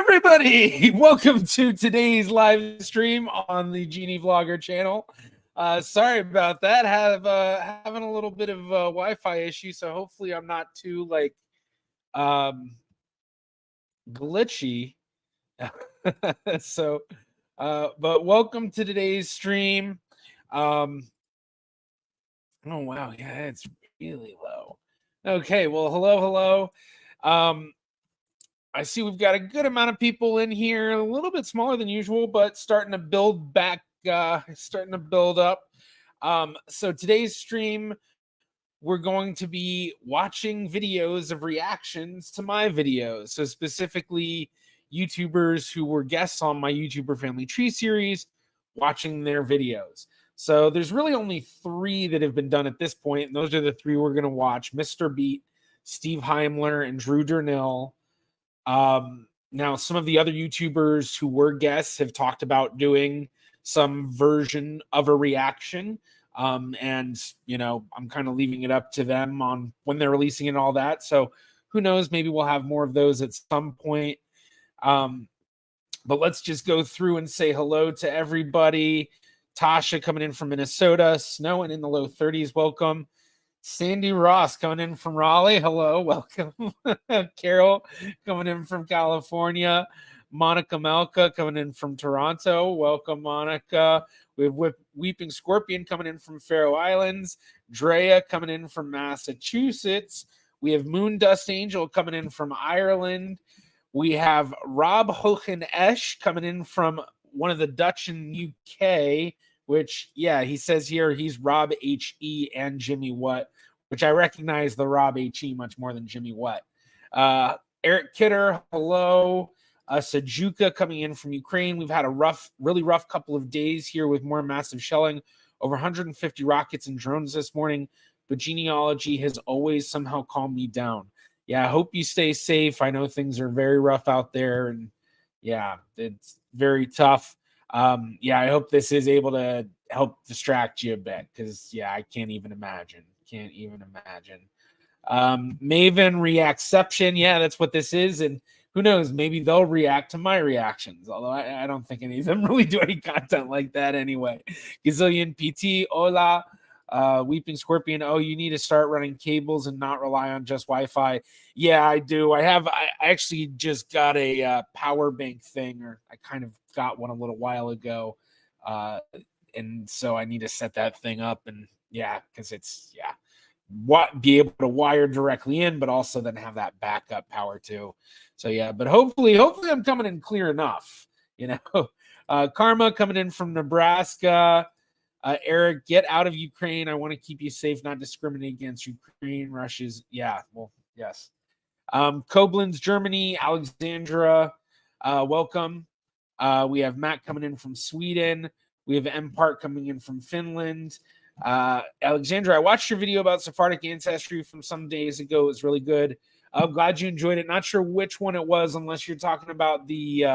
everybody, welcome to today's live stream on the GeneaVlogger channel. Sorry about that. Having a little bit of a Wi-Fi issue, so hopefully I'm not too glitchy. But welcome to today's stream. Oh wow, yeah, it's really low. Okay, well, hello. I see we've got a good amount of people in here, a little bit smaller than usual, but starting to build back, starting to build up. So today's stream, we're going to be watching videos of reactions to my videos. So specifically, YouTubers who were guests on my YouTuber Family Tree series, watching their videos. So there's really only 3 that have been done at this point, and those are the 3 we're going to watch: Mr. Beat, Steve Heimler, and Drew Durnil. Now, some of the other YouTubers who were guests have talked about doing some version of a reaction. And, you know, I'm kind of leaving it up to them on when they're releasing it and all that. So who knows, maybe we'll have more of those at some point. But let's just go through and say hello to everybody. Tasha coming in from Minnesota, snowing in the low 30s. Welcome. Sandy Ross coming in from Raleigh. Hello, welcome. Carol coming in from California. Monica Melka coming in from Toronto. Welcome, Monica. We have Weeping Scorpion coming in from Faroe Islands. Drea coming in from Massachusetts. We have Moon Dust Angel coming in from Ireland. We have Rob Hochen Esch coming in from one of the Dutch in UK. Which, yeah, he says here he's Rob H.E. and Jimmy What, which I recognize the Rob H.E. much more than Jimmy What. Eric Kidder, hello. Sajuka coming in from Ukraine. We've had a really rough couple of days here with more massive shelling. Over 150 rockets and drones this morning, but Genealogy has always somehow calmed me down. Yeah, I hope you stay safe. I know things are very rough out there, and yeah, it's very tough. Yeah, I hope this is able to help distract you a bit, because yeah, I can't even imagine. Maven Reactception, yeah, that's what this is, and who knows, maybe they'll react to my reactions, although I don't think any of them really do any content like that anyway. Gazillion PT, hola. Weeping Scorpion, oh, you need to start running cables and not rely on just Wi-Fi. Yeah, I do. I actually just got a power bank thing, or I kind of got one a little while ago, and so I need to set that thing up, and yeah, because it's be able to wire directly in, but also then have that backup power too. So yeah, but hopefully I'm coming in clear enough, you know. Karma coming in from Nebraska. Eric, get out of Ukraine. I want to keep you safe, not discriminate against Ukraine. Russia's, yeah, well, yes. Koblenz, Germany. Alexandra, welcome. We have Matt coming in from Sweden. We have M Park coming in from Finland. Alexandra, I watched your video about Sephardic ancestry from some days ago. It was really good. I'm glad you enjoyed it. Not sure which one it was, unless you're talking about the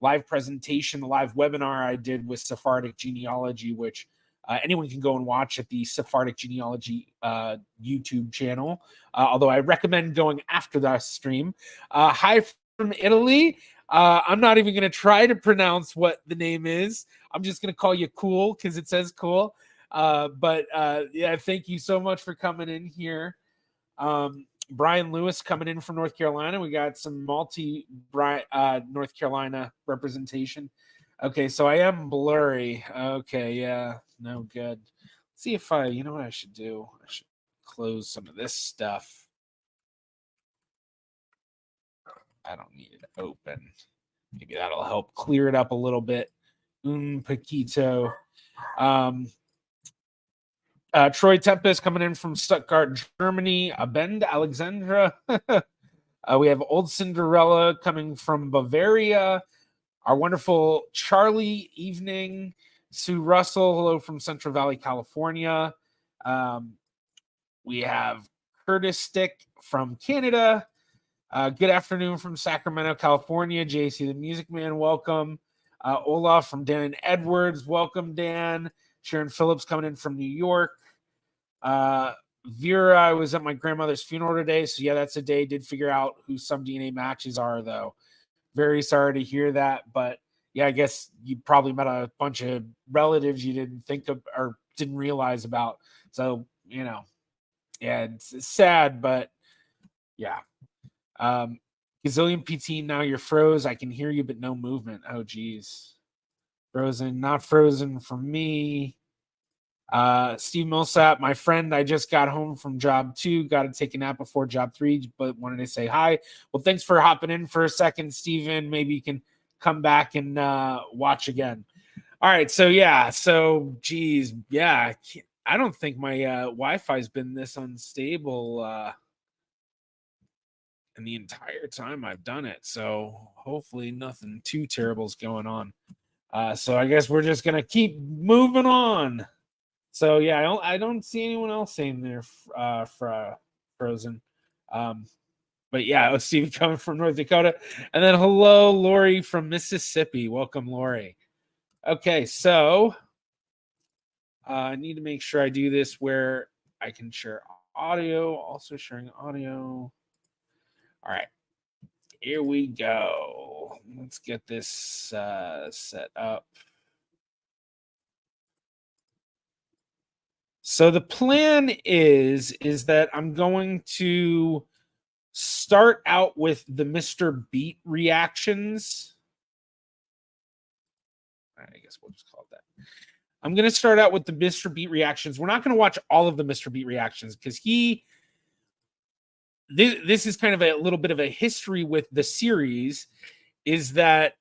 live presentation, the live webinar I did with Sephardic Genealogy, which anyone can go and watch at the Sephardic Genealogy YouTube channel, although I recommend going after the stream. Hi from Italy. I'm not even going to try to pronounce what the name is. I'm just going to call you Cool because it says cool. But yeah, thank you so much for coming in here. Brian Lewis coming in from North Carolina. We got some North Carolina representation. Okay, so I am blurry. Okay, yeah, no good. Let's see if you know what I should do? I should close some of this stuff. I don't need it open. Maybe that'll help clear it up a little bit. Un poquito. Troy Tempest coming in from Stuttgart, Germany. Abend Alexandra. We have Old Cinderella coming from Bavaria. Our wonderful Charlie Evening. Sue Russell, hello from Central Valley, California. We have Curtis Stick from Canada. Good afternoon from Sacramento, California. JC the Music Man, welcome. Olaf from Dan and Edwards, welcome, Dan. Sharon Phillips coming in from New York. Vera, I was at my grandmother's funeral today, so yeah, that's a day. Did figure out who some DNA matches are, though. very sorry to hear that. But yeah, I guess you probably met a bunch of relatives you didn't think of or didn't realize about. So, yeah, it's sad, but yeah. Gazillion PT, now you're froze. I can hear you, but no movement. Oh, geez. Frozen, not frozen for me. Steve Millsap, my friend, I just got home from job 2, got to take a nap before job 3, but wanted to say hi. Well, thanks for hopping in for a second, Steven. Maybe you can come back and watch again. All right, so yeah, geez, yeah, I don't think my Wi-Fi's been this unstable in the entire time I've done it. So hopefully nothing too terrible is going on. So I guess we're just gonna keep moving on. So yeah, I don't see anyone else saying they're frozen. But yeah, let's see coming from North Dakota. And then hello, Lori from Mississippi. Welcome, Lori. Okay, so I need to make sure I do this where I can share audio, also sharing audio. All right, here we go. Let's get this set up. So the plan is that I'm going to start out with the Mr. Beat reactions. I guess we'll just call it that. I'm going to start out with the Mr. Beat reactions. We're not going to watch all of the Mr. Beat reactions because this is kind of a little bit of a history with the series, is that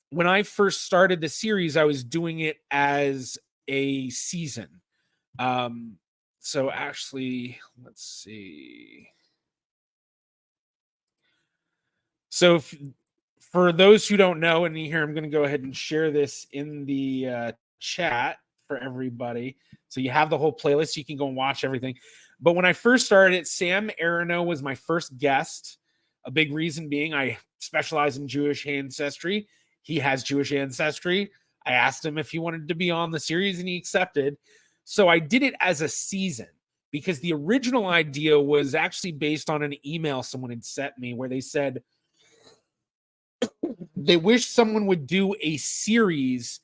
when I first started the series, I was doing it as a season. So actually, let's see. So for those who don't know, and here I'm going to go ahead and share this in the chat for everybody. So you have the whole playlist. You can go and watch everything. But when I first started it, Sam Aronow was my first guest. A big reason being I specialize in Jewish ancestry. He has Jewish ancestry. I asked him if he wanted to be on the series, and he accepted. So I did it as a season because the original idea was actually based on an email someone had sent me where they said they wish someone would do a series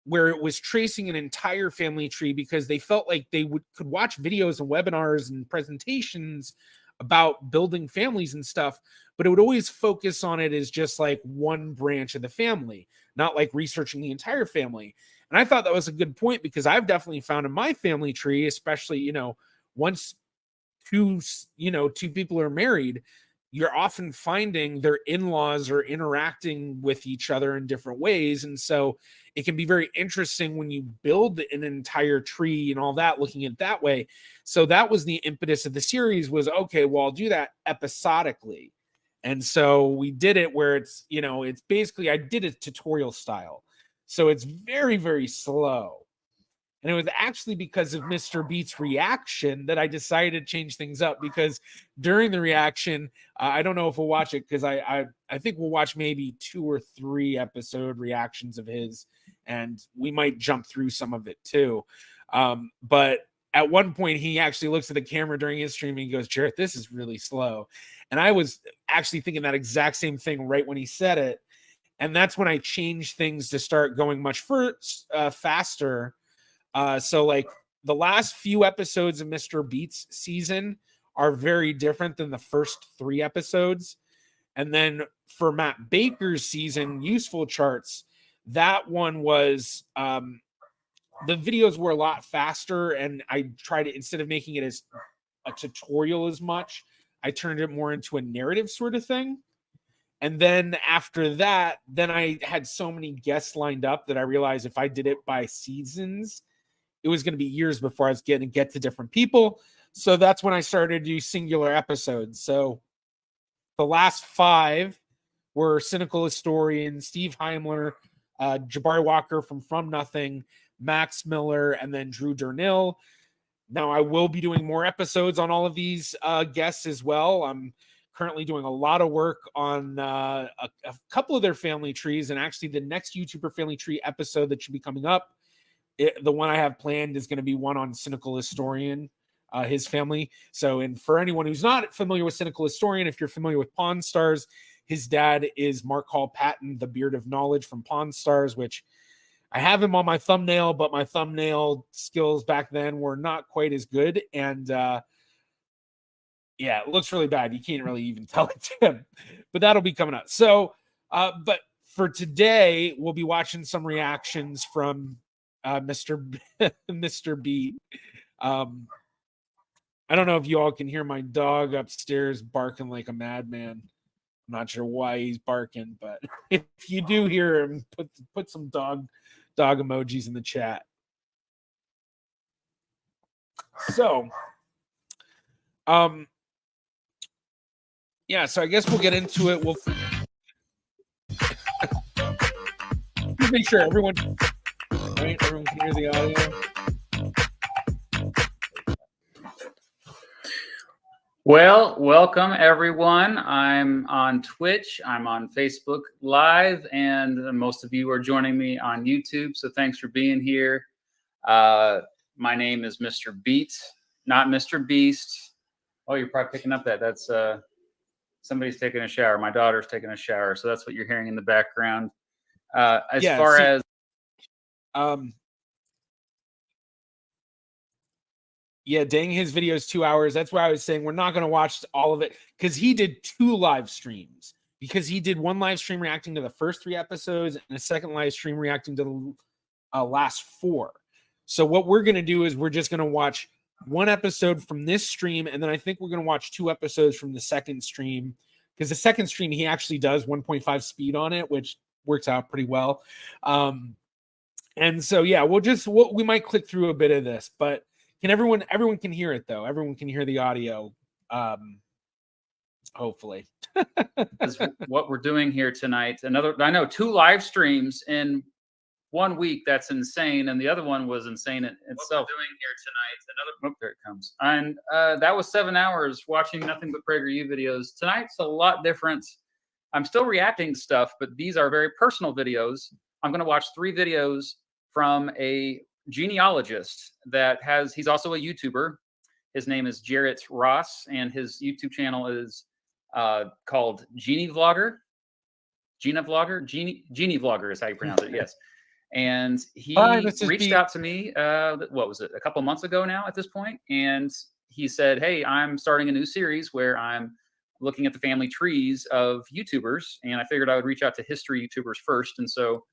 where it was tracing an entire family tree because they felt like they could watch videos and webinars and presentations about building families and stuff, but it would always focus on it as just like one branch of the family, not like researching the entire family. And I thought that was a good point because I've definitely found in my family tree, especially, once two people are married, you're often finding their in-laws are interacting with each other in different ways. And so it can be very interesting when you build an entire tree and all that, looking at it that way. So that was the impetus of the series was, okay, well, I'll do that episodically. And so we did it where it's basically, I did it tutorial style. So it's very, very slow. And it was actually because of Mr. Beat's reaction that I decided to change things up, because during the reaction, I don't know if we'll watch it because I think we'll watch maybe 2 or 3 episode reactions of his, and we might jump through some of it too. But at one point, he actually looks at the camera during his stream and he goes, "Jarrett, this is really slow." And I was actually thinking that exact same thing right when he said it. And that's when I changed things to start going much faster. So like the last few episodes of Mr. Beat's season are very different than the first 3 episodes. And then for Matt Baker's season, Useful Charts, that one was, the videos were a lot faster. And I tried to, instead of making it as a tutorial as much, I turned it more into a narrative sort of thing. And then after that, then I had so many guests lined up that I realized if I did it by seasons, it was going to be years before I was going to get to different people. So that's when I started to do singular episodes. So the last 5 were Cynical Historian, Steve Heimler, Jabari Walker from Nothing, Max Miller, and then Drew Durnil. Now I will be doing more episodes on all of these guests as well. I'm currently doing a lot of work on a couple of their family trees. And actually the next YouTuber family tree episode that should be coming up, the one I have planned is going to be one on Cynical Historian, his family. So, and for anyone who's not familiar with Cynical Historian, if you're familiar with Pawn Stars, His dad is Mark Hall Patton, the Beard of Knowledge from Pawn Stars, which I have him on my thumbnail, but my thumbnail skills back then were not quite as good. And yeah, it looks really bad. You can't really even tell it's him, but that'll be coming up. So, but for today, we'll be watching some reactions from Mr. Beat. I don't know if you all can hear my dog upstairs barking like a madman. I'm not sure why he's barking, but if you do hear him, put some dog emojis in the chat. So, yeah, so I guess we'll get into it. We'll make sure everyone can hear the audio. Well, welcome everyone. I'm on Twitch, I'm on Facebook Live, and most of you are joining me on YouTube, so thanks for being here. My name is Mr. Beat, not Mr. Beast. Oh, you're probably picking up that. That's somebody's taking a shower. My daughter's taking a shower, so that's what you're hearing in the background. Yeah, dang, his video is 2 hours. That's why I was saying we're not going to watch all of it, because he did 2 live streams. Because he did 1 live stream reacting to the first 3 episodes and a second live stream reacting to the last 4. So what we're going to do is we're just going to watch 1 episode from this stream, and then I think we're going to watch 2 episodes from the second stream, because the second stream he actually does 1.5 speed on it, which works out pretty well. And so yeah, we might click through a bit of this, but can everyone can hear it though? Everyone can hear the audio. Hopefully. Is what we're doing here tonight. I know 2 live streams in 1 week. That's insane, and the other one was insane in itself. What we're doing here tonight. There it comes. And that was 7 hours watching nothing but PragerU videos. Tonight's a lot different. I'm still reacting to stuff, but these are very personal videos. I'm going to watch 3 videos from a genealogist he's also a YouTuber. His name is Jarrett Ross, and his YouTube channel is called GeneaVlogger. GeneaVlogger is how you pronounce it. Yes. And he reached out to me, what was it, a couple months ago now at this point, and he said, hey, I'm starting a new series where I'm looking at the family trees of YouTubers, and I figured I would reach out to history YouTubers first. And so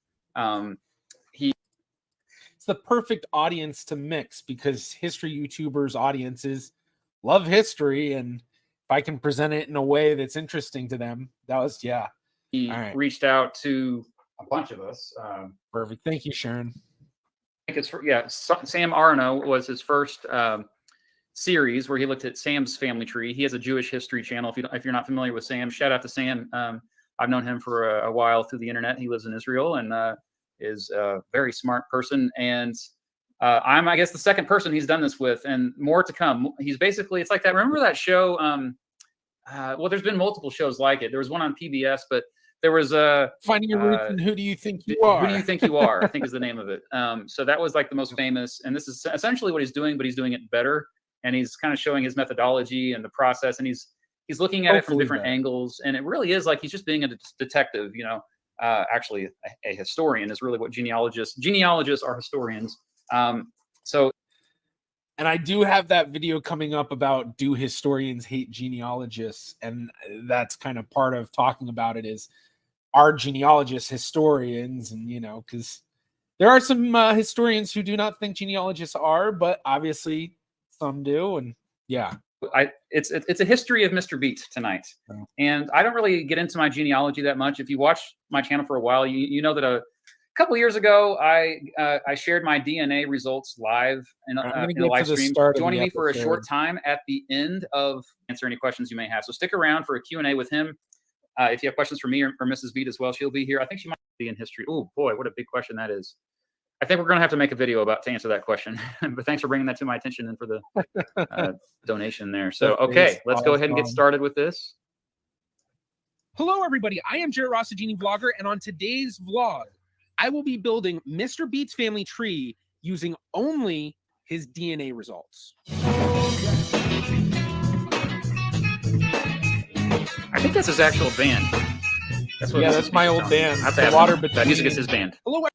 it's the perfect audience to mix, because history YouTubers audiences love history, and if I can present it in a way that's interesting to them, he reached out to a bunch of us. Perfect. Thank you, Sharon. I think Sam Arno was his first series where he looked at Sam's family tree. He has a Jewish history channel. If you're not familiar with Sam, shout out to Sam. I've known him for a while through the internet. He lives in Israel and is a very smart person. And I'm, I guess, the second person he's done this with, and more to come. He's basically, it's like that. Remember that show? Well, there's been multiple shows like it. There was one on PBS, but there was Finding Your Roots and Who Do You Think You Are? Who Do You Think You Are? I think is the name of it. So that was like the most famous, and this is essentially what he's doing, but he's doing it better. And he's kind of showing his methodology and the process, and he's looking at it from different angles. And it really is like he's just being a detective, you know. Actually, a historian is really what genealogists are, historians. And I do have that video coming up about, do historians hate genealogists? And that's kind of part of talking about it, is, are genealogists historians? And, you know, because there are some historians who do not think genealogists are, but obviously some do. And yeah. It's a history of Mr. Beat tonight. And I don't really get into my genealogy that much. If you watch my channel for a while, you know that a couple years ago, I shared my DNA results live in a live stream. Joining me for a short time at the end of answer any questions you may have. So stick around for a Q&A with him. If you have questions for me or Mrs. Beat as well, she'll be here. I think she might be in history. Oh boy, what a big question that is. I think we're going to have to make a video to answer that question. But thanks for bringing that to my attention and for the donation there. So, okay, let's go ahead and get started with this. Hello, everybody. I am Jarrett Ross, a GeneaVlogger, and on today's vlog, I will be building Mr. Beat's family tree using only his DNA results. I think that's his actual band. That's what that's my old band. I have to The have Water him. That Between. music is his band. Hello.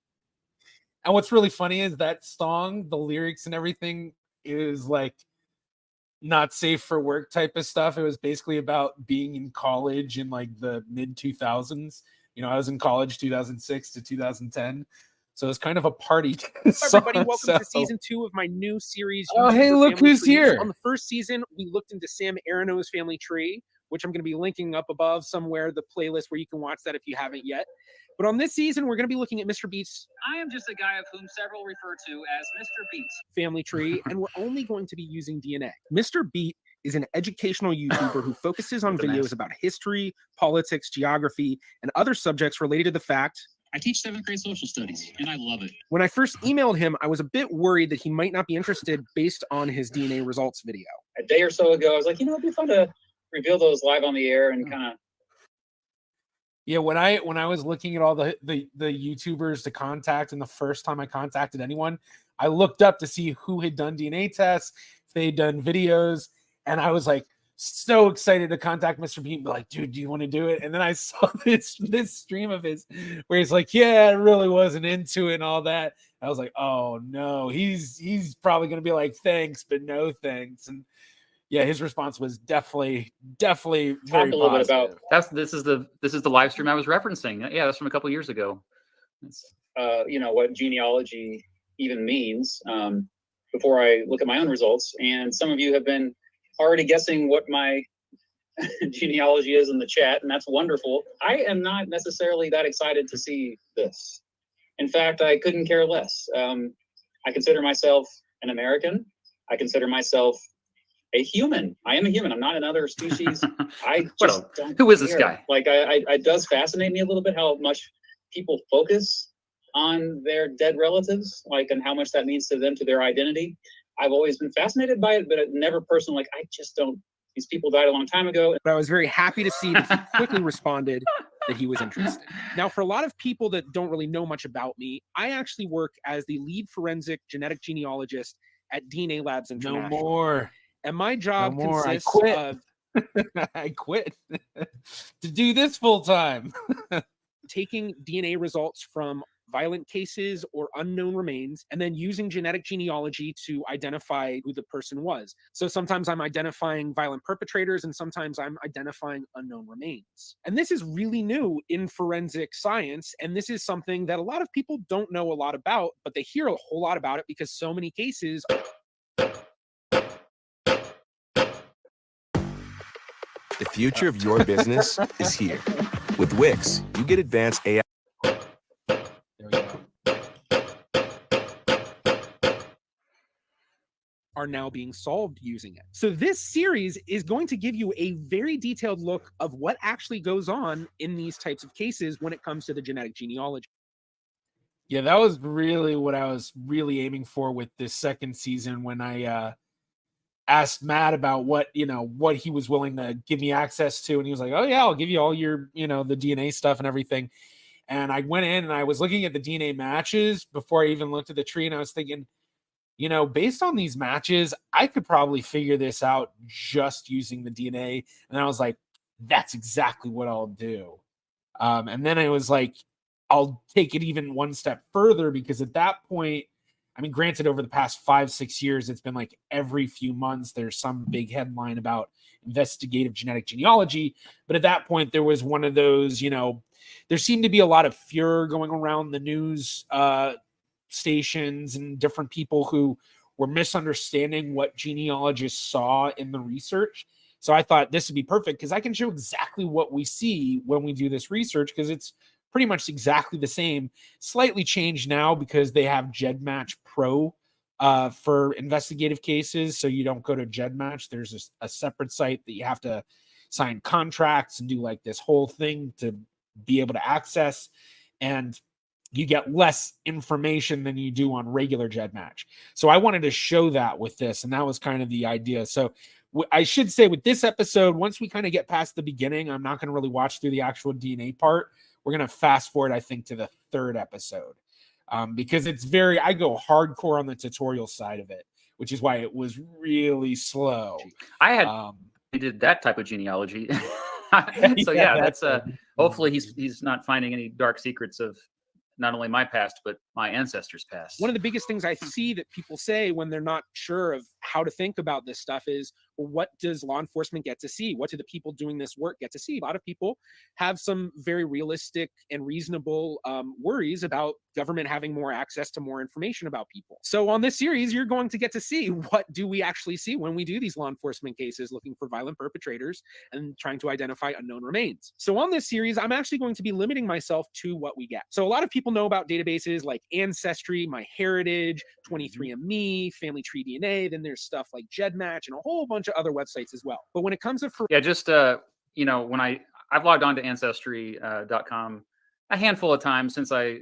And what's really funny is that song, the lyrics and everything is like not safe for work type of stuff. It was basically about being in college in like the mid 2000s. You know, I was in college 2006 to 2010. So it's kind of a party. Everybody, welcome to season 2 of my new series. Oh, hey, YouTuber look Family who's Trees. here. On the first season, we looked into Sam Arono's family tree, which I'm going to be linking up above somewhere, the playlist where you can watch that if you haven't yet. But on this season, we're going to be looking at Mr. Beat's I am just a guy of whom several refer to as Mr. Beats. family tree, and we're only going to be using DNA. Mr. Beat is an educational YouTuber who focuses on videos about history, politics, geography, and other subjects related to the fact. I teach 7th grade social studies, and I love it. When I first emailed him, I was a bit worried that he might not be interested based on his DNA results video. A day or so ago, I was like, it'd be fun to reveal those live on the air and kind of. Yeah, when I was looking at all the YouTubers to contact, and the first time I contacted anyone, I looked up to see who had done DNA tests, if they'd done videos, and I was like so excited to contact Mr. Beat and be like, dude, do you want to do it? And then I saw this stream of his where he's like, yeah, I really wasn't into it and all that. I was like, oh no, he's probably gonna be like, thanks, but no thanks. And yeah, his response was definitely very Talk a little bit positive. about This is the live stream I was referencing. Yeah, that's from a couple years ago. what genealogy even means before I look at my own results. And some of you have been already guessing what my genealogy is in the chat, and that's wonderful. I am not necessarily that excited to see this. In fact, I couldn't care less. I consider myself an American. I consider myself a human. I am a human. I'm not another species. I just don't who is this care. guy? Like, it does fascinate me a little bit how much people focus on their dead relatives, like, and how much that means to them, to their identity. I've always been fascinated by it, but it never personally, like, I just don't. These people died a long time ago. But I was very happy to see that he quickly responded that he was interested. Now, for a lot of people that don't really know much about me, I actually work as the lead forensic genetic genealogist at DNA Labs International. No more. And my job No more. consists I quit. of I quit to do this full time. taking DNA results from violent cases or unknown remains, and then using genetic genealogy to identify who the person was. So sometimes I'm identifying violent perpetrators, and sometimes I'm identifying unknown remains. And this is really new in forensic science, and this is something that a lot of people don't know a lot about, but they hear a whole lot about it because so many cases. The future of your business is here. With Wix, you get advanced AI. There we go. Are now being solved using it. So this series is going to give you a very detailed look of what actually goes on in these types of cases when it comes to the genetic genealogy. Yeah, that was really what I was really aiming for with this second season when I asked Matt about what he was willing to give me access to. And he was like, oh yeah, I'll give you all your, the DNA stuff and everything. And I went in and I was looking at the DNA matches before I even looked at the tree. And I was thinking, based on these matches, I could probably figure this out just using the DNA. And I was like, that's exactly what I'll do. And then I was like, I'll take it even one step further, because at that point, I mean, granted, over the past 5-6 years, it's been like every few months, there's some big headline about investigative genetic genealogy. But at that point, there was one of those, there seemed to be a lot of furor going around the news stations and different people who were misunderstanding what genealogists saw in the research. So I thought this would be perfect because I can show exactly what we see when we do this research, because it's pretty much exactly the same, slightly changed now because they have GEDmatch Pro for investigative cases. So you don't go to GEDmatch. There's a separate site that you have to sign contracts and do like this whole thing to be able to access. And you get less information than you do on regular GEDmatch. So I wanted to show that with this, and that was kind of the idea. So I should say with this episode, once we kind of get past the beginning, I'm not going to really watch through the actual DNA part. We're going to fast forward, I think, to the third episode because I go hardcore on the tutorial side of it, which is why it was really slow. I did that type of genealogy. So yeah, that's hopefully he's not finding any dark secrets of not only my past, but my ancestors' past. One of the biggest things I see that people say when they're not sure of how to think about this stuff is, well, what does law enforcement get to see? What do the people doing this work get to see? A lot of people have some very realistic and reasonable worries about government having more access to more information about people. So on this series, you're going to get to see, what do we actually see when we do these law enforcement cases looking for violent perpetrators and trying to identify unknown remains. So on this series, I'm actually going to be limiting myself to what we get. So a lot of people know about databases like Ancestry, MyHeritage, 23andMe, Family Tree DNA. Then there's stuff like GEDmatch and a whole bunch of other websites as well. But when it comes to just when I've logged on to ancestry.com a handful of times since I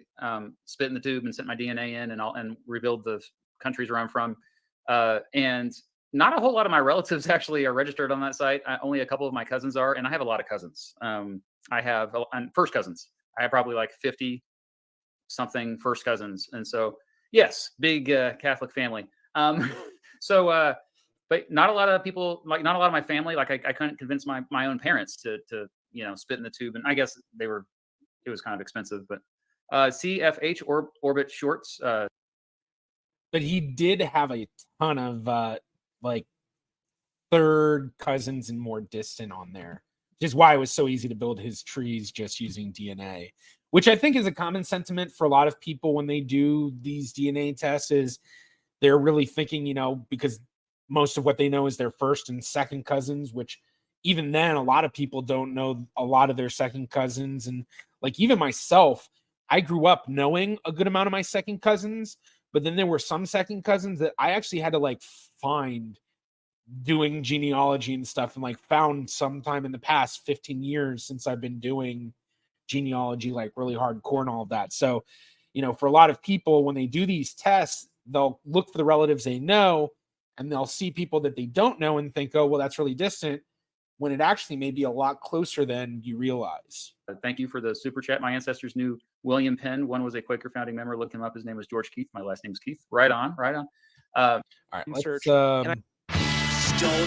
spit in the tube and sent my DNA in and revealed the countries where I'm from, and not a whole lot of my relatives actually are registered on that site. Only a couple of my cousins are, and I have a lot of cousins. I have first cousins. I have probably like 50 something first cousins, and so yes, big Catholic family. But not a lot of people, like not a lot of my family, like I couldn't convince my own parents to spit in the tube, and I guess it was kind of expensive, but CFH orbit shorts. But he did have a ton of like third cousins and more distant on there, which is why it was so easy to build his trees just using DNA, which I think is a common sentiment for a lot of people when they do these DNA tests. Is they're really thinking, because most of what they know is their first and second cousins, which even then, a lot of people don't know a lot of their second cousins. And like even myself, I grew up knowing a good amount of my second cousins, but then there were some second cousins that I actually had to like find doing genealogy and stuff, and like found sometime in the past 15 years since I've been doing genealogy, like really hardcore and all of that. So, for a lot of people, when they do these tests, they'll look for the relatives they know, and they'll see people that they don't know and think, oh, well, that's really distant, when it actually may be a lot closer than you realize. Thank you for the super chat. My ancestors knew William Penn. One was a Quaker founding member. Look him up. His name was George Keith. My last name is Keith. Right on. All right, let's Stone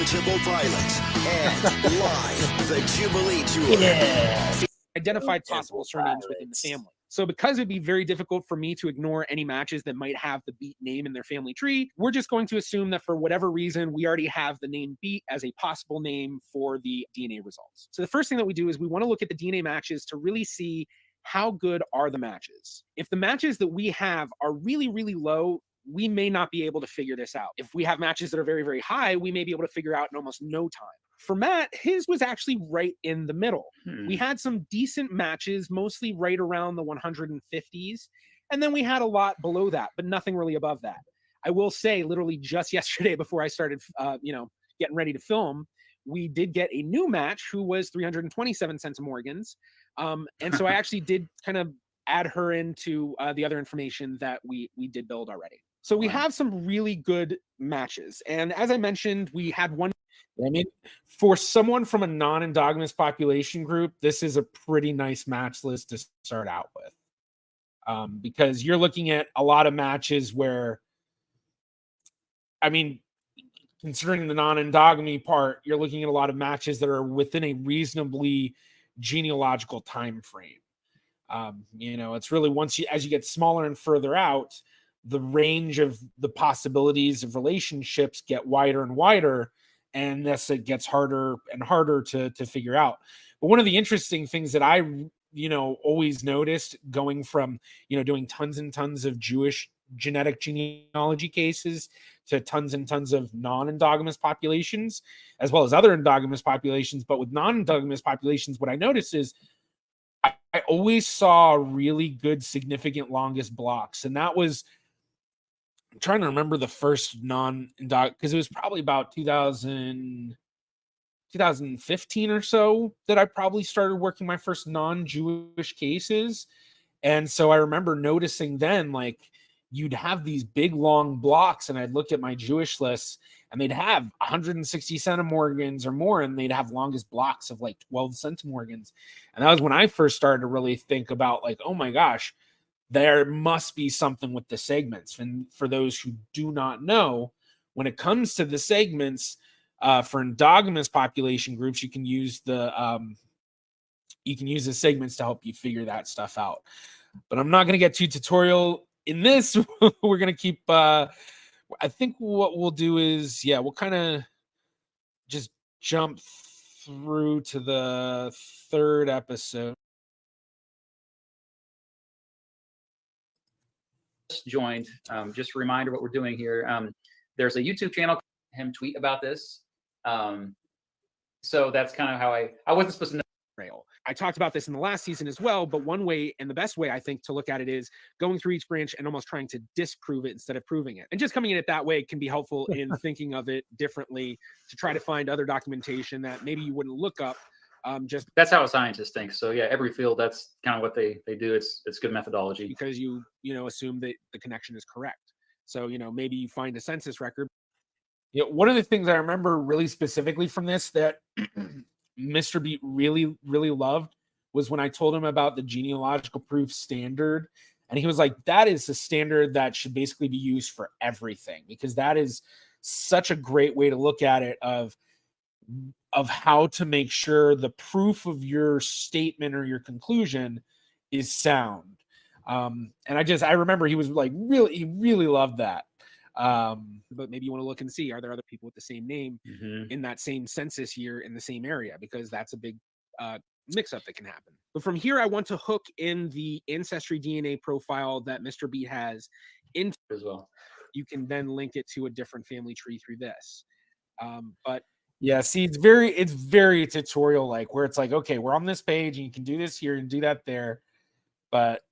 Temple Pilots and live the Jubilee Tour. Yeah. Identified possible surnames within the family. So because it'd be very difficult for me to ignore any matches that might have the Beat name in their family tree, we're just going to assume that for whatever reason, we already have the name Beat as a possible name for the DNA results. So the first thing that we do is we want to look at the DNA matches to really see how good are the matches. If the matches that we have are really, really low, we may not be able to figure this out. If we have matches that are very, very high, we may be able to figure out in almost no time. For Matt, his was actually right in the middle. We had some decent matches, mostly right around the 150s. And then we had a lot below that, but nothing really above that. I will say, literally just yesterday before I started, getting ready to film, we did get a new match who was 327 centimorgans. And so I actually did kind of add her into the other information that we did build already. So we have some really good matches. And as I mentioned, we had one. I mean, for someone from a non-endogamous population group, this is a pretty nice match list to start out with. Because you're looking at a lot of matches where, I mean, considering the non-endogamy part, you're looking at a lot of matches that are within a reasonably genealogical time frame. It's really as you get smaller and further out, the range of the possibilities of relationships get wider and wider, and thus it gets harder and harder to figure out. But one of the interesting things that I always noticed going from doing tons and tons of Jewish genetic genealogy cases to tons and tons of non-endogamous populations, as well as other endogamous populations, but with non-endogamous populations, what I noticed is I always saw really good significant longest blocks, and that was, I'm trying to remember the first non-endog, because it was probably about 2015 or so that I probably started working my first non-Jewish cases. And so I remember noticing then, like, you'd have these big long blocks, and I'd look at my Jewish lists, and they'd have 160 centimorgans or more, and they'd have longest blocks of like 12 centimorgans. And that was when I first started to really think about, like, oh my gosh, there must be something with the segments. And for those who do not know, when it comes to the segments, for endogamous population groups, you can use the you can use the segments to help you figure that stuff out. But I'm not going to get too tutorial in this. We're going to keep, I think what we'll do is, we'll kind of just jump through to the third episode. Joined, just a reminder what we're doing here. There's a YouTube channel, him tweet about this. So that's kind of how I wasn't supposed to know. I talked about this in the last season as well, but one way, and the best way I think to look at it, is going through each branch and almost trying to disprove it instead of proving it. And just coming in it that way can be helpful in thinking of it differently, to try to find other documentation that maybe you wouldn't look up. Just that's how a scientist thinks. So yeah, every field, that's kind of what they do. It's good methodology, because you assume that the connection is correct. So maybe you find a census record. One of the things I remember really specifically from this that Mr. Beat really, really loved was when I told him about the genealogical proof standard. And he was like, that is a standard that should basically be used for everything, because that is such a great way to look at it of how to make sure the proof of your statement or your conclusion is sound. And I remember he was like, he really loved that. But maybe you want to look and see, are there other people with the same name in that same census year in the same area? Because that's a big mix-up that can happen. But from here, I want to hook in the Ancestry DNA profile that Mr. B has into as well. You can then link it to a different family tree through this. But yeah, see, it's very tutorial like, where it's like, okay, we're on this page and you can do this here and do that there. But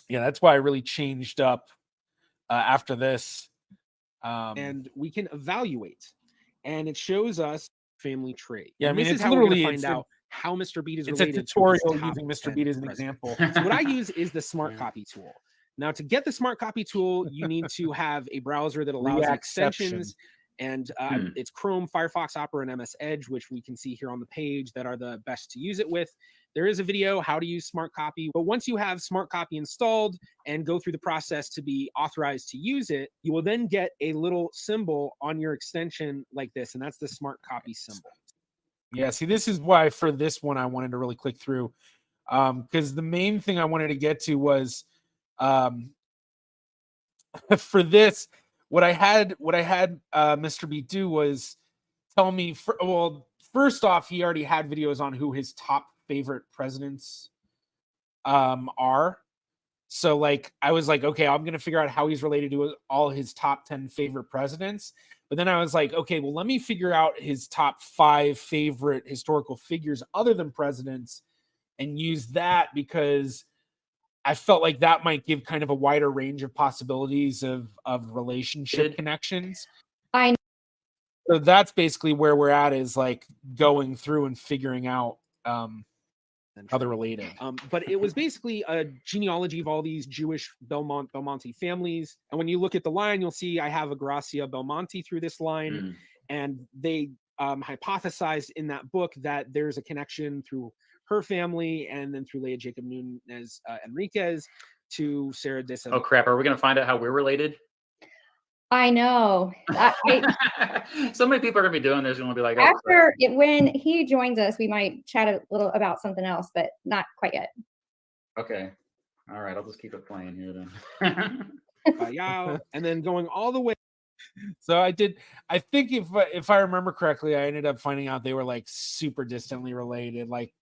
yeah, that's why I really changed up after this. And we can evaluate, and it shows us family tree. Yeah, and I mean, this it's is how we're literally going to find out how Mr. Beat is it's a related. tutorial using Mr. Beat as an example. So what I use is the Smart Copy tool. Now, to get the Smart Copy tool, you need to have a browser that allows extensions. And it's Chrome, Firefox, Opera, and MS Edge, which we can see here on the page that are the best to use it with. There is a video how to use Smart Copy, but once you have Smart Copy installed and go through the process to be authorized to use it, you will then get a little symbol on your extension like this, and that's the Smart Copy symbol. Yeah, see, this is why for this one I wanted to really click through, because the main thing I wanted to get to was for this. What I had Mr. B do was tell me, first off, he already had videos on who his top favorite presidents are. So like, I was like, okay, I'm going to figure out how he's related to all his top 10 favorite presidents. But then I was like, okay, well, let me figure out his top 5 favorite historical figures other than presidents and use that, because I felt like that might give kind of a wider range of possibilities of relationship connections. So that's basically where we're at, is like going through and figuring out how they're related. But it was basically a genealogy of all these Jewish Belmonte families. And when you look at the line, you'll see I have a Gracia Belmonte through this line. And they hypothesized in that book that there's a connection through her family and then through Leah Jacob Nunez Enriquez to Sarah de Oh crap, are we going to find out how we're related? I know. So many people are going to be doing this and will be like, after when he joins us, we might chat a little about something else, but not quite yet. Okay. All right. I'll just keep it playing here then. And then going all the way. So I think if I remember correctly, I ended up finding out they were like super distantly related, like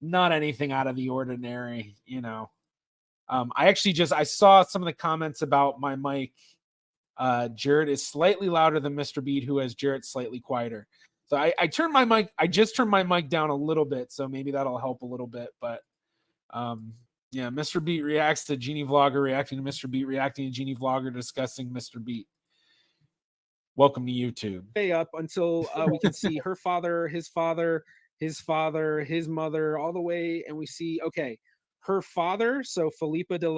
not anything out of the ordinary, I saw some of the comments about my mic. Jarrett is slightly louder than Mr. Beat, who has Jarrett slightly quieter. So I just turned my mic down a little bit, so maybe that'll help a little bit. But yeah, Mr. Beat reacts to GeneaVlogger reacting to Mr. Beat reacting to GeneaVlogger discussing Mr. Beat. Welcome to YouTube. Up until we can see her father, his father, his mother, all the way, and we see, okay, her father, so Philippa de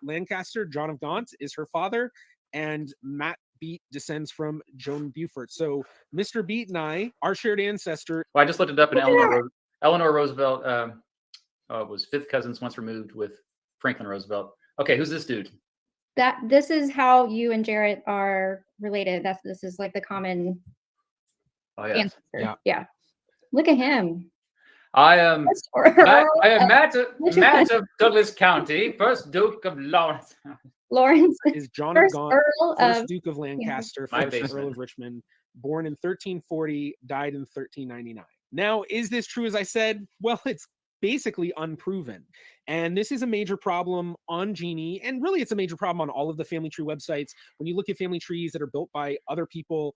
Lancaster, John of Gaunt, is her father, and Matt Beat descends from Joan Beaufort. So Mr. Beat and I, our shared ancestor. Well, I just looked it up, and Eleanor Roosevelt was 5th cousins once removed with Franklin Roosevelt. Okay, who's this dude? This is how you and Jarrett are related. This is like the common ancestor. Yeah. Look at him. I am Earl I am of Matt of Douglas County, first Duke of Lawrence. Lawrence, Is John of first Gaunt, Earl first of Duke of Lancaster, My first Earl basement. of Richmond, born in 1340, died in 1399. Now, is this true as I said? Well, it's basically unproven. And this is a major problem on Genie, and really it's a major problem on all of the family tree websites. When you look at family trees that are built by other people,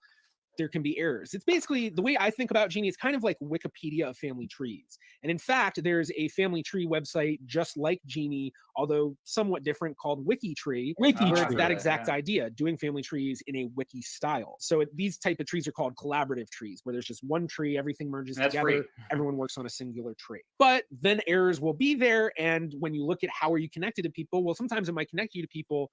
there can be errors. It's basically the way I think about Genie. It's kind of like Wikipedia of family trees. And in fact, there's a family tree website just like Genie, although somewhat different, called WikiTree, where it's that exact idea, doing family trees in a wiki style. So these type of trees are called collaborative trees, where there's just one tree, everything merges together, free. everyone works on a singular tree. But then errors will be there. And when you look at how are you connected to people, well, sometimes it might connect you to people,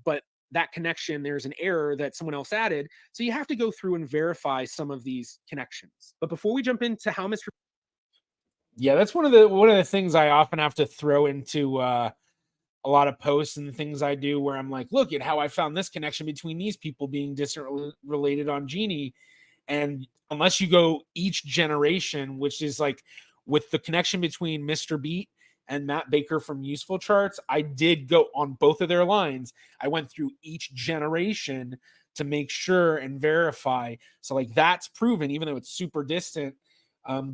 but that connection, there's an error that someone else added. So you have to go through and verify some of these connections. But before we jump into how Mr. Yeah, that's one of the things I often have to throw into a lot of posts and things I do where I'm like, look at how I found this connection between these people being distant related on Genie. And unless you go each generation, which is like with the connection between Mr. Beat and Matt Baker from Useful Charts, I did go on both of their lines. I went through each generation to make sure and verify. So like that's proven, even though it's super distant.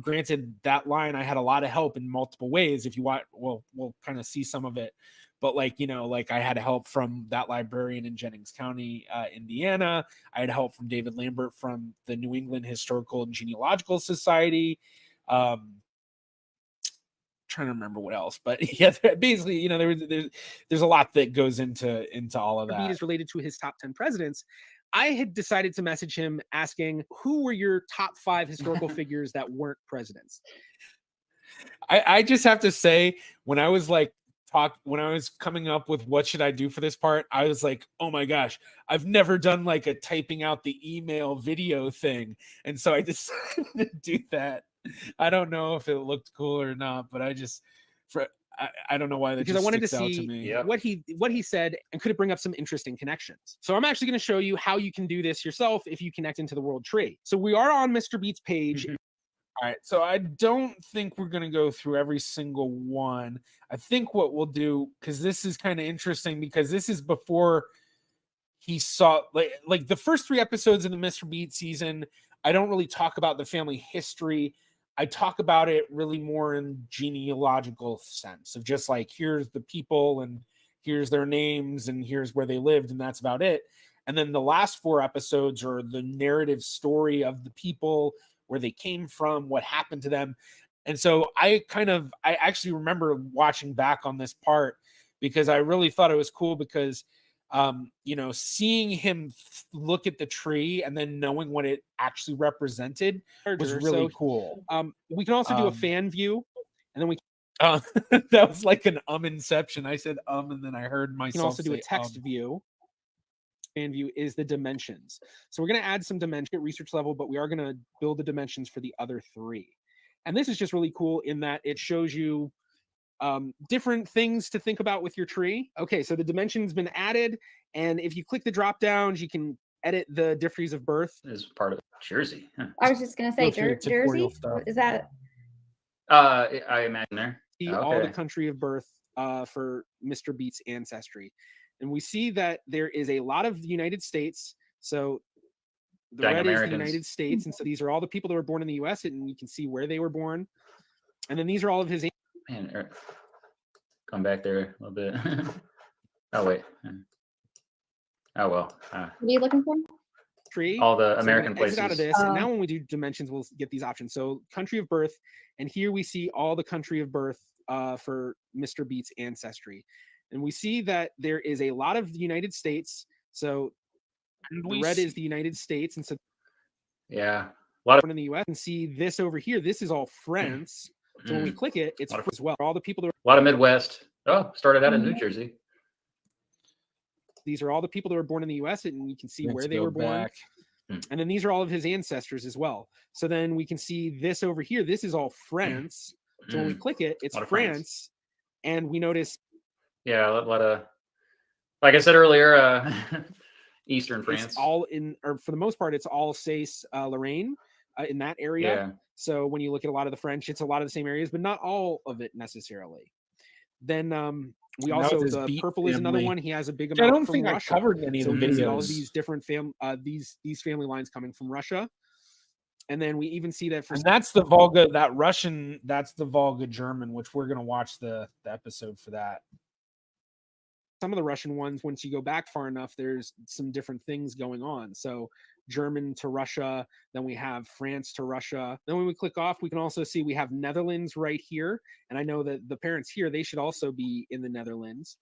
Granted, that line I had a lot of help in multiple ways. If you want, we'll kind of see some of it. But like, you know, like I had help from that librarian in Jennings County, Indiana. I had help from David Lambert from the New England Historical and Genealogical Society. Trying to remember what else, but yeah, basically, you know, there's a lot that goes into all of that. Beat is related to his top 10 presidents. I had decided to message him asking, who were your top 5 historical figures that weren't presidents? I just have to say, when I was coming up with what should I do for this part, I was like, oh my gosh, I've never done like a typing out the email video thing. And so I decided to do that. I don't know if it looked cool or not, but I don't know why that, because I wanted to out to see me. what he said and could it bring up some interesting connections. So I'm actually going to show you how you can do this yourself if you connect into the world tree. So we are on Mr. Beat's page. All right, so I don't think we're going to go through every single one. I think what we'll do, because this is kind of interesting, because this is before he saw, like the first 3 episodes in the Mr. Beat season, I don't really talk about the family history. I talk about it really more in genealogical sense of just like, here's the people and here's their names and here's where they lived, and that's about it. And then the last 4 episodes are the narrative story of the people, where they came from, what happened to them. And so I actually remember watching back on this part because I really thought it was cool because, you know, seeing him look at the tree and then knowing what it actually represented was really cool. We can also do a fan view, and then we that was like an inception. I said and then I heard myself. We can also do a text view. Fan view is the dimensions. So we're going to add some dimension at research level, but we are going to build the dimensions for the other 3. And this is just really cool in that it shows you different things to think about with your tree. Okay, so the dimension's been added, and if you click the drop downs, you can edit the differies of birth. Is part of Jersey. Huh. I was just going to say Jersey. Is that? I imagine there. See all the country of birth for Mr. Beat's ancestry. And we see that there is a lot of the United States. So the red is the United States. And so these are all the people that were born in the US, and you can see where they were born. And then these are all of his. Man, come back there a little bit. Oh, wait. Oh, well. What are you looking for? Tree. All the American places. Out of this. And now when we do dimensions, we'll get these options. So country of birth. And here we see all the country of birth for Mr. Beat's ancestry. And we see that there is a lot of the United States. So the red is the United States. And so yeah, a lot of in the US. And see this over here. This is all France. So when we click it, it's as well. All the people that are, a lot of Midwest. Oh, started out in New Jersey. These are all the people that were born in the US, and you can see where they were born. And then these are all of his ancestors as well. So then we can see this over here. This is all France. So when we click it, it's France. And we notice. Yeah, a lot of, like I said earlier, Eastern France. It's all in, or for the most part, it's all Alsace, Lorraine in that area. Yeah. So when you look at a lot of the French, it's a lot of the same areas, but not all of it necessarily. Then we And that also was his the Beat purple is another family. one. He has a big Which I amount don't from think Russia. I covered any of So the we can see all videos. of these different these family lines coming from Russia. And then we even see that for And that's the Volga, that Russian, that's the Volga German, which we're going to watch the episode for that. some of the Russian ones, once you go back far enough, there's some different things going on. So German to Russia, then we have France to Russia. Then when we click off, we can also see we have Netherlands right here. And I know that the parents here, they should also be in the Netherlands.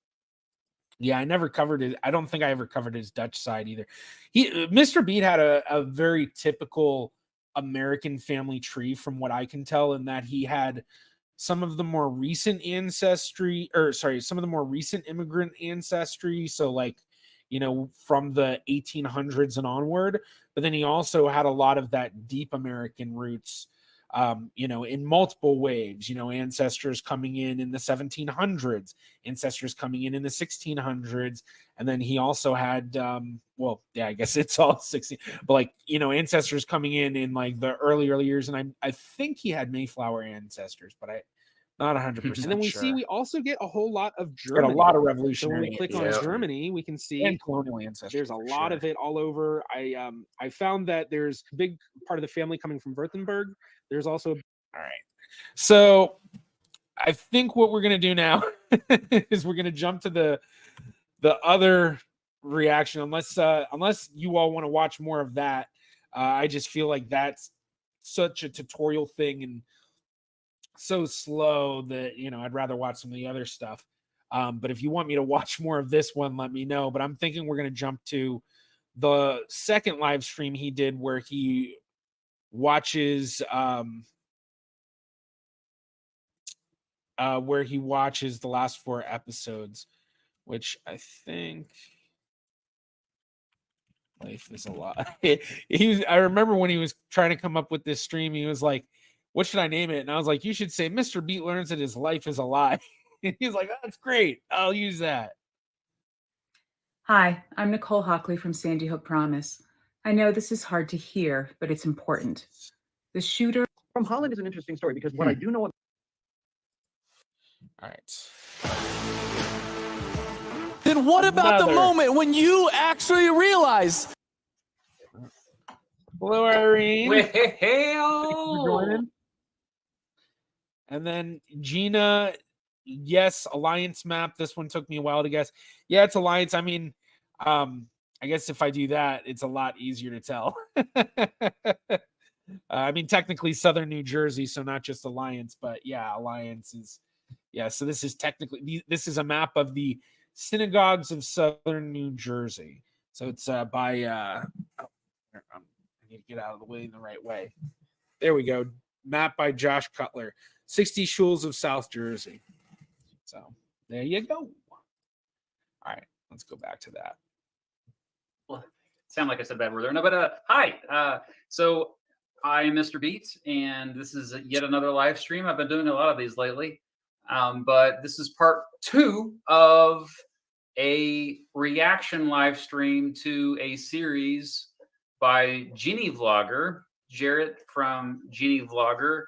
Yeah, I never covered it. I don't think I ever covered his Dutch side either. Mr. Beat had a very typical American family tree from what I can tell, in that he had some of the more recent some of the more recent immigrant ancestry. So like, from the 1800s and onward, but then he also had a lot of that deep American roots, in multiple waves, ancestors coming in the 1700s, ancestors coming in the 1600s. And then he also had, I guess it's all 16, but like, ancestors coming in like the early years. And I think he had Mayflower ancestors, but not 100%. And then we sure. see we also get a whole lot of Got Germany. a lot of So when revolutionary we click on ancestry Germany, we can see and colonial ancestry. there's a lot of it all over. I found that there's a big part of the family coming from Württemberg. There's also All right. So I think what we're gonna do now is we're gonna jump to the other reaction, unless you all want to watch more of that. I just feel like that's such a tutorial thing and so slow that I'd rather watch some of the other stuff. But if you want me to watch more of this one, let me know. But I'm thinking we're gonna jump to the second live stream he did, where he watches the last 4 episodes, which I think life is a lot. I remember when he was trying to come up with this stream, he was like, what should I name it? And I was like, you should say Mr. Beat learns that his life is a lie. And he's like, oh, that's great, I'll use that. Hi, I'm Nicole Hockley from Sandy Hook Promise. I know this is hard to hear, but it's important. The shooter from Holland is an interesting story because what I do know. All right. Then what about the Another. moment when you actually realize? Hello, Irene. Well, And then Gina, yes, Alliance map. This one took me a while to guess. Yeah, it's Alliance. I mean, I guess if I do that, it's a lot easier to tell. I mean, technically Southern New Jersey, so not just Alliance, but yeah, Alliance is, yeah. So this is technically, this is a map of the synagogues of Southern New Jersey. So it's by, I need to get out of the way in the right way. There we go. Map by Josh Cutler. 60 shuls of South Jersey. So there you go. All right, let's go back to that. Well, sound like I said bad word there. No, but hi. So I am Mr. Beats, and this is yet another live stream. I've been doing a lot of these lately, but this is part 2 of a reaction live stream to a series by GeneaVlogger, Jarrett from GeneaVlogger.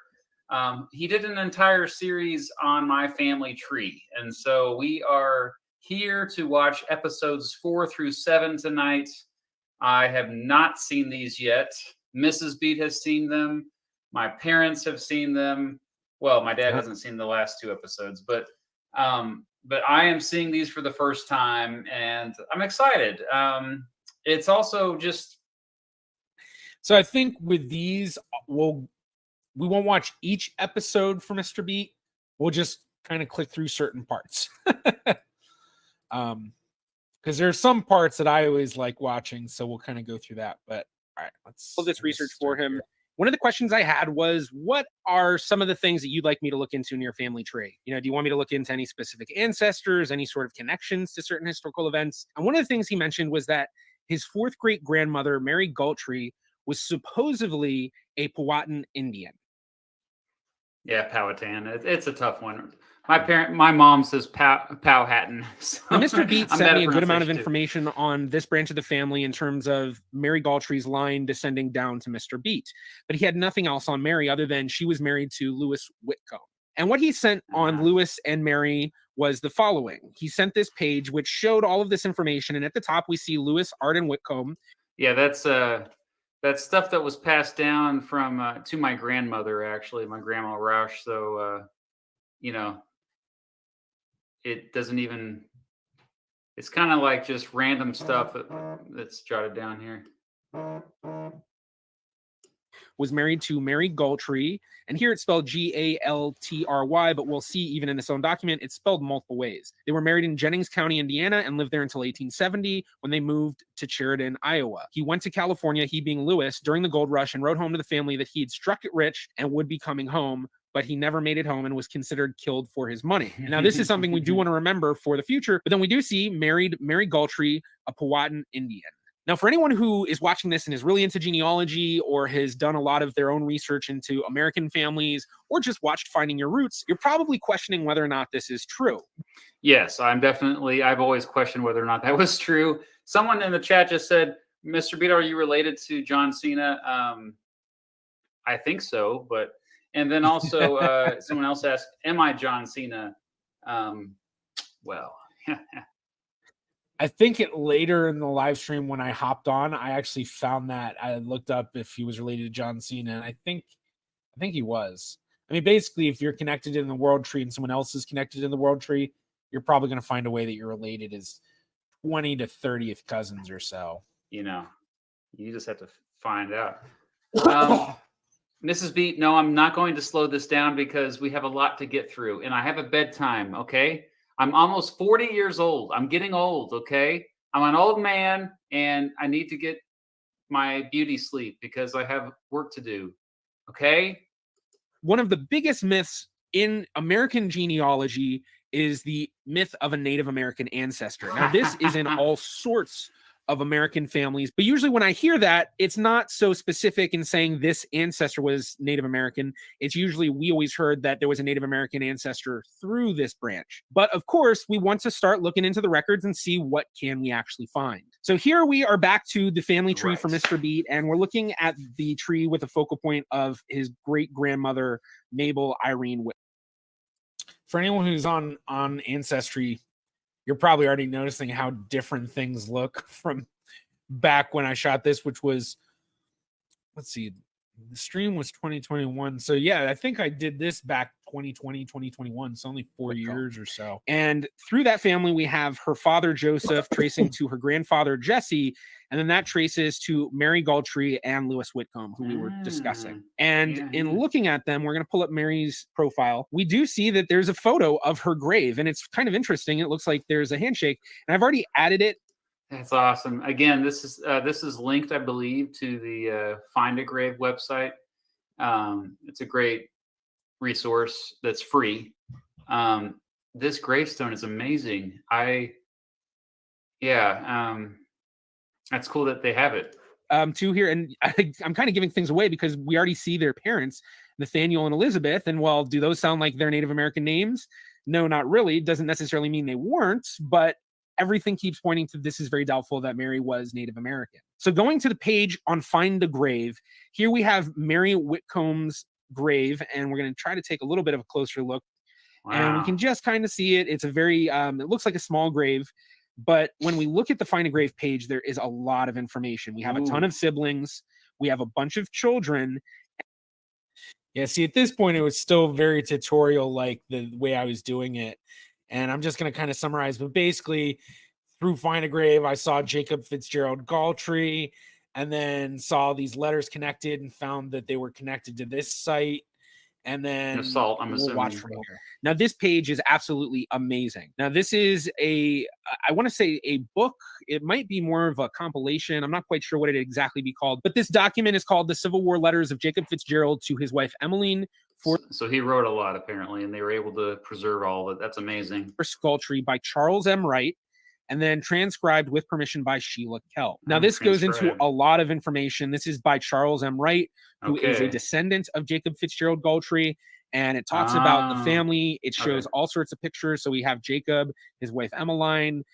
He did an entire series on my family tree. And so we are here to watch episodes 4 through 7 tonight. I have not seen these yet. Mrs. Beat has seen them. My parents have seen them. Well, my dad hasn't seen the last 2 episodes, but I am seeing these for the first time and I'm excited. It's also just, so I think with these, we won't watch each episode for Mr. Beat. We'll just kind of click through certain parts. Because there's some parts that I always like watching, so we'll kind of go through that. But all right, let's all this research for him. One of the questions I had was, what are some of the things that you'd like me to look into in your family tree? Do you want me to look into any specific ancestors, any sort of connections to certain historical events? And one of the things he mentioned was that his 4th great grandmother, Mary Galtrey, was supposedly a Powhatan Indian. Yeah, Powhatan. It's a tough one. My mom says Powhatan. So Now, Mr. Beat I'm sent bad me at a good amount of pronunciation, too. information on this branch of the family in terms of Mary Galtry's line descending down to Mr. Beat, but he had nothing else on Mary other than she was married to Lewis Whitcomb. And what he sent on Lewis and Mary was the following. He sent this page which showed all of this information, and at the top we see Lewis Arden Whitcomb. Yeah, that's stuff that was passed down from to my grandmother, actually, my grandma Roush. So you know, it doesn't even. It's kind of like just random stuff that's jotted down here. Was married to Mary Galtry, and here it's spelled Galtry, but we'll see even in this own document, it's spelled multiple ways. They were married in Jennings County, Indiana, and lived there until 1870 when they moved to Sheridan, Iowa. He went to California, he being Lewis, during the gold rush and wrote home to the family that he had struck it rich and would be coming home, but he never made it home and was considered killed for his money. Now, this is something we do want to remember for the future, but then we do see married Mary Galtry, a Powhatan Indian. Now, for anyone who is watching this and is really into genealogy or has done a lot of their own research into American families or just watched Finding Your Roots, you're probably questioning whether or not this is true. Yes, I've always questioned whether or not that was true. Someone in the chat just said, Mr. Beat, are you related to John Cena? I think so, but, and then also someone else asked, am I John Cena? Well, I think it later in the live stream when I hopped on, I actually found that I looked up if he was related to John Cena, and I think he was. I mean, basically, if you're connected in the world tree and someone else is connected in the world tree, you're probably going to find a way that you're related as 20 to 30th cousins or so. You know, you just have to find out. Mrs. Beat, no, I'm not going to slow this down because we have a lot to get through, and I have a bedtime. Okay. I'm almost 40 years old. I'm getting old, okay? I'm an old man, and I need to get my beauty sleep because I have work to do, okay? One of the biggest myths in American genealogy is the myth of a Native American ancestor. Now, this is in all sorts of American families, but usually when I hear that, it's not so specific in saying this ancestor was Native American. It's usually, we always heard that there was a Native American ancestor through this branch. But of course, we want to start looking into the records and see what can we actually find. So here we are back to the family tree for Mr. Beat, and we're looking at the tree with a focal point of his great-grandmother, Mabel Irene Whit. For anyone who's on Ancestry, you're probably already noticing how different things look from back when I shot this, which was, let's see, the stream was 2021. So yeah, I think I did this back 2020, 2021. So only 4 years or so. And through that family, we have her father, Joseph, tracing to her grandfather, Jesse. And then that traces to Mary Galtry and Lewis Whitcomb, who we were discussing. And in looking at them, we're going to pull up Mary's profile. We do see that there's a photo of her grave, and it's kind of interesting. It looks like there's a handshake, and I've already added it. That's awesome. Again, this is linked, I believe, to the Find a Grave website. It's a great resource that's free. This gravestone is amazing. That's cool that they have it. Too here, and I'm kind of giving things away because we already see their parents, Nathaniel and Elizabeth, and well, do those sound like their Native American names? No, not really. Doesn't necessarily mean they weren't, but everything keeps pointing to this is very doubtful that Mary was Native American. So going to the page on Find a Grave, here we have Mary Whitcomb's grave, and we're going to try to take a little bit of a closer look. Wow. And we can just kind of see it. It's a very, it looks like a small grave. But when we look at the Find a Grave page, there is a lot of information. We have a ton of siblings. We have a bunch of children. Yeah, see, at this point, it was still very tutorial like the way I was doing it. And I'm just going to kind of summarize. But basically, through Find a Grave, I saw Jacob Fitzgerald Galtry and then saw these letters connected and found that they were connected to this site. And then Assault, I'm assuming. Watch from here. Now, this page is absolutely amazing. Now, this is I want to say a book. It might be more of a compilation. I'm not quite sure what it exactly be called, but this document is called The Civil War Letters of Jacob Fitzgerald to his wife, Emmeline. So he wrote a lot, apparently, and they were able to preserve all of it. That's amazing. For Galtry by Charles M. Wright, and then transcribed with permission by Sheila Kell. Now, this goes into a lot of information. This is by Charles M. Wright, who is a descendant of Jacob Fitzgerald Galtry. and it talks about the Ah, family. It shows okay. all sorts of pictures. So we have Jacob, his wife Emmeline.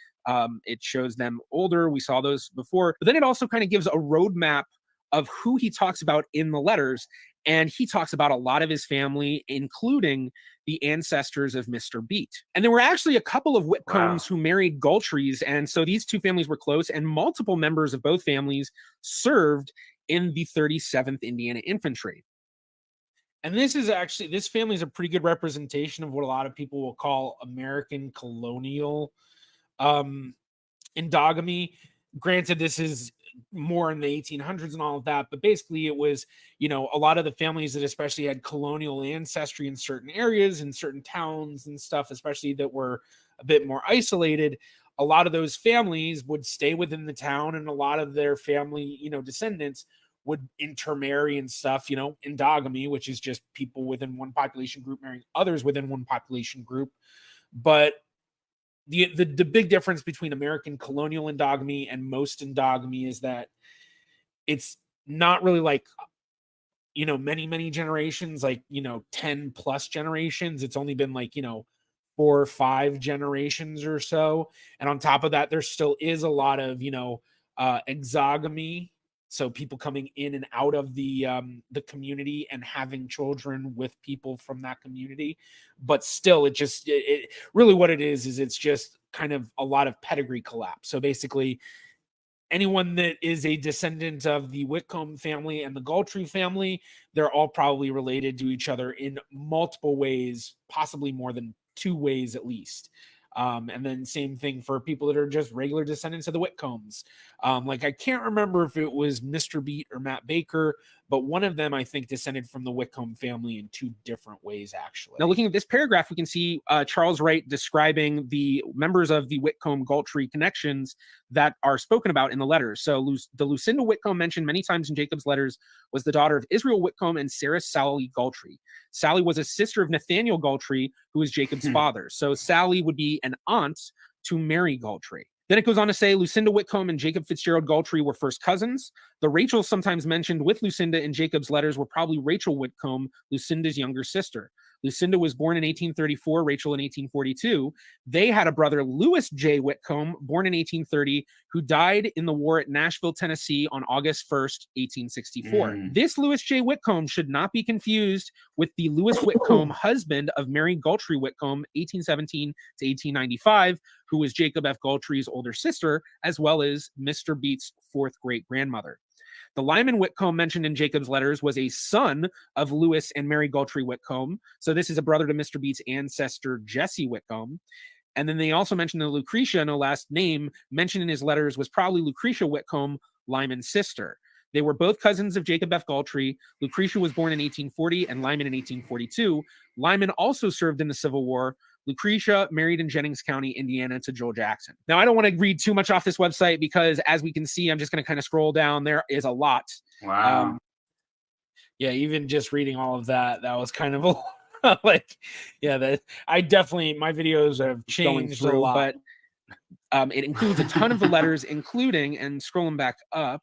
It shows them older. We saw those before, but then it also kind of gives a roadmap of who he talks about in the letters. And he talks about a lot of his family, including the ancestors of Mr. Beat. And there were actually a couple of Whitcombs who married Galtreys. And so these two families were close, and multiple members of both families served in the 37th Indiana Infantry. And this family is a pretty good representation of what a lot of people will call American colonial endogamy. Granted, this is more in the 1800s and all of that, but basically it was, a lot of the families that especially had colonial ancestry in certain areas, in certain towns and stuff, especially that were a bit more isolated. A lot of those families would stay within the town, and a lot of their family, descendants would intermarry and stuff, endogamy, which is just people within one population group marrying others within one population group. But the big difference between American colonial endogamy and most endogamy is that it's not really like, many generations, like, 10 plus generations. It's only been like, 4 or 5 generations or so. And on top of that, there still is a lot of, exogamy. So people coming in and out of the community and having children with people from that community, but still, it really what it is it's just kind of a lot of pedigree collapse. So basically, anyone that is a descendant of the Whitcomb family and the Galtrey family, they're all probably related to each other in multiple ways, possibly more than 2 ways at least. And then same thing for people that are just regular descendants of the Whitcombs. Like I can't remember if it was Mr. Beat or Matt Baker, but one of them I think descended from the Whitcomb family in 2 different ways, actually. Now, looking at this paragraph, we can see Charles Wright describing the members of the Whitcomb-Galtrey connections that are spoken about in the letters. So the Lucinda Whitcomb mentioned many times in Jacob's letters was the daughter of Israel Whitcomb and Sarah Sally Galtrey. Sally was a sister of Nathaniel Galtrey, who was Jacob's father. So Sally would be an aunt to Mary Galtrey. Then it goes on to say Lucinda Whitcomb and Jacob Fitzgerald Galtrey were first cousins. The Rachels sometimes mentioned with Lucinda in Jacob's letters were probably Rachel Whitcomb, Lucinda's younger sister. Lucinda was born in 1834, Rachel in 1842. They had a brother, Lewis J. Whitcomb, born in 1830, who died in the war at Nashville, Tennessee on August 1st, 1864. This Lewis J. Whitcomb should not be confused with the Lewis Whitcomb, husband of Mary Galtrey Whitcomb, 1817 to 1895, who was Jacob F. Galtrey's older sister, as well as Mr. Beat's 4th great-grandmother. The Lyman Whitcomb mentioned in Jacob's letters was a son of Lewis and Mary Galtrey Whitcomb. So this is a brother to Mr. Beat's ancestor, Jesse Whitcomb. And then they also mentioned that Lucretia, no last name, mentioned in his letters was probably Lucretia Whitcomb, Lyman's sister. They were both cousins of Jacob F. Galtrey. Lucretia was born in 1840 and Lyman in 1842. Lyman also served in the Civil War. Lucretia married in Jennings County, Indiana to Joel Jackson. Now, I don't want to read too much off this website because as we can see, I'm just going to kind of scroll down. There is a lot. Wow. Yeah, even just reading all of that was kind of like, yeah, that my videos have changed through, a lot. But it includes a ton of the letters, including, and scrolling back up,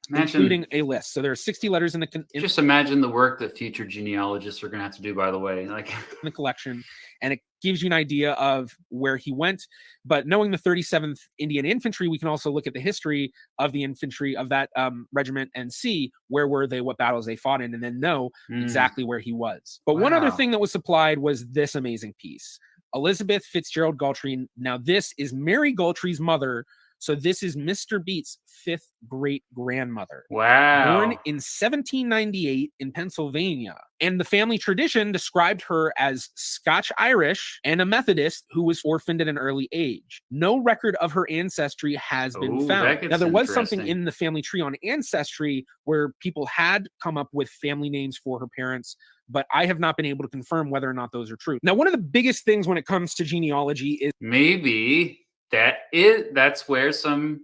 including a list. So there are 60 letters in the just imagine the work that future genealogists are going to have to do, by the way, like in the collection, and it gives you an idea of where he went. But knowing the 37th Indiana Infantry, we can also look at the history of the infantry of that regiment and see where were they, what battles they fought in, and then know exactly where he was. But one other thing that was supplied was this amazing piece. Elizabeth Fitzgerald Galtrey. Now this is Mary Galtrey's mother. So this is Mr. Beat's 5th great-grandmother. Wow. Born in 1798 in Pennsylvania. And the family tradition described her as Scotch-Irish and a Methodist who was orphaned at an early age. No record of her ancestry has been found. Now, there was something in the family tree on Ancestry where people had come up with family names for her parents, but I have not been able to confirm whether or not those are true. Now, one of the biggest things when it comes to genealogy is maybe that's where some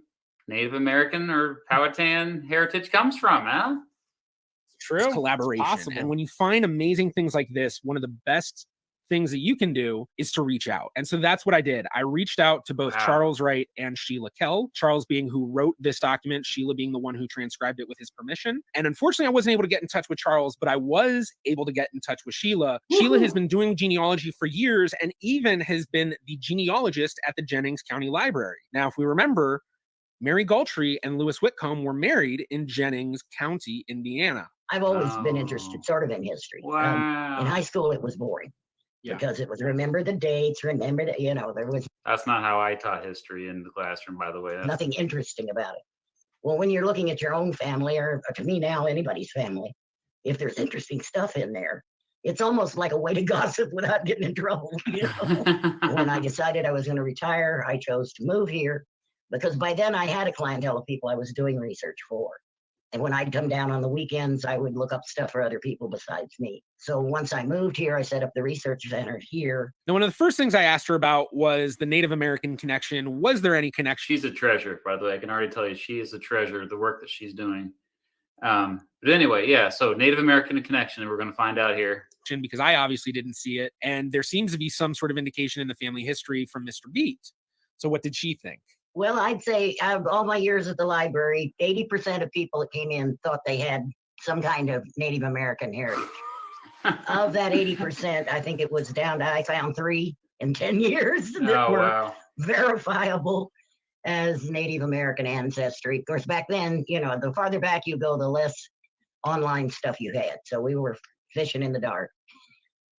Native American or Powhatan heritage comes from, huh? True. Collaboration. And when you find amazing things like this, one of the best things that you can do is to reach out. And so that's what I did. I reached out to both Charles Wright and Sheila Kell, Charles being who wrote this document, Sheila being the one who transcribed it with his permission. And unfortunately, I wasn't able to get in touch with Charles, but I was able to get in touch with Sheila. Sheila has been doing genealogy for years and even has been the genealogist at the Jennings County Library. Now, if we remember, Mary Galtrey and Lewis Whitcomb were married in Jennings County, Indiana. I've always been interested sort of in history. Wow. In high school, it was boring because it was remember the dates, remember that, there was That's not how I taught history in the classroom, by the way. nothing interesting about it. Well, when you're looking at your own family, or to me now, anybody's family, if there's interesting stuff in there, it's almost like a way to gossip without getting in trouble. When I decided I was going to retire, I chose to move here because by then I had a clientele of people I was doing research for. And when I'd come down on the weekends, I would look up stuff for other people besides me. So once I moved here, I set up the research center here. Now, one of the first things I asked her about was the Native American connection. Was there any connection? She's a treasure, by the way. I can already tell you, she is a treasure, the work that she's doing. But anyway, yeah, so Native American connection, we're going to find out here. Because I obviously didn't see it. And there seems to be some sort of indication in the family history from Mr. Beat. So what did she think? Well, I'd say out of all my years at the library, 80% of people that came in thought they had some kind of Native American heritage. Of that 80%, I think it was down to, I found 3 in 10 years that were verifiable as Native American ancestry. Of course, back then, the farther back you go, the less online stuff you had. So we were fishing in the dark.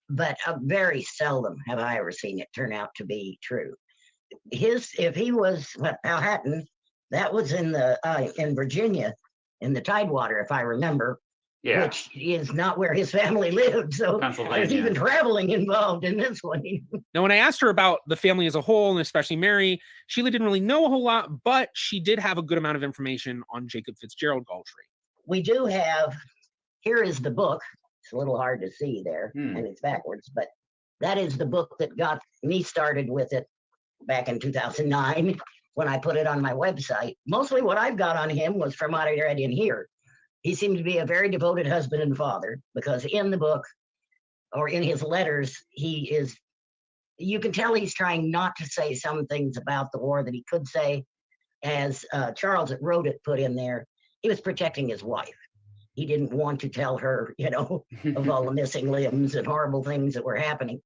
But very seldom have I ever seen it turn out to be true. If he was Powhatan, that was in Virginia, in the Tidewater, if I remember, which is not where his family lived. So there's even traveling involved in this one. Now, when I asked her about the family as a whole, and especially Mary, Sheila didn't really know a whole lot, but she did have a good amount of information on Jacob Fitzgerald Galtrey. We do have, here is the book. It's a little hard to see there, and it's backwards, but that is the book that got me started with it back in 2009 when I put it on my website. Mostly what I've got on him was from what I read in here. He seemed to be a very devoted husband and father because in the book or in his letters, you can tell he's trying not to say some things about the war that he could say. As Charles that wrote it put in there, he was protecting his wife. He didn't want to tell her, of all the missing limbs and horrible things that were happening.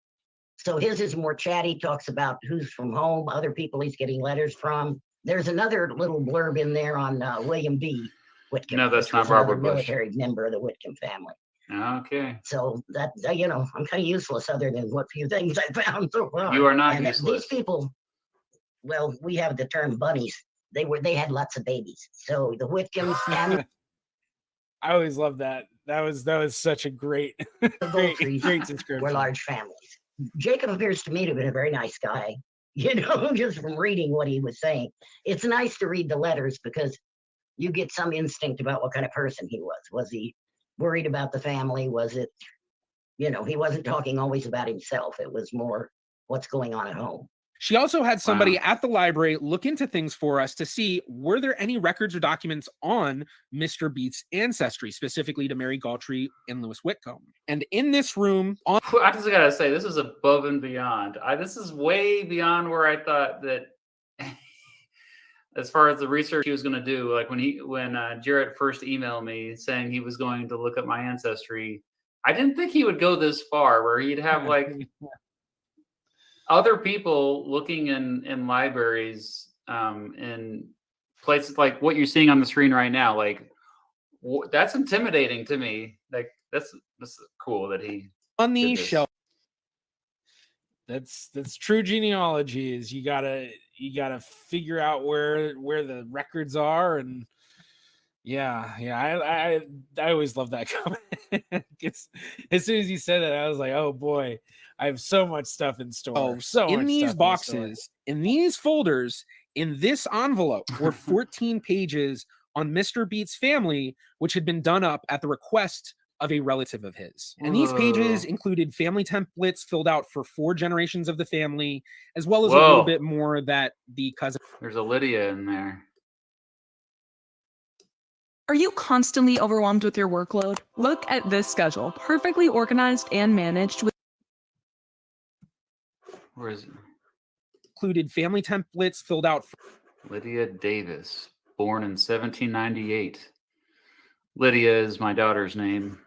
So his is more chatty, talks about who's from home, other people he's getting letters from. There's another little blurb in there on William B. Whitcomb. No, that's not Barbara Bush. Military member of the Whitcomb family. Okay. So that, I'm kind of useless other than what few things I found so far. You are not and useless. These people, well, we have the term bunnies. They had lots of babies. So the Whitcombs and I always love that. That was such a great great description. Were large families. Jacob appears to me to have been a very nice guy, just from reading what he was saying. It's nice to read the letters because you get some instinct about what kind of person he was. Was he worried about the family? Was it, he wasn't talking always about himself. It was more what's going on at home. She also had somebody at the library look into things for us to see, were there any records or documents on Mr. Beat's ancestry, specifically to Mary Galtrey and Lewis Whitcomb. And in this room... I just got to say, this is above and beyond. This is way beyond where I thought that, as far as the research he was going to do, like when Jarrett first emailed me saying he was going to look up my ancestry, I didn't think he would go this far, where he'd have other people looking in libraries, in places like what you're seeing on the screen right now. That's intimidating to me. That's cool that he on the shelf. That's true genealogy. Is you gotta figure out where the records are, and I always love that comment. As soon as you said that, I was like, oh boy, I have so much stuff in store. In these boxes, in these folders, in this envelope were 14 pages on Mr. Beat's family, which had been done up at the request of a relative of his. And these pages included family templates filled out for 4 generations of the family, as well as a little bit more that the cousin. There's a Lydia in there. Are you constantly overwhelmed with your workload? Look at this schedule, perfectly organized and managed with Where is it? Included family templates filled out. Lydia Davis, born in 1798. Lydia is my daughter's name.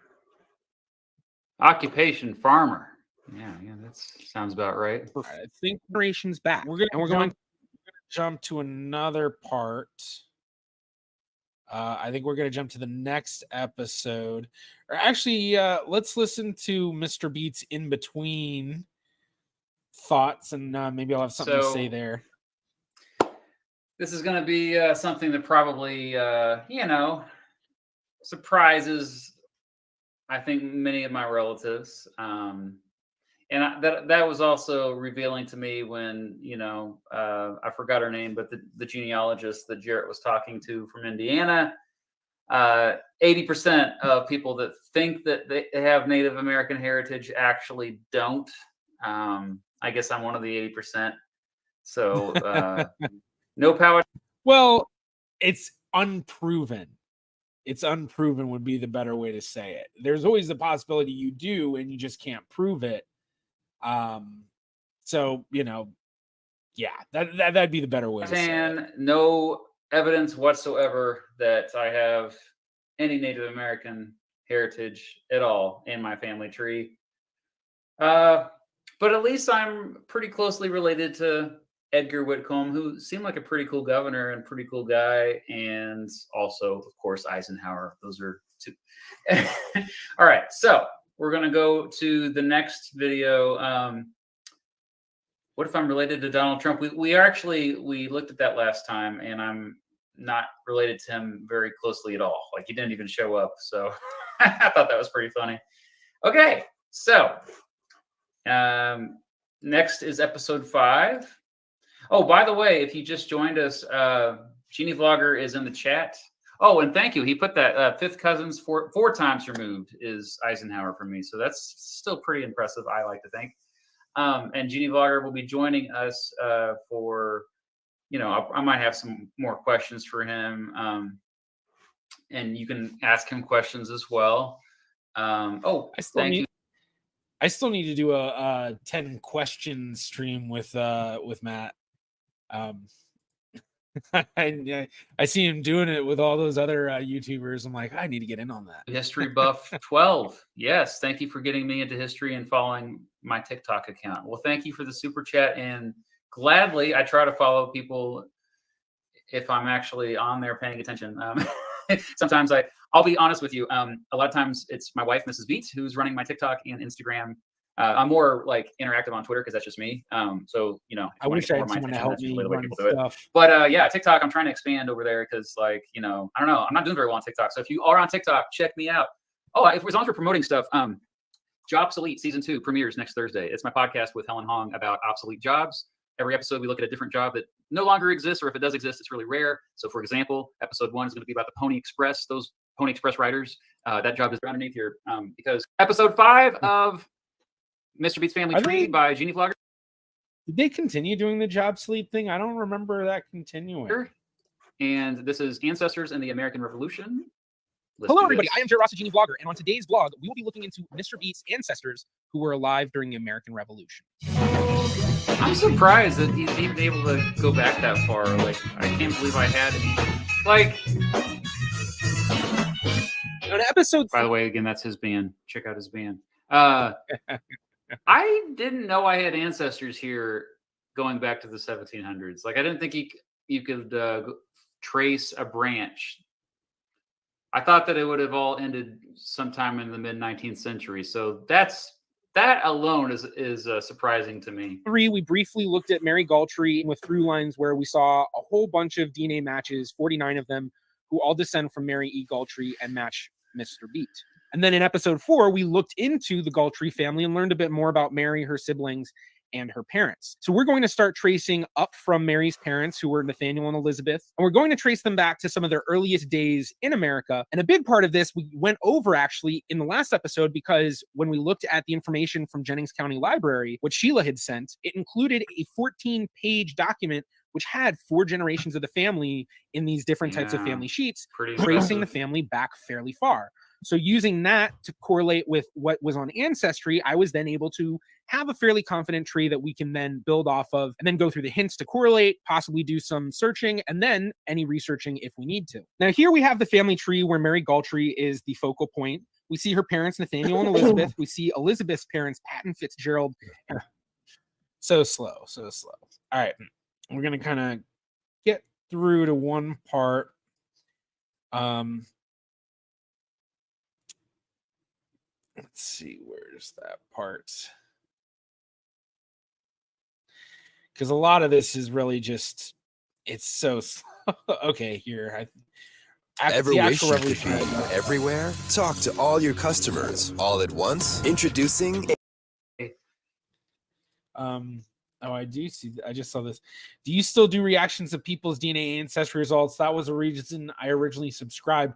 Occupation farmer. Yeah, that sounds about right. I think generations back. We're going to jump to another part. I think we're going to jump to the next episode. Or actually, let's listen to Mr. Beats in between thoughts, and maybe I'll have something to say there. This is going to be something that probably, surprises, I think, many of my relatives. And that was also revealing to me when, I forgot her name, but the genealogist that Jarrett was talking to from Indiana, 80% of people that think that they have Native American heritage actually don't. I guess I'm one of the 80%. So no power. Well, it's unproven. It's unproven would be the better way to say it. There's always the possibility you do, and you just can't prove it. So, that'd be the better way to say it. No evidence whatsoever that I have any Native American heritage at all in my family tree. But at least I'm pretty closely related to Edgar Whitcomb, who seemed like a pretty cool governor and pretty cool guy. And also, of course, Eisenhower. Those are two. All right. So we're going to go to the next video. What if I'm related to Donald Trump? We looked at that last time, and I'm not related to him very closely at all. Like, he didn't even show up. So I thought that was pretty funny. Okay. So next is episode 5. Oh, by the way, if you just joined us, GeneaVlogger is in the chat. Oh, and thank you. He put that fifth cousins four times removed is Eisenhower for me. So that's still pretty impressive, I like to think. And GeneaVlogger will be joining us for, I might have some more questions for him. And you can ask him questions as well. Thank you. I still need to do a 10 question stream with Matt. I see him doing it with all those other YouTubers. I'm like, I need to get in on that. History Buff 12. Yes, thank you for getting me into history and following my TikTok account. Well, thank you for the super chat, and gladly I try to follow people if I'm actually on there paying attention. Sometimes I'll be honest with you. A lot of times it's my wife, Mrs. Beats, who's running my TikTok and Instagram. I'm more like interactive on Twitter because that's just me. So, I wish I had someone to help me run stuff. But yeah, TikTok, I'm trying to expand over there because, I don't know, I'm not doing very well on TikTok. So if you are on TikTok, check me out. Oh, as long as we're promoting stuff, Jobsolete Season 2 premieres next Thursday. It's my podcast with Helen Hong about obsolete jobs. Every episode, we look at a different job that no longer exists, or if it does exist, it's really rare. So, for example, episode 1 is going to be about the Pony Express, those Pony Express riders. That job is underneath here because episode 5 of Mr. Beats Family Tree by GeneaVlogger. Did they continue doing the Jobsolete thing? I don't remember that continuing. And this is Ancestors and the American Revolution. Hello, everybody. I am Jared Ross, the GeneaVlogger, and on today's vlog, we will be looking into Mr. Beats' ancestors who were alive during the American Revolution. I'm surprised that he's even able to go back that far. I can't believe I had On episode. By the way, again, that's his band. Check out his band. I didn't know I had ancestors here going back to the 1700s. I didn't think you could trace a branch. I thought that it would have all ended sometime in the mid 19th century. So that alone is surprising to me. 3, we briefly looked at Mary Galtry with through lines where we saw a whole bunch of DNA matches, 49 of them, who all descend from Mary E. Galtry and match Mr. Beat. And then in episode 4, we looked into the Galtry family and learned a bit more about Mary, her siblings, and her parents. So we're going to start tracing up from Mary's parents, who were Nathaniel and Elizabeth, and we're going to trace them back to some of their earliest days in America. And a big part of this we went over actually in the last episode, because when we looked at the information from Jennings County Library, what Sheila had sent, it included a 14-page document which had 4 generations of the family in these different types of family sheets, tracing the family back fairly far. So using that to correlate with what was on Ancestry, I was then able to have a fairly confident tree that we can then build off of and then go through the hints to correlate, possibly do some searching, and then any researching if we need to. Now here we have the family tree where Mary Galtrey is the focal point. We see her parents, Nathaniel and Elizabeth. We see Elizabeth's parents, Pat and Fitzgerald. So slow. All right. We're going to kind of get through to one part. Let's see, where's that part? Because a lot of this is really just, it's so slow. Okay, here. Ever wish you could be everywhere? Talk to all your customers all at once. Introducing. Oh, I do see. I just saw this. Do you still do reactions to people's DNA ancestry results? That was a reason I originally subscribed.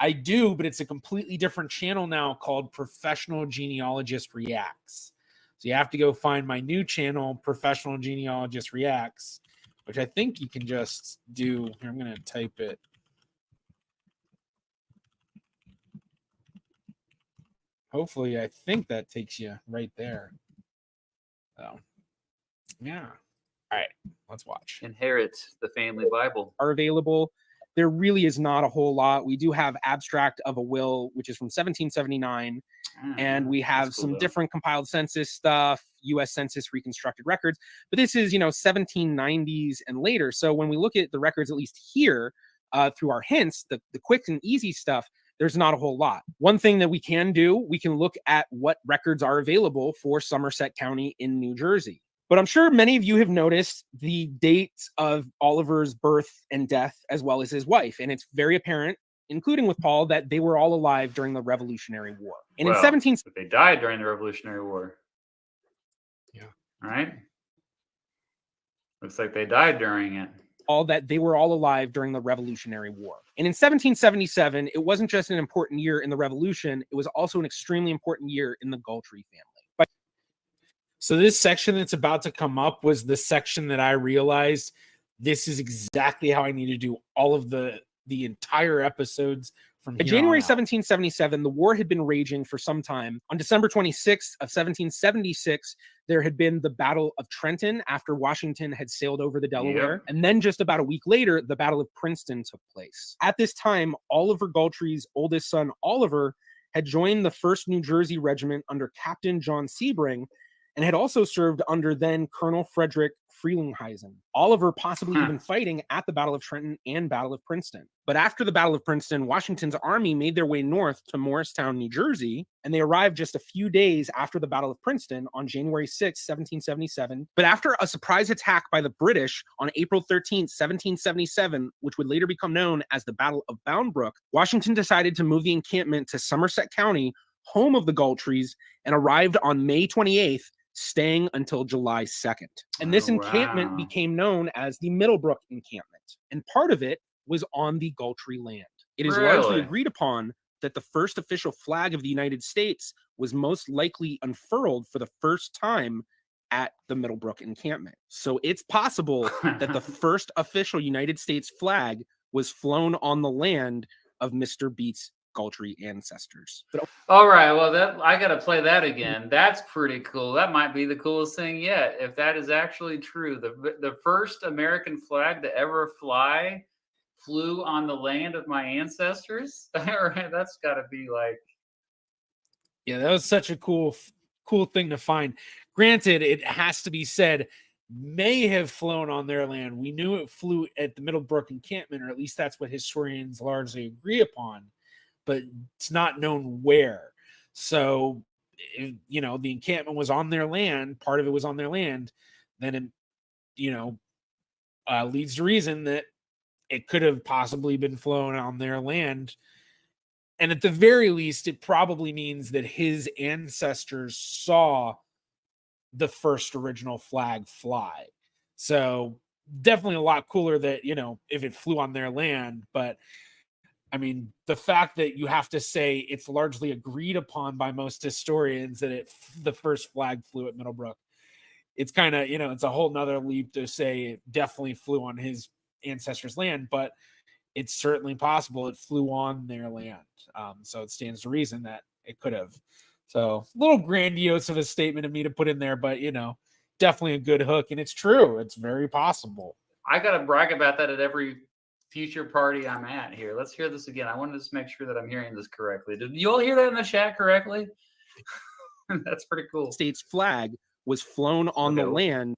I do, but it's a completely different channel now called Professional Genealogist Reacts. So you have to go find my new channel, Professional Genealogist Reacts, which I think you can just do. Here, I'm going to type it. Hopefully, I think that takes you right there. So, yeah. All right, let's watch. Inherit the family Bible. Are available. There really is not a whole lot. We do have abstract of a will, which is from 1779, and we have some different compiled census stuff, U.S. Census reconstructed records. But this is, 1790s and later. So when we look at the records, at least here, through our hints, the quick and easy stuff, there's not a whole lot. One thing that we can do, we can look at what records are available for Somerset County in New Jersey. But I'm sure many of you have noticed the dates of Oliver's birth and death, as well as his wife. And it's very apparent, including with Paul, that they were all alive during the Revolutionary War. And well, in 17... But they died during the Revolutionary War. Yeah. All right. Looks like they died during it. They were all alive during the Revolutionary War. And in 1777, it wasn't just an important year in the Revolution, it was also an extremely important year in the Galtrey family. So this section that's about to come up was the section that I realized this is exactly how I need to do all of the entire episodes from in January 1777, the war had been raging for some time. On December 26th of 1776, there had been the Battle of Trenton after Washington had sailed over the Delaware. Yep. And then just about a week later, the Battle of Princeton took place. At this time, Oliver Galtrey's oldest son, Oliver, had joined the 1st New Jersey Regiment under Captain John Sebring, and had also served under then Colonel Frederick Frelinghuysen. Oliver possibly even fighting at the Battle of Trenton and Battle of Princeton. But after the Battle of Princeton, Washington's army made their way north to Morristown, New Jersey, and they arrived just a few days after the Battle of Princeton on January 6, 1777. But after a surprise attack by the British on April 13, 1777, which would later become known as the Battle of Bound Brook, Washington decided to move the encampment to Somerset County, home of the Galtreys, and arrived on May 28th, staying until July 2nd. And this encampment became known as the Middlebrook encampment. And part of it was on the Galtrey land. It is largely agreed upon that the first official flag of the United States was most likely unfurled for the first time at the Middlebrook encampment. So it's possible that the first official United States flag was flown on the land of Mr. Beats' Galtrey ancestors. All right, well, I got to play that again. That's pretty cool. That might be the coolest thing yet, if that is actually true. The first American flag to ever flew on the land of my ancestors. That's got to be like, yeah, that was such a cool thing to find. Granted, it has to be said, may have flown on their land. We knew it flew at the Middlebrook encampment, or at least that's what historians largely agree upon. But it's not known where. So, the encampment was on their land. Part of it was on their land. Then, leads to reason that it could have possibly been flown on their land. And at the very least, it probably means that his ancestors saw the first original flag fly. So definitely a lot cooler that, if it flew on their land, but I mean, the fact that you have to say it's largely agreed upon by most historians that the first flag flew at Middlebrook, it's kind of, it's a whole nother leap to say it definitely flew on his ancestors' land. But it's certainly possible it flew on their land. So it stands to reason that it could have. So a little grandiose of a statement of me to put in there, but definitely a good hook. And it's true. It's very possible. I got to brag about that at every future party I'm at here. Let's hear this again. I want to just make sure that I'm hearing this correctly. Did you all hear that in the chat correctly? That's pretty cool. States flag was flown on the land,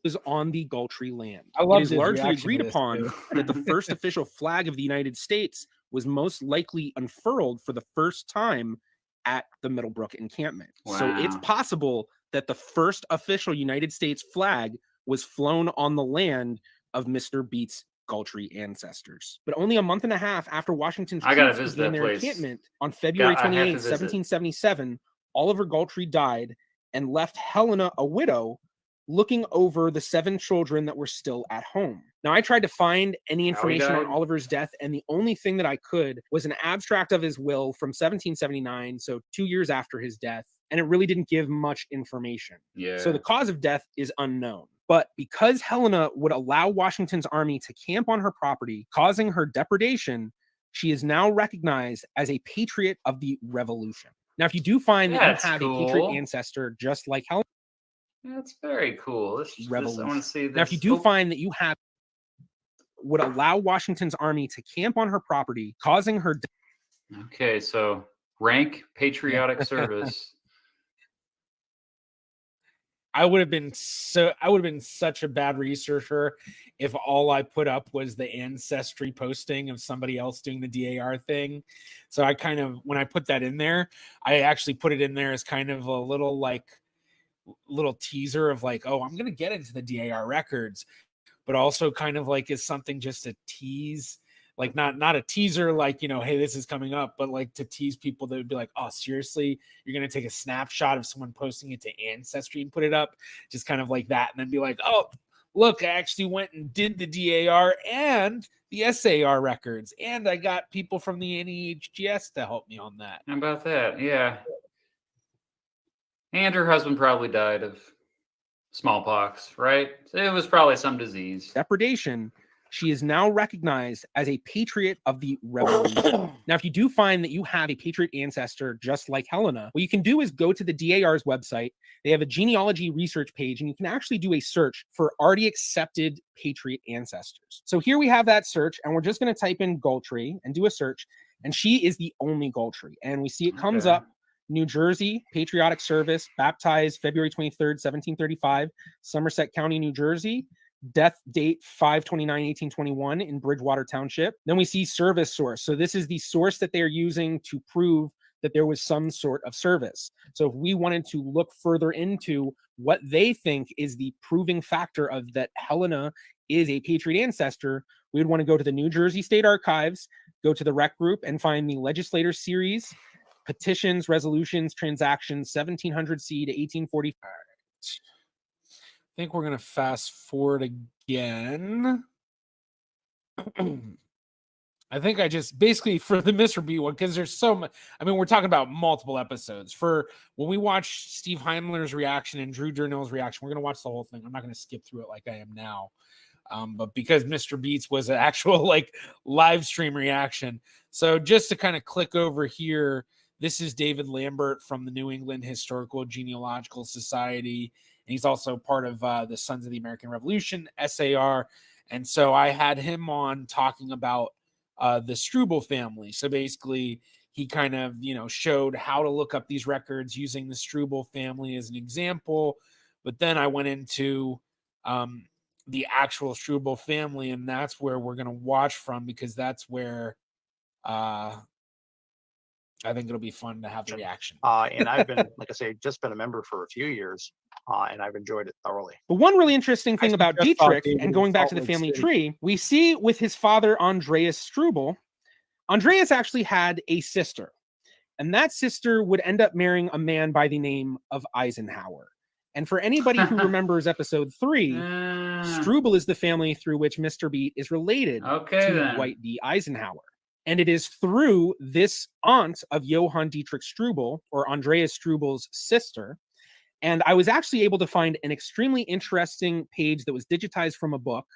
was on the Galtree land. I love it is his largely reaction agreed to this, upon too. that the first official flag of the United States was most likely unfurled for the first time at the Middlebrook encampment. So it's Wow. possible that the first official United States flag was flown on the land of Mr. Beats' Galtree ancestors. But only a month and a half after Washington's I gotta troops visit began that their place. encampment on February I have to 28, visit. 1777, Oliver Galtree died and left Helena a widow looking over the 7 children that were still at home. Now, I tried to find any information on died? Oliver's death, and the only thing that I could was an abstract of his will from 1779, so 2 years after his death, and it really didn't give much information. Yeah. So the cause of death is unknown. But because Helena would allow Washington's army to camp on her property, causing her depredation, she is now recognized as a patriot of the Revolution. Now, if you do find that That's you have cool. a patriot ancestor just like Helena, That's very cool. This I want to see this. now, if you do find that you have would allow Washington's army to camp on her property, causing her Okay, so rank patriotic service. I would have been such a bad researcher if all I put up was the Ancestry posting of somebody else doing the DAR thing. So I kind of, when I put that in there, I actually put it in there as kind of a little teaser of like, oh, I'm going to get into the DAR records, but also kind of like is something just to tease, like not a teaser, like, hey, this is coming up, but like to tease people that would be like, oh, seriously, you're going to take a snapshot of someone posting it to Ancestry and put it up, just kind of like that. And then be like, oh, look, I actually went and did the DAR and the SAR records. And I got people from the NEHGS to help me on that. How about that? Yeah. And her husband probably died of smallpox, right? It was probably some disease. depredation, she is now recognized as a patriot of the Revolution. Now, if you do find that you have a patriot ancestor just like Helena, what you can do is go to the DAR's website. They have a genealogy research page, and you can actually do a search for already accepted patriot ancestors. So here we have that search, and we're just going to type in Galtree and do a search, and she is the only Galtree. And we see it comes up, New Jersey, Patriotic Service, baptized February 23rd, 1735, Somerset County, New Jersey. Death date 5/29/1821 in Bridgewater Township. Then we see service source. So this is the source that they're using to prove that there was some sort of service. So if we wanted to look further into what they think is the proving factor of that Helena is a patriot ancestor, we would want to go to the New Jersey State Archives, go to the rec group, and find the legislator series, petitions, resolutions, transactions, 1700 C to 1845. I think we're going to fast forward again. I think I just basically for the Mr. B one, because there's so much. I mean, we're talking about multiple episodes. For when we watch Steve Heimler's reaction and Drew Durnil's reaction, we're going to watch the whole thing. I'm not going to skip through it like I am now. But because Mr. Beats was an actual like live stream reaction. So just to kind of click over here, this is David Lambert from the New England Historical Genealogical Society. And he's also part of the Sons of the American Revolution, SAR. And so I had him on talking about the Struble family. So basically, he kind of, showed how to look up these records using the Struble family as an example. But then I went into the actual Struble family, and that's where we're going to watch from, because that's where I think it'll be fun to have the reaction. And I've been, like I say, just been a member for a few years, and I've enjoyed it thoroughly. But one really interesting thing about Dietrich, David and going back to the in Salt Lake family City. tree, we see with his father, Andreas Struble, Andreas actually had a sister. And that sister would end up marrying a man by the name of Eisenhower. And for anybody who remembers episode 3, Struble is the family through which Mr. Beat is related to Dwight D. Eisenhower. And it is through this aunt of Johann Dietrich Struble, or Andreas Struble's sister. And I was actually able to find an extremely interesting page that was digitized from a book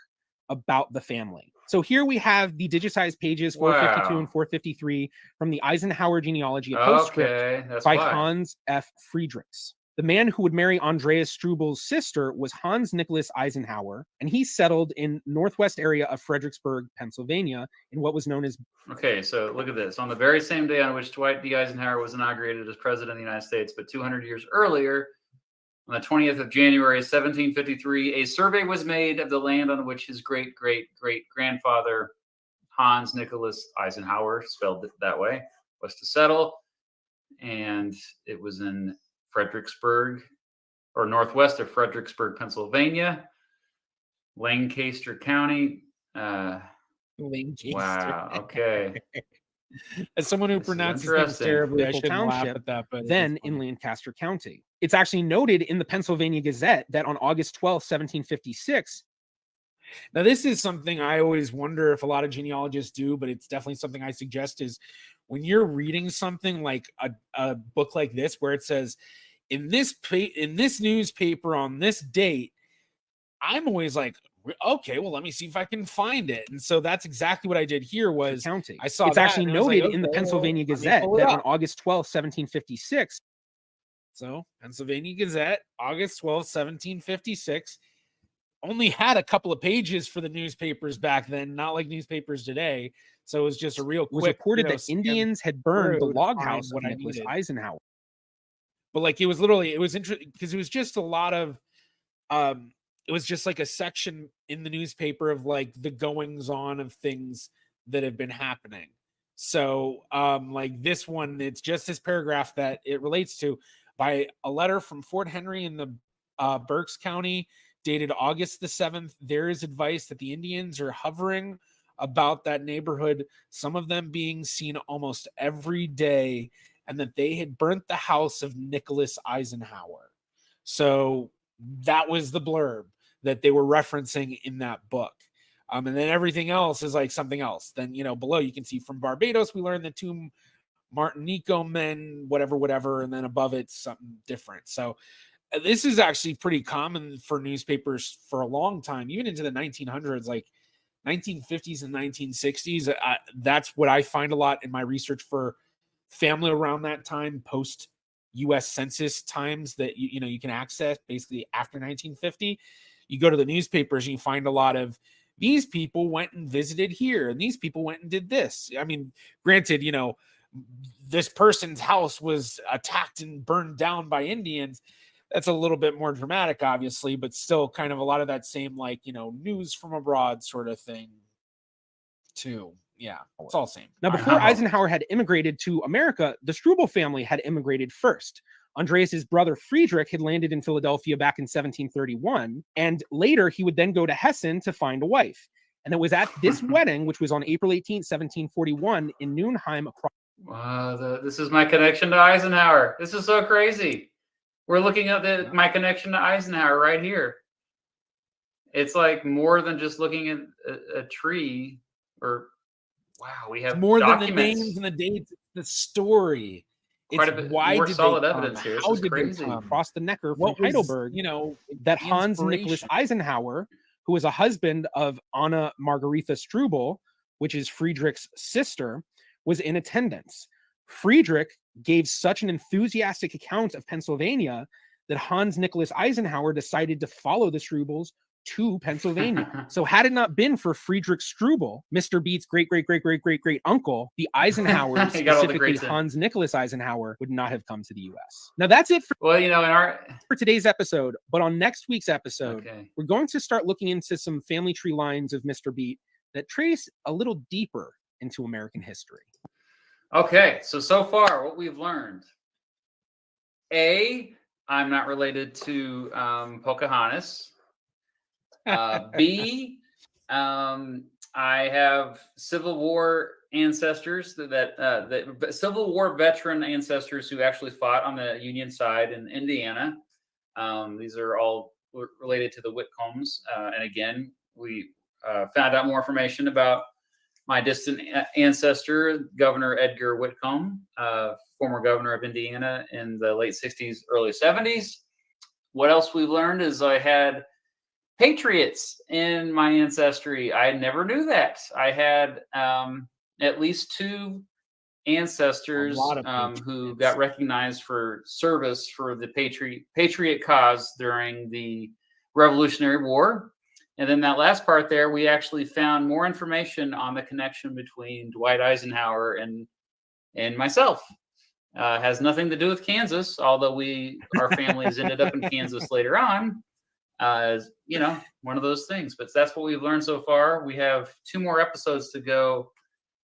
about the family. So here we have the digitized pages 452 Wow. and 453 from the Eisenhower genealogy, a postscript Okay, that's by why. Hans F. Friedrichs. The man who would marry Andreas Strubel's sister was Hans Nicholas Eisenhower, and he settled in northwest area of Fredericksburg, Pennsylvania, in what was known as... Okay, so look at this. On the very same day on which Dwight D. Eisenhower was inaugurated as president of the United States, but 200 years earlier, on the 20th of January, 1753, a survey was made of the land on which his great-great-great-grandfather, Hans Nicholas Eisenhower, spelled it that way, was to settle. And it was in Fredericksburg, or northwest of Fredericksburg, Pennsylvania, Lancaster County. Lancaster. Wow, okay. As someone who This is pronounces things interesting. terribly, I Bickle shouldn't laugh Township, at that. But then in Lancaster County. It's actually noted in the Pennsylvania Gazette that on August 12, 1756. Now, this is something I always wonder if a lot of genealogists do, but it's definitely something I suggest is when you're reading something like a book like this, where it says in this newspaper on this date, I'm always like, okay, well, let me see if I can find it. And so that's exactly what I did here. Was County. I saw it's that actually and I was noted like, in the okay, Pennsylvania well, let me Gazette pull it that on up. August 12, 1756. So Pennsylvania Gazette, August 12, 1756, only had a couple of pages for the newspapers back then, not like newspapers today. So it was just a real It was quick, reported you know, that scan Indians had burned the through to log find house of what I Nicholas needed. Eisenhower. But like it was literally, it was interesting because it was just a lot of it was just like a section in the newspaper of like the goings on of things that have been happening. So like this one, it's just this paragraph that it relates to by a letter from Fort Henry in the Berks County dated August the 7th. There is advice that the Indians are hovering about that neighborhood, some of them being seen almost every day, and that they had burnt the house of Nicholas Eisenhower. So that was the blurb that they were referencing in that book. And then everything else is like something else. Then, you know, below you can see from Barbados, we learned the two Martinico men, whatever. And then above it's something different. So this is actually pretty common for newspapers for a long time, even into the 1900s, like 1950s and 1960s. That's what I find a lot in my research for family around that time, post U.S. Census times that you know you can access basically after 1950. You go to the newspapers and you find a lot of these people went and visited here, and these people went and did this. I mean, granted, you know, this person's house was attacked and burned down by Indians. That's a little bit more dramatic, obviously, but still kind of a lot of that same, like, you know, news from abroad sort of thing too. Yeah, it's all the same. Now, before Eisenhower had immigrated to America, the Strubel family had immigrated first. Andreas's brother Friedrich had landed in Philadelphia back in 1731, and later he would then go to Hessen to find a wife. And it was at this wedding, which was on April 18, 1741, in Newnheim. Wow, this is my connection to Eisenhower. This is so crazy. We're looking at my connection to Eisenhower right here. It's like more than just looking at a tree. Or wow, we have more documents. Than the names and the dates, the story. Quite a bit more solid evidence here. How This is did crazy. they come across the Neckar What from was, Heidelberg? you know, that the Hans Nicholas inspiration? Eisenhower, who was a husband of Anna Margaretha Strubel, which is Friedrich's sister, was in attendance. Friedrich gave such an enthusiastic account of Pennsylvania that Hans Nicholas Eisenhower decided to follow the Strubels to Pennsylvania. So had it not been for Friedrich Strubel, Mr. Beat's great uncle, the Eisenhowers, specifically Hans Nicholas Eisenhower, would not have come to the U.S. Now that's it for, well, you know, for today's episode. But on next week's episode, we're going to start looking into some family tree lines of Mr. Beat that trace a little deeper into American history. Okay, so far what we've learned. A, I'm not related to Pocahontas. B, I have Civil War ancestors that Civil War veteran ancestors who actually fought on the Union side in Indiana. These are all related to the Whitcombs. And again, we found out more information about my distant ancestor, Governor Edgar Whitcomb, former governor of Indiana in the late 60s, early 70s. What else we've learned is I had patriots in my ancestry. I never knew that. I had at least 2 ancestors who got recognized for service for the patriot cause during the Revolutionary War. And then that last part there, we actually found more information on the connection between Dwight Eisenhower and myself. Has nothing to do with Kansas, although our families ended up in Kansas later on. You know, one of those things. But that's what we've learned so far. We have 2 more episodes to go.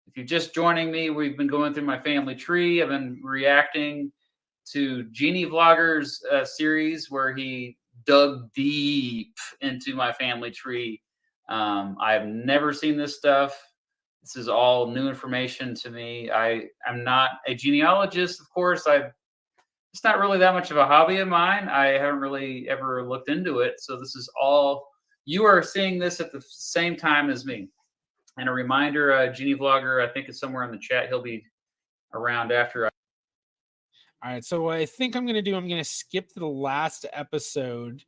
If you're just joining me, we've been going through my family tree. I've been reacting to GeneaVlogger's series where he dug deep into my family tree. I've never seen this stuff. This is all new information to me. I'm not a genealogist, of course. It's not really that much of a hobby of mine. I haven't really ever looked into it. So this is all, you are seeing this at the same time as me. And a reminder, GeneaVlogger, I think is somewhere in the chat. He'll be around after. All right, so what I think I'm going to skip to the last episode.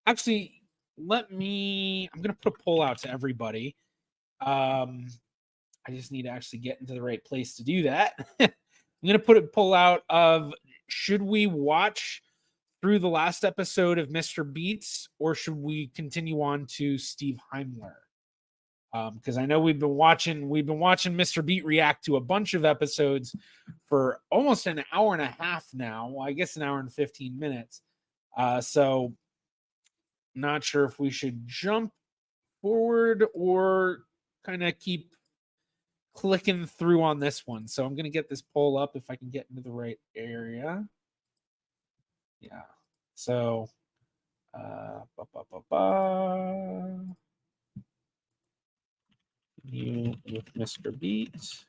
Actually, I'm going to put a poll out to everybody. I just need to actually get into the right place to do that. I'm going to put a poll out of, should we watch through the last episode of Mr. Beats, or should we continue on to Steve Heimler? Because I know we've been watching Mr. Beat react to a bunch of episodes for almost an hour and a half now. Well, I guess an hour and 15 minutes. So not sure if we should jump forward or kind of keep clicking through on this one. So I'm going to get this poll up if I can get into the right area. Yeah. So continue with Mr. Beat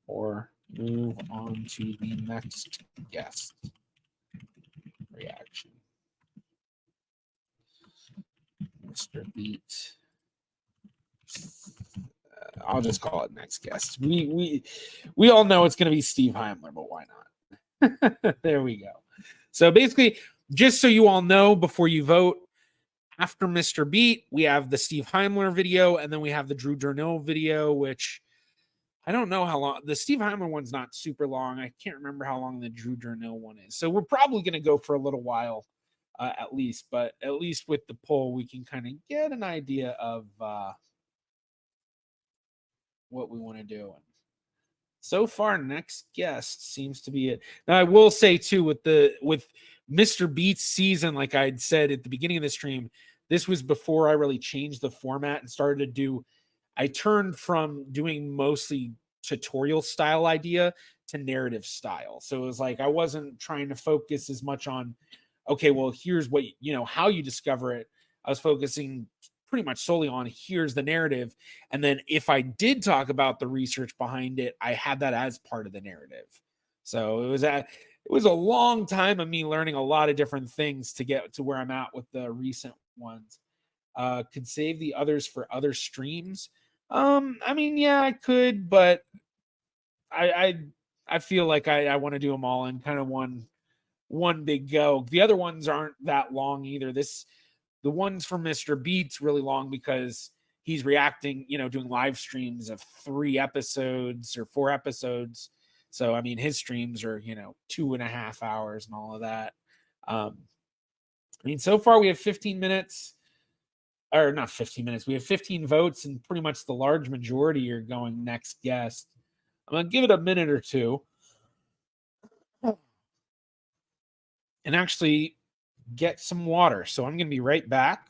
or move on to the next guest reaction. Mr. Beat. I'll just call it next guest. We all know it's going to be Steve Heimler, but why not? There we go. So basically, just so you all know, before you vote, after Mr. Beat, we have the Steve Heimler video, and then we have the Drew Durnil video, which I don't know how long. The Steve Heimler one's not super long. I can't remember how long the Drew Durnil one is. So we're probably going to go for a little while at least. But at least with the poll, we can kind of get an idea of what we want to do. And so far, next guest seems to be it. Now, I will say, too, with Mr. Beat's season, like I'd said at the beginning of the stream, this was before I really changed the format and started to do, I turned from doing mostly tutorial style idea to narrative style. So it was like, I wasn't trying to focus as much on, okay, well, here's what, how you discover it. I was focusing pretty much solely on here's the narrative. And then if I did talk about the research behind it, I had that as part of the narrative. So it was a long time of me learning a lot of different things to get to where I'm at with the recent ones. Could save the others for other streams. I mean, yeah, I could, but I feel like I want to do them all in kind of one big go. The other ones aren't that long either. The ones from Mr. Beat's really long because he's reacting, doing live streams of 3 episodes or 4 episodes. So, I mean, his streams are, 2.5 hours and all of that. I mean, so far we have 15 minutes, or not 15 minutes. We have 15 votes, and pretty much the large majority are going next guest. I'm going to give it a minute or two and actually get some water. So I'm going to be right back.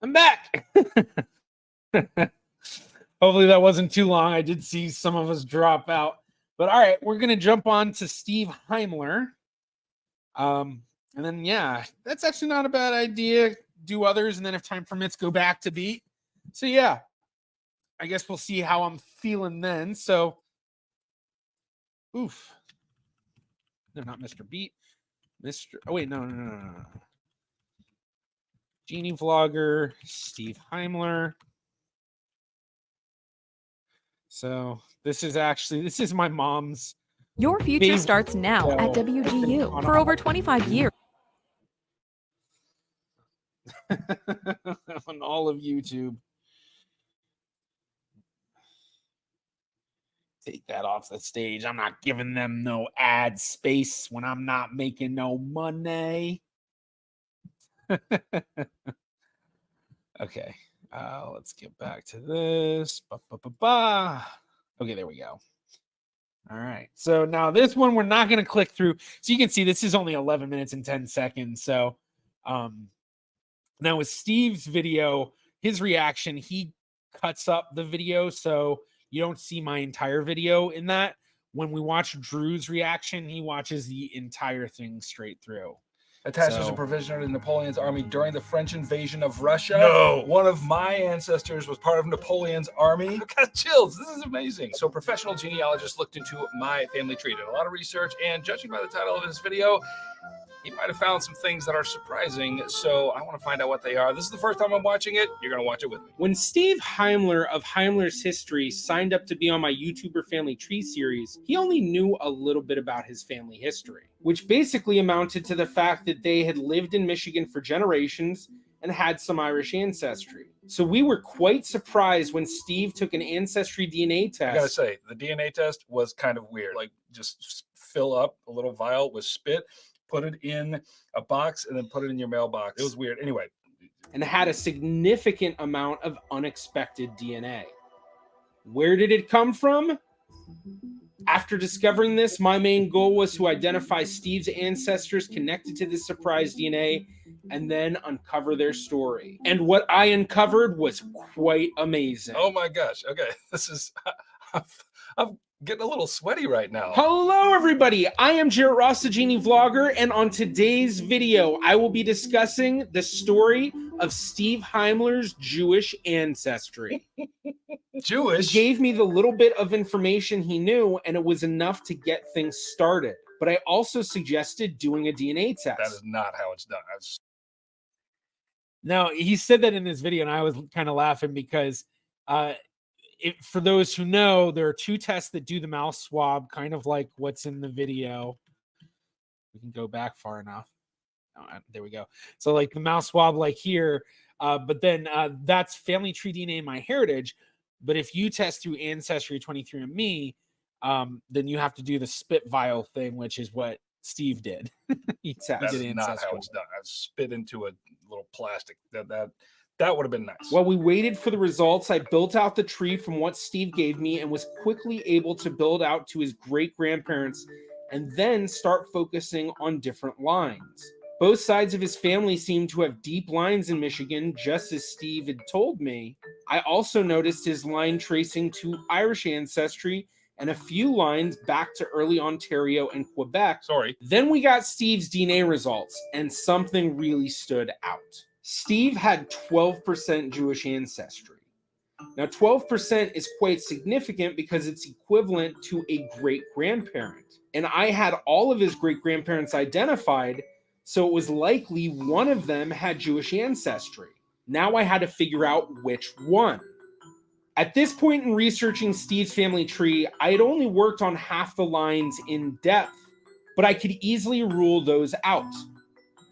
I'm back. Hopefully that wasn't too long. I did see some of us drop out. But all right, we're going to jump on to Steve Heimler. And then, yeah, that's actually not a bad idea. Do others, and then if time permits, go back to Beat. So, yeah, I guess we'll see how I'm feeling then. So, oof. No, not Mr. Beat. Oh, wait, no. GeneaVlogger, Steve Heimler. So this is my mom's. Your future starts now at WGU. For over 25 years. On all of YouTube. Take that off the stage. I'm not giving them no ad space when I'm not making no money. Okay. Let's get back to this. Okay, there we go. All right. So now this one, we're not going to click through. So you can see this is only 11 minutes and 10 seconds. So now with Steve's video, his reaction, he cuts up the video. So you don't see my entire video in that. When we watch Drew's reaction, he watches the entire thing straight through. Attached as a provisional in Napoleon's army during the French invasion of Russia. No. One of my ancestors was part of Napoleon's army. I got chills. This is amazing. So professional genealogists looked into my family tree, did a lot of research, and judging by the title of this video, he might have found some things that are surprising. So I want to find out what they are. This is the first time I'm watching it. You're going to watch it with me. When Steve Heimler of Heimler's History signed up to be on my YouTuber Family Tree series, he only knew a little bit about his family history, which basically amounted to the fact that they had lived in Michigan for generations and had some Irish ancestry. So we were quite surprised when Steve took an Ancestry DNA test. I gotta say, the DNA test was kind of weird. Like, just fill up a little vial with spit, put it in a box, and then put it in your mailbox. It was weird. Anyway. And had a significant amount of unexpected DNA. Where did it come from? After discovering this, my main goal was to identify Steve's ancestors connected to this surprise DNA and then uncover their story. And what I uncovered was quite amazing. Oh my gosh. Okay. This is, I'm getting a little sweaty right now. Hello, everybody. I am Jarrett Ross, the GeneaVlogger, and on today's video, I will be discussing the story of Steve Heimler's Jewish ancestry. Jewish? He gave me the little bit of information he knew, and it was enough to get things started. But I also suggested doing a DNA test. That is not how it's done. Now, he said that in this video, and I was kind of laughing because for those who know, there are two tests that do the mouth swab, kind of like what's in the video. We can go back far enough. Oh, there we go. So like the mouth swab, like here, but then that's Family Tree DNA and MyHeritage. But if you test through Ancestry 23andMe, then you have to do the spit vial thing, which is what Steve did. He That is not how it's done. I spit into a little plastic. That would have been nice. While we waited for the results, I built out the tree from what Steve gave me and was quickly able to build out to his great-grandparents and then start focusing on different lines. Both sides of his family seemed to have deep lines in Michigan, just as Steve had told me. I also noticed his line tracing to Irish ancestry and a few lines back to early Ontario and Quebec. Then we got Steve's DNA results, and something really stood out. Steve had 12% Jewish ancestry. Now, 12% is quite significant because it's equivalent to a great-grandparent. And I had all of his great-grandparents identified, so it was likely one of them had Jewish ancestry. Now I had to figure out which one. At this point in researching Steve's family tree, I had only worked on half the lines in depth, but I could easily rule those out.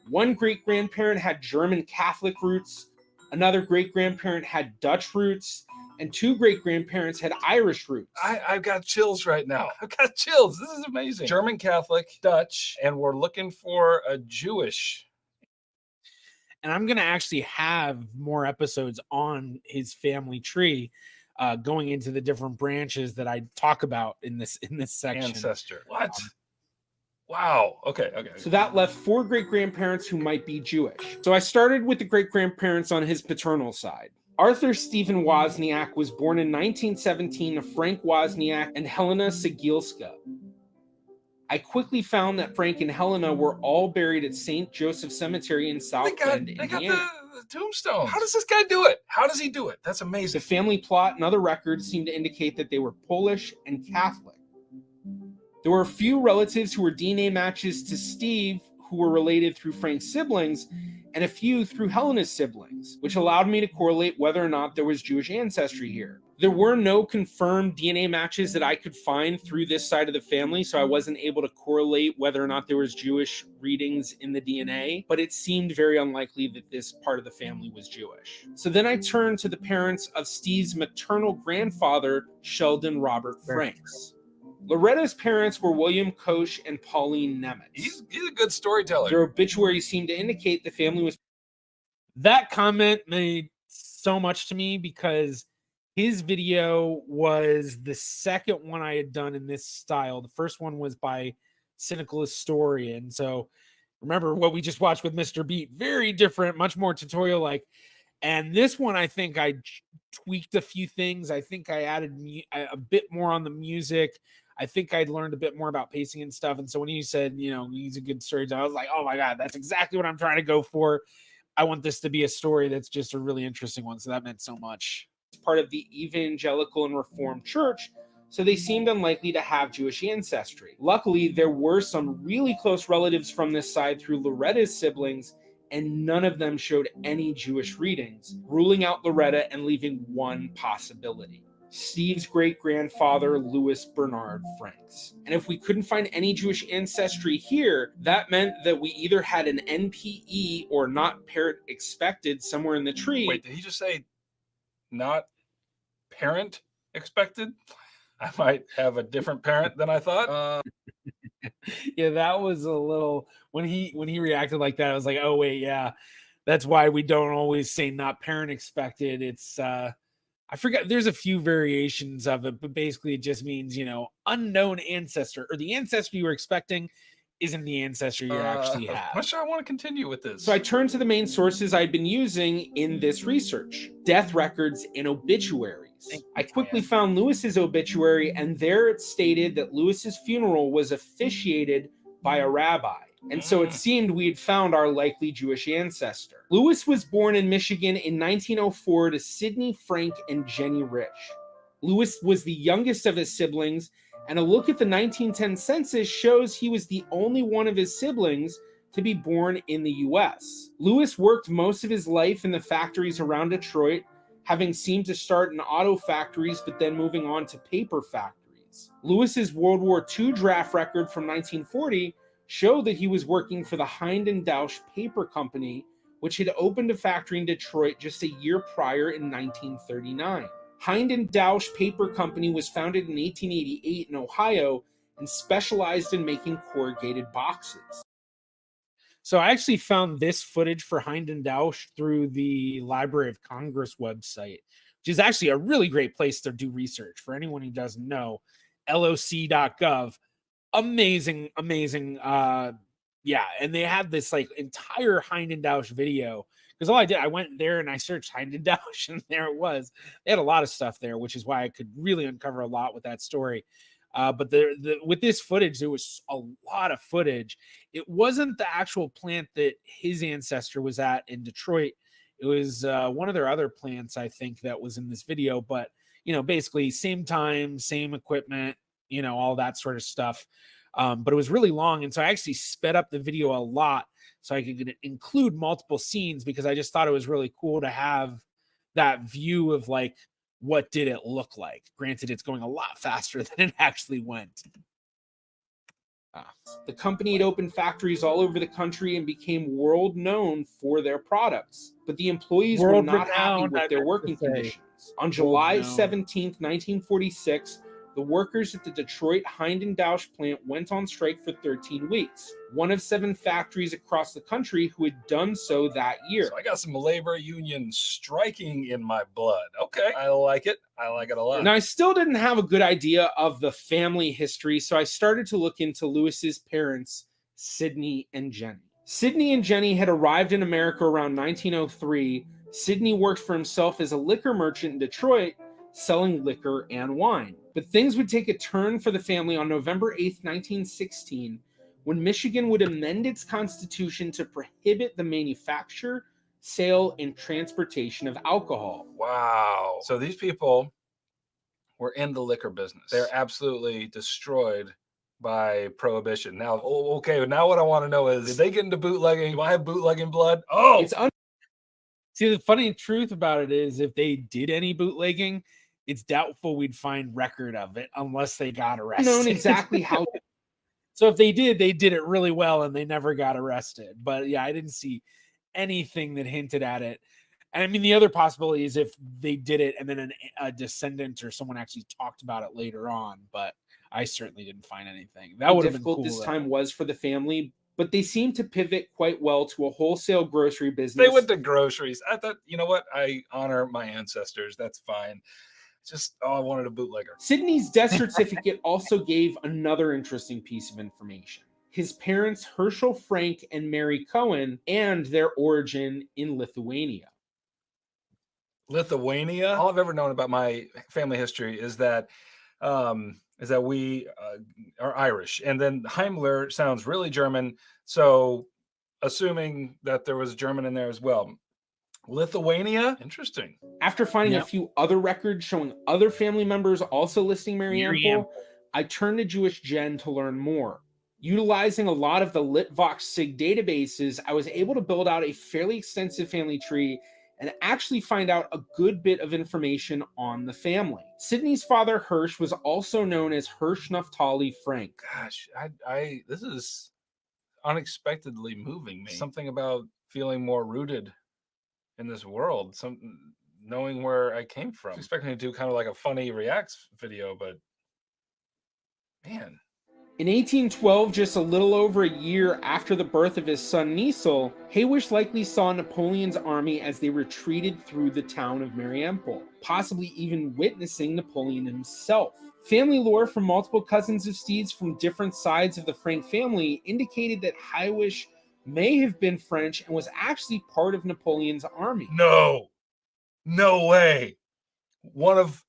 One great-grandparent had German Catholic roots, another great-grandparent had Dutch roots, and two great-grandparents had Irish roots. I've got chills right now. I've got chills. This is amazing. German Catholic, Dutch, and we're looking for a Jewish. And I'm going to actually have more episodes on his family tree, going into the different branches that I talk about in this section. Ancestor. What? Wow. Okay. Okay. So that left 4 great-grandparents who might be Jewish. So I started with the great-grandparents on his paternal side. Arthur Stephen Wozniak was born in 1917 to Frank Wozniak and Helena Sigielska. I quickly found that Frank and Helena were all buried at St. Joseph Cemetery in South Bend, Indiana. They got the tombstones. How does this guy do it? How does he do it? That's amazing. The family plot and other records seem to indicate that they were Polish and Catholic. There were a few relatives who were DNA matches to Steve, who were related through Frank's siblings, and a few through Helena's siblings, which allowed me to correlate whether or not there was Jewish ancestry here. There were no confirmed DNA matches that I could find through this side of the family, so I wasn't able to correlate whether or not there was Jewish readings in the DNA, but it seemed very unlikely that this part of the family was Jewish. So then I turned to the parents of Steve's maternal grandfather, Sheldon Robert Franks. Loretta's parents were William Koch and Pauline Nemitz. He's a good storyteller. Their obituaries seem to indicate the family was... That comment made so much to me because his video was the second one I had done in this style. The first one was by Cynical Historian. So remember what we just watched with Mr. Beat, very different, much more tutorial-like. And this one, I think I tweaked a few things. I think I added a bit more on the music. I think I'd learned a bit more about pacing and stuff. And so when you said, you know, he's a good storyteller, I was like, oh my God, that's exactly what I'm trying to go for. I want this to be a story that's just a really interesting one. So that meant so much. It's part of the Evangelical and Reformed Church, so they seemed unlikely to have Jewish ancestry. Luckily, there were some really close relatives from this side through Loretta's siblings, and none of them showed any Jewish readings, ruling out Loretta and leaving one possibility: Steve's great-grandfather, Louis Bernard Franks. And if we couldn't find any Jewish ancestry here, that meant that we either had an NPE or not parent expected somewhere in the tree. Wait, did he just say not parent expected? I might have a different parent than I thought. Yeah, that was a little... When he reacted like that, I was like, oh, wait, yeah. That's why we don't always say not parent expected. It's... I forgot, there's a few variations of it, but basically it just means, you know, unknown ancestor, or the ancestor you were expecting isn't the ancestor you actually have. I'm not sure I want to continue with this. So I turned to the main sources I'd been using in this research: death records and obituaries. I quickly found Lewis's obituary, and there it stated that Lewis's funeral was officiated by a rabbi. And so it seemed we had found our likely Jewish ancestor. Lewis was born in Michigan in 1904 to Sidney Frank and Jenny Rich. Lewis was the youngest of his siblings, and a look at the 1910 census shows he was the only one of his siblings to be born in the U.S. Lewis worked most of his life in the factories around Detroit, having seemed to start in auto factories but then moving on to paper factories. Lewis's World War II draft record from 1940 showed that he was working for the Hind and Dausch Paper Company, which had opened a factory in Detroit just a year prior in 1939. Hind and Dausch Paper Company was founded in 1888 in Ohio and specialized in making corrugated boxes. So I actually found this footage for Hind and Dausch through the Library of Congress website, which is actually a really great place to do research. For anyone who doesn't know, loc.gov. Amazing. Yeah, and they had this like entire Hind and Dausch video, because all I did, I went there and I searched Hind and Dausch, and there it was. They had a lot of stuff there, which is why I could really uncover a lot with that story. But with this footage, there was a lot of footage. It wasn't the actual plant that his ancestor was at in Detroit. It was one of their other plants, I think, that was in this video. But, you know, basically same time, same equipment, you know, all that sort of stuff. But it was really long. And so I actually sped up the video a lot so I could include multiple scenes, because I just thought it was really cool to have that view of like, what did it look like? Granted, it's going a lot faster than it actually went. The company had opened factories all over the country and became world known for their products, but the employees were not happy with their working conditions. On July 17th, 1946, the workers at the Detroit Hind-and-Dausch plant went on strike for 13 weeks, one of 7 factories across the country who had done so that year. So I got some labor union striking in my blood. Okay, I like it. I like it a lot. Now, I still didn't have a good idea of the family history, so I started to look into Lewis's parents, Sidney and Jenny. Sidney and Jenny had arrived in America around 1903. Sidney worked for himself as a liquor merchant in Detroit, selling liquor and wine. But things would take a turn for the family on November 8th, 1916, when Michigan would amend its constitution to prohibit the manufacture, sale, and transportation of alcohol. Wow. So these people were in the liquor business. They're absolutely destroyed by prohibition. Now, okay, now what I want to know is, did they get into bootlegging? Do I have bootlegging blood? Oh! See, the funny truth about it is, if they did any bootlegging, it's doubtful we'd find record of it unless they got arrested. Known exactly how. So if they did it really well and they never got arrested. But yeah, I didn't see anything that hinted at it. And I mean, the other possibility is if they did it and then a descendant or someone actually talked about it later on. But I certainly didn't find anything. That would have been cool. This time was for the family, but they seemed to pivot quite well to a wholesale grocery business. They went to groceries. I thought, you know what? I honor my ancestors. That's fine. Just, I wanted a bootlegger. Sidney's death certificate also gave another interesting piece of information. His parents, Herschel Frank and Mary Cohen, and their origin in Lithuania. Lithuania? All I've ever known about my family history is that we are Irish. And then Heimler sounds really German. So assuming that there was German in there as well. Lithuania? Interesting. After finding a few other records showing other family members also listing Mariampol, I turned to Jewish Gen to learn more. Utilizing a lot of the Litvox SIG databases, I was able to build out a fairly extensive family tree and actually find out a good bit of information on the family. Sidney's father, Hirsch, was also known as Hirsch Naphtali Frank. Gosh, this is unexpectedly moving me. Something about feeling more rooted in this world, knowing where I came from. I was expecting to do kind of like a funny reacts video, but man. In 1812, just a little over a year after the birth of his son Niesel, Haywish likely saw Napoleon's army as they retreated through the town of Mariampol, possibly even witnessing Napoleon himself. Family lore from multiple cousins of Steve's from different sides of the Frank family indicated that Haywish may have been French and was actually part of Napoleon's army. No way. One of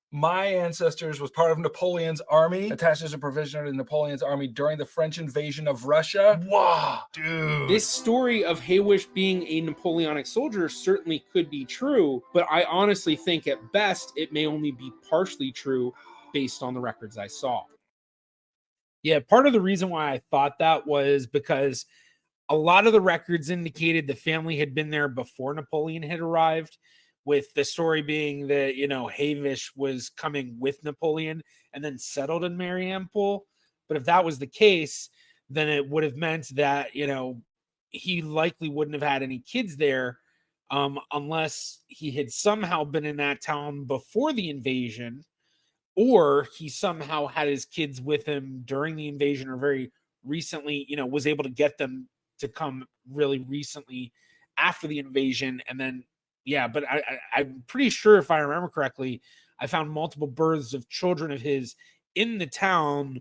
my ancestors was part of Napoleon's army, attached as a provisioner to Napoleon's army during the French invasion of Russia. Wow, dude. This story of Haywish being a Napoleonic soldier certainly could be true, but I honestly think at best it may only be partially true based on the records I saw. Yeah, part of the reason why I thought that was because a lot of the records indicated the family had been there before Napoleon had arrived, with the story being that, Haywish was coming with Napoleon and then settled in Mariampol. But if that was the case, then it would have meant that, he likely wouldn't have had any kids there unless he had somehow been in that town before the invasion, or he somehow had his kids with him during the invasion or very recently, was able to get them to come really recently after the invasion. And then, but I'm pretty sure, if I remember correctly, I found multiple births of children of his in the town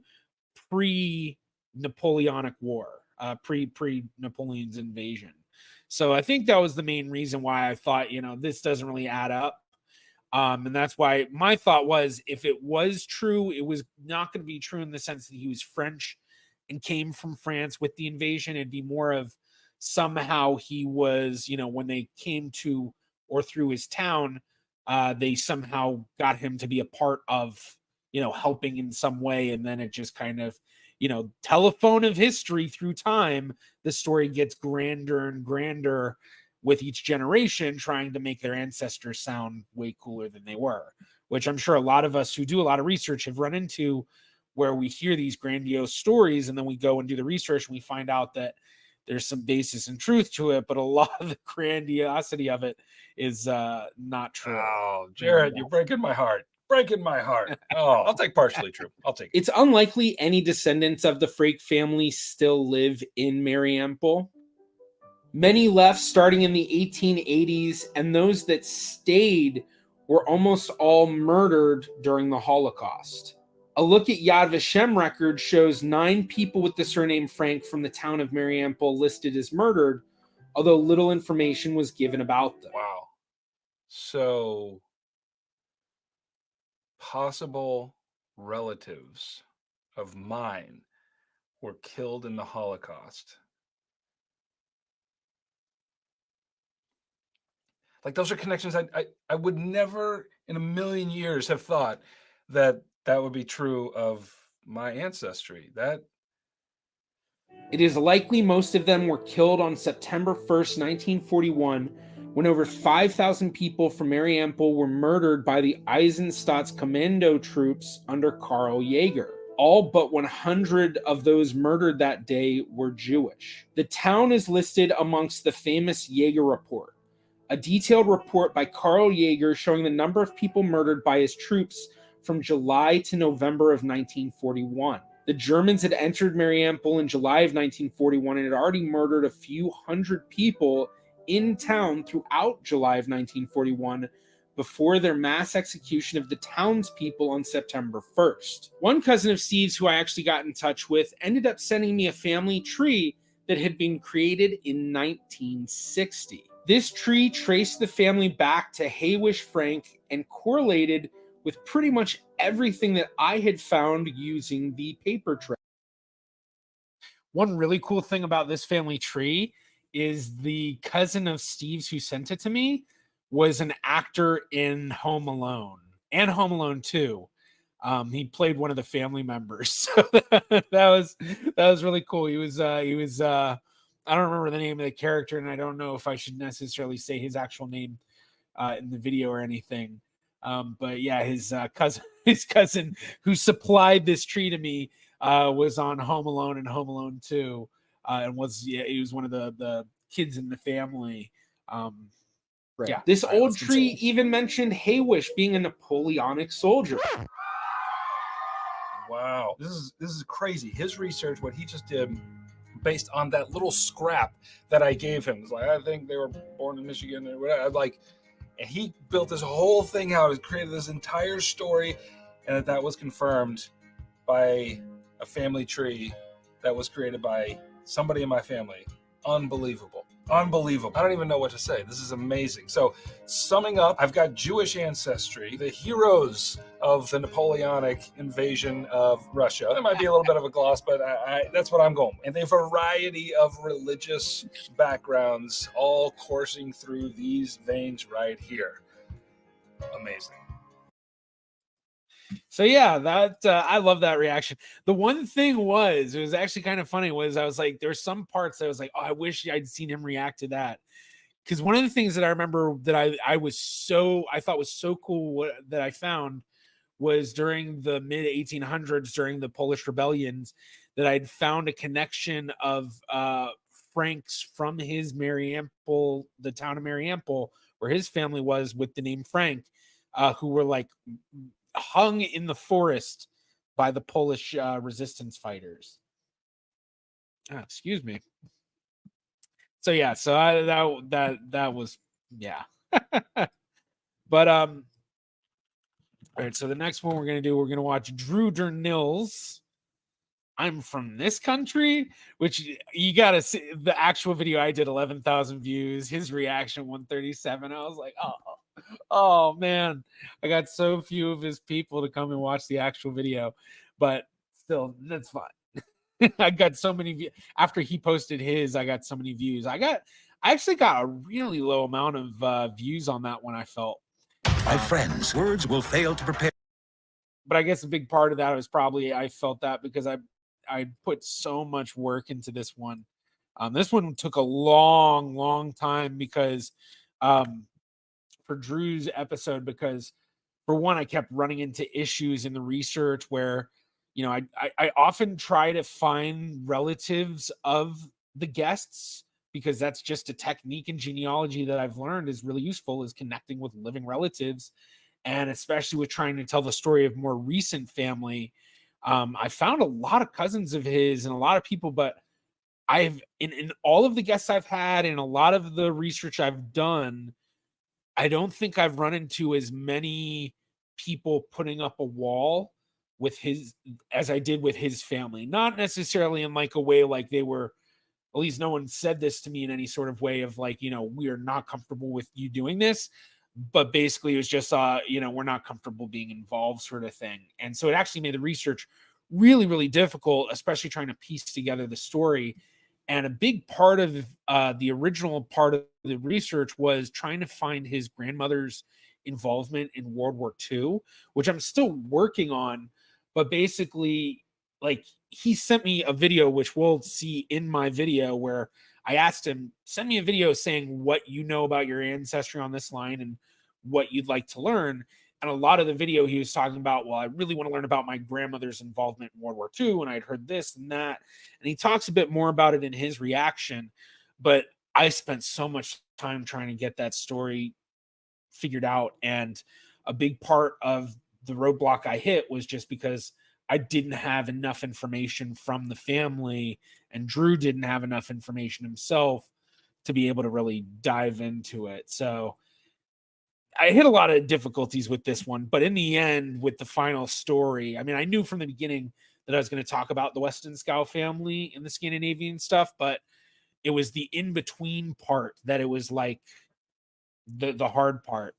pre-Napoleonic War, pre-Napoleon's invasion. So I think that was the main reason why I thought, this doesn't really add up. And that's why my thought was, if it was true, it was not going to be true in the sense that he was French and came from France with the invasion. It'd be more of somehow he was, when they came to or through his town, they somehow got him to be a part of, helping in some way. And then it just kind of, telephone of history through time, the story gets grander and grander with each generation, trying to make their ancestors sound way cooler than they were, which I'm sure a lot of us who do a lot of research have run into, where we hear these grandiose stories and then we go and do the research and we find out that there's some basis and truth to it, but a lot of the grandiosity of it is not true. Oh, Jared, you're breaking my heart. breaking my heart. Oh, I'll take partially true. I'll take it. It's unlikely any descendants of the Frake family still live in Mariampol. Many left starting in the 1880s, and those that stayed were almost all murdered during the Holocaust. A look at Yad Vashem record shows 9 people with the surname Frank from the town of Mariampol listed as murdered, although little information was given about them. Wow. So, possible relatives of mine were killed in the Holocaust. Like, those are connections I would never in a million years have thought that would be true of my ancestry. It is likely most of them were killed on September 1st, 1941, when over 5,000 people from Mariampol were murdered by the Eisenstadt's commando troops under Karl Jaeger. All but 100 of those murdered that day were Jewish. The town is listed amongst the famous Jaeger Report, a detailed report by Karl Jaeger showing the number of people murdered by his troops from July to November of 1941. The Germans had entered Mariampol in July of 1941 and had already murdered a few hundred people in town throughout July of 1941 before their mass execution of the townspeople on September 1st. One cousin of Steve's who I actually got in touch with ended up sending me a family tree that had been created in 1960. This tree traced the family back to Haywish Frank and correlated with pretty much everything that I had found using the paper trail. One really cool thing about this family tree is the cousin of Steve's who sent it to me was an actor in Home Alone and Home Alone 2. He played one of the family members. So that was really cool. He was I don't remember the name of the character, and I don't know if I should necessarily say his actual name in the video or anything. But yeah, his cousin who supplied this tree to me was on Home Alone and Home Alone 2, and he was one of the kids in the family. Right. Yeah, this old tree even mentioned Haywish being a Napoleonic soldier. Wow, this is crazy. His research, what he just did, based on that little scrap that I gave him, it's like, I think they were born in Michigan or whatever. Like, and he built this whole thing out. He created this entire story, and that was confirmed by a family tree that was created by somebody in my family. Unbelievable. Unbelievable. I don't even know what to say. This is amazing. So, summing up, I've got Jewish ancestry, the heroes of the Napoleonic invasion of Russia. There might be a little bit of a gloss, but that's what I'm going with. And a variety of religious backgrounds all coursing through these veins right here. Amazing. So yeah, that I love that reaction. The one thing was, it was actually kind of funny, was I was like, there's some parts that I was like, oh, I wish I'd seen him react to that. Because one of the things that I remember that I thought was so cool that I found was during the mid 1800s, during the Polish rebellions, that I'd found a connection of Franks from his Mariampol, the town of Mariampol, where his family was, with the name Frank, who were like hung in the forest by the Polish resistance fighters. Excuse me. So yeah, so that was, yeah. But all right, so the next one we're gonna watch Drew Durnil's I'm From This Country, which you gotta see the actual video. I did 11,000 views. His reaction 137. I was like, oh man, I got so few of his people to come and watch the actual video, but still, that's fine. I got so many views after he posted his. I got so many views. I actually got a really low amount of views on that one. I felt, my friends, words will fail to prepare. But I guess a big part of that was probably I felt that because I put so much work into this one. This one took a long time because for Drew's episode, because for one, I kept running into issues in the research where, you know, I often try to find relatives of the guests, because that's just a technique in genealogy that I've learned is really useful, is connecting with living relatives. And especially with trying to tell the story of more recent family, I found a lot of cousins of his and a lot of people, but I've in all of the guests I've had and a lot of the research I've done, I don't think I've run into as many people putting up a wall with his as I did with his family. Not necessarily in like a way like they were, at least no one said this to me in any sort of way of like, you know, we are not comfortable with you doing this. But basically it was just, you know, we're not comfortable being involved sort of thing. And so it actually made the research really, really difficult, especially trying to piece together the story. And a big part of the original part of the research was trying to find his grandmother's involvement in World War II, which I'm still working on. But basically, like, he sent me a video, which we'll see in my video, where I asked him, send me a video saying what you know about your ancestry on this line and what you'd like to learn. And a lot of the video he was talking about, well, I really want to learn about my grandmother's involvement in World War II, and I'd heard this and that. And he talks a bit more about it in his reaction. But I spent so much time trying to get that story figured out. And a big part of the roadblock I hit was just because I didn't have enough information from the family, and Drew didn't have enough information himself to be able to really dive into it. So I hit a lot of difficulties with this one, but in the end, with the final story, I mean, I knew from the beginning that I was going to talk about the Westenskau family and the Scandinavian stuff, but it was the in-between part that it was like the hard part.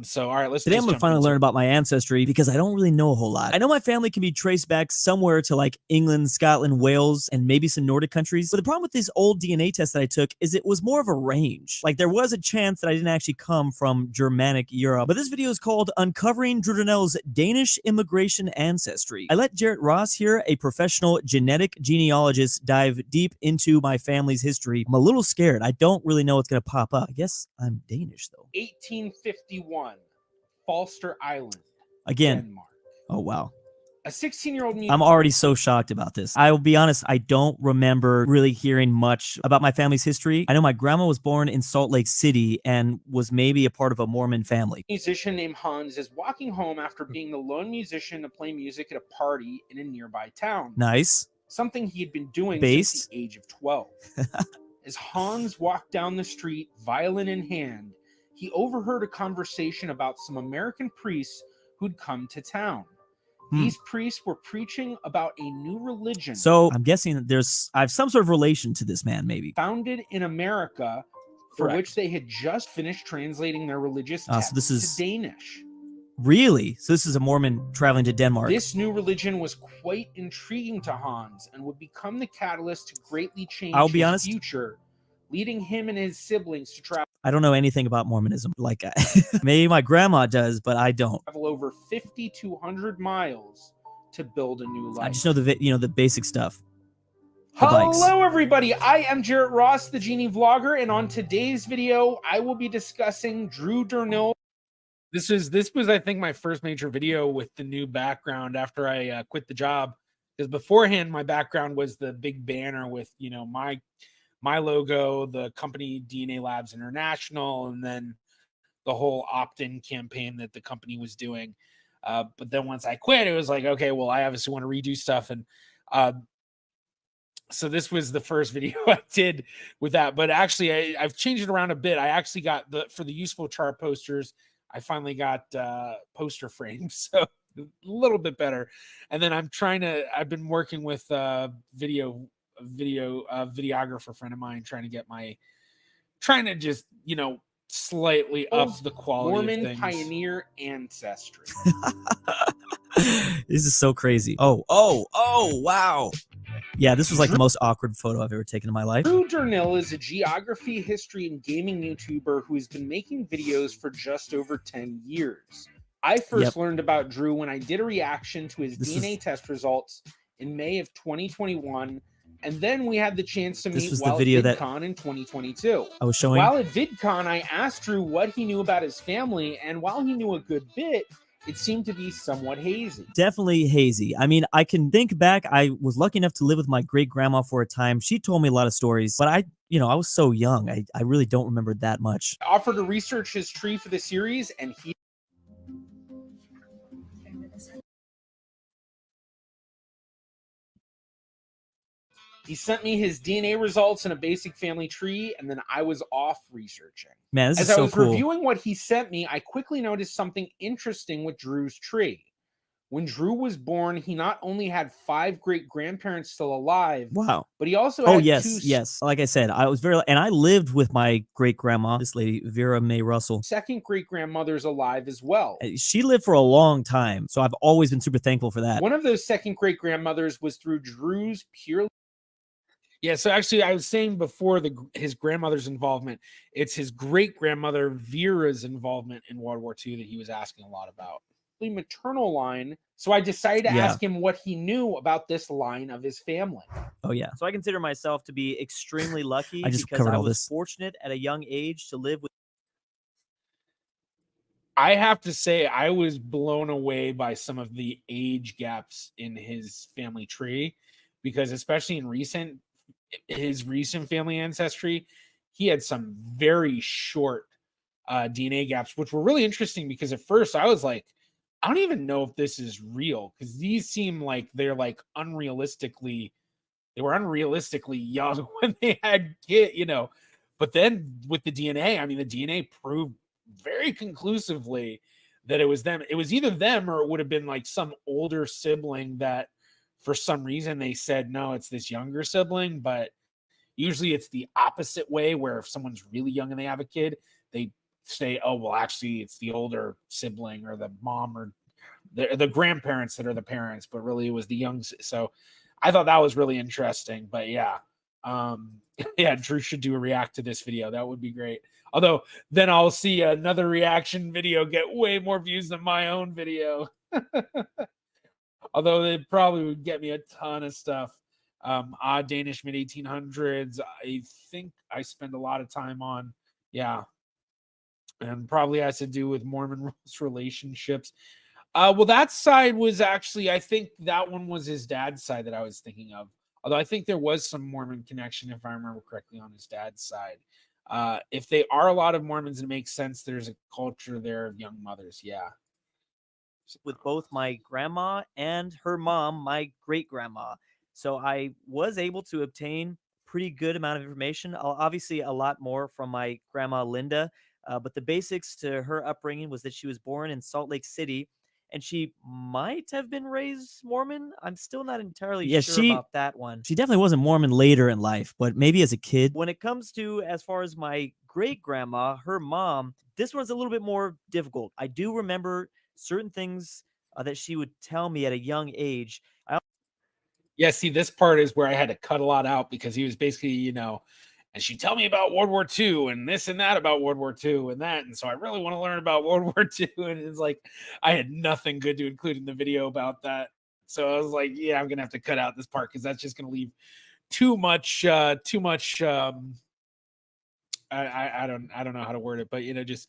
So all right, Today I'm going to finally learn about my ancestry because I don't really know a whole lot. I know my family can be traced back somewhere to like England, Scotland, Wales, and maybe some Nordic countries. But the problem with this old DNA test that I took is it was more of a range. Like there was a chance that I didn't actually come from Germanic Europe. But this video is called Uncovering Drew Durnil's Danish Immigration Ancestry. I let Jarrett Ross here, a professional genetic genealogist, dive deep into my family's history. I'm a little scared. I don't really know what's going to pop up. I guess I'm Danish though. 1851. Falster Island, again, Denmark. Oh wow. A 16-year-old I'm already so shocked about this. I will be honest, I don't remember really hearing much about my family's history. I know my grandma was born in Salt Lake City and was maybe a part of a Mormon family. A musician named Hans is walking home after being the lone musician to play music at a party in a nearby town. Nice. Something he had been doing Based. since the age of 12. As Hans walked down the street, violin in hand, he overheard a conversation about some American priests who'd come to town. These priests were preaching about a new religion. So I'm guessing that I have some sort of relation to this man, maybe. Founded in America, for Correct. which they had just finished translating their religious So texts this is to Danish. Really? So this is a Mormon traveling to Denmark. This new religion was quite intriguing to Hans and would become the catalyst to greatly change I'll be his honest, future, leading him and his siblings to travel I don't know anything about Mormonism. Like, maybe my grandma does, but I don't. over 5,200 miles to build a new life. I just know the basic stuff. The bikes. Hello, everybody. I am Jarrett Ross, the GeneaVlogger, and on today's video, I will be discussing Drew Durnil. This was, I think, my first major video with the new background after I quit the job. Because beforehand, my background was the big banner with, you know, my logo, the company DNA Labs International, and then the whole opt-in campaign that the company was doing. But then once I quit, it was like, okay, well, I obviously want to redo stuff. And so this was the first video I did with that. But actually, I've changed it around a bit. I actually got for the useful chart posters, I finally got poster frames. So a little bit better. And then I've been working with videographer friend of mine trying to just, you know, slightly up the quality Mormon of things. pioneer ancestry. This is so crazy. Oh, wow. Yeah, this was like the most awkward photo I've ever taken in my life. Drew Durnil is a geography, history, and gaming YouTuber who has been making videos for just over 10 years. I first learned about Drew when I did a reaction to his DNA test results in May of 2021, and then we had the chance to meet while at VidCon in 2022. I was showing. While at VidCon, I asked Drew what he knew about his family, and while he knew a good bit, it seemed to be somewhat hazy. Definitely hazy. I mean, I can think back. I was lucky enough to live with my great grandma for a time. She told me a lot of stories, but I was so young. I really don't remember that much. I offered to research his tree for the series, and he... He sent me his DNA results in a basic family tree, and then I was off researching. Man, this As is so I was cool. reviewing what he sent me, I quickly noticed something interesting with Drew's tree. When Drew was born, he not only had 5 great-grandparents still alive, Wow. but he also Oh, had yes. Like I said, I was and I lived with my great-grandma, this lady, Vera Mae Russell. second great-grandmothers alive as well. She lived for a long time, so I've always been super thankful for that. One of those second great-grandmothers was through Drew's pure. Yeah, so actually, I was saying before his grandmother's involvement, it's his great-grandmother Vera's involvement in World War II that he was asking a lot about. The maternal line, so I decided to ask him what he knew about this line of his family. Oh, yeah. So I consider myself to be extremely lucky I just because covered I all was this. fortunate at a young age to live with. I have to say, I was blown away by some of the age gaps in his family tree, because especially in his recent family ancestry, he had some very short DNA gaps, which were really interesting, because at first I was like, I don't even know if this is real, because these seem like they're like unrealistically young when they had kids, but then with the DNA, I mean, the DNA proved very conclusively that it was them. It was either them, or it would have been like some older sibling that for some reason they said, no, it's this younger sibling. But usually it's the opposite way, where if someone's really young and they have a kid, they say, oh, well, actually it's the older sibling or the mom or the grandparents that are the parents, but really it was the young. So I thought that was really interesting. But yeah, yeah, Drew should do a react to this video. That would be great. Although then I'll see another reaction video get way more views than my own video. Although it probably would get me a ton of stuff. Odd Danish mid-1800s, I think I spend a lot of time on. Yeah. And probably has to do with Mormon relationships. Well, that side was actually, I think that one was his dad's side that I was thinking of. Although I think there was some Mormon connection, if I remember correctly, on his dad's side. If they are a lot of Mormons, it makes sense. There's a culture there of young mothers. Yeah. With both my grandma and her mom, my great-grandma. So I was able to obtain pretty good amount of information. Obviously, a lot more from my grandma, Linda. But the basics to her upbringing was that she was born in Salt Lake City, and she might have been raised Mormon. I'm still not entirely sure about that one. She definitely wasn't Mormon later in life, but maybe as a kid. When it comes to, as far as my great-grandma, her mom, this one's a little bit more difficult. I do remember certain things that she would tell me at a young age. Yeah, see, this part is where I had to cut a lot out, because he was basically, and she'd tell me about World War II and this and that about World War II and that. And so I really want to learn about World War II. And it's like, I had nothing good to include in the video about that. So I was like, yeah, I'm going to have to cut out this part, because that's just going to leave too much, I don't know how to word it, but, just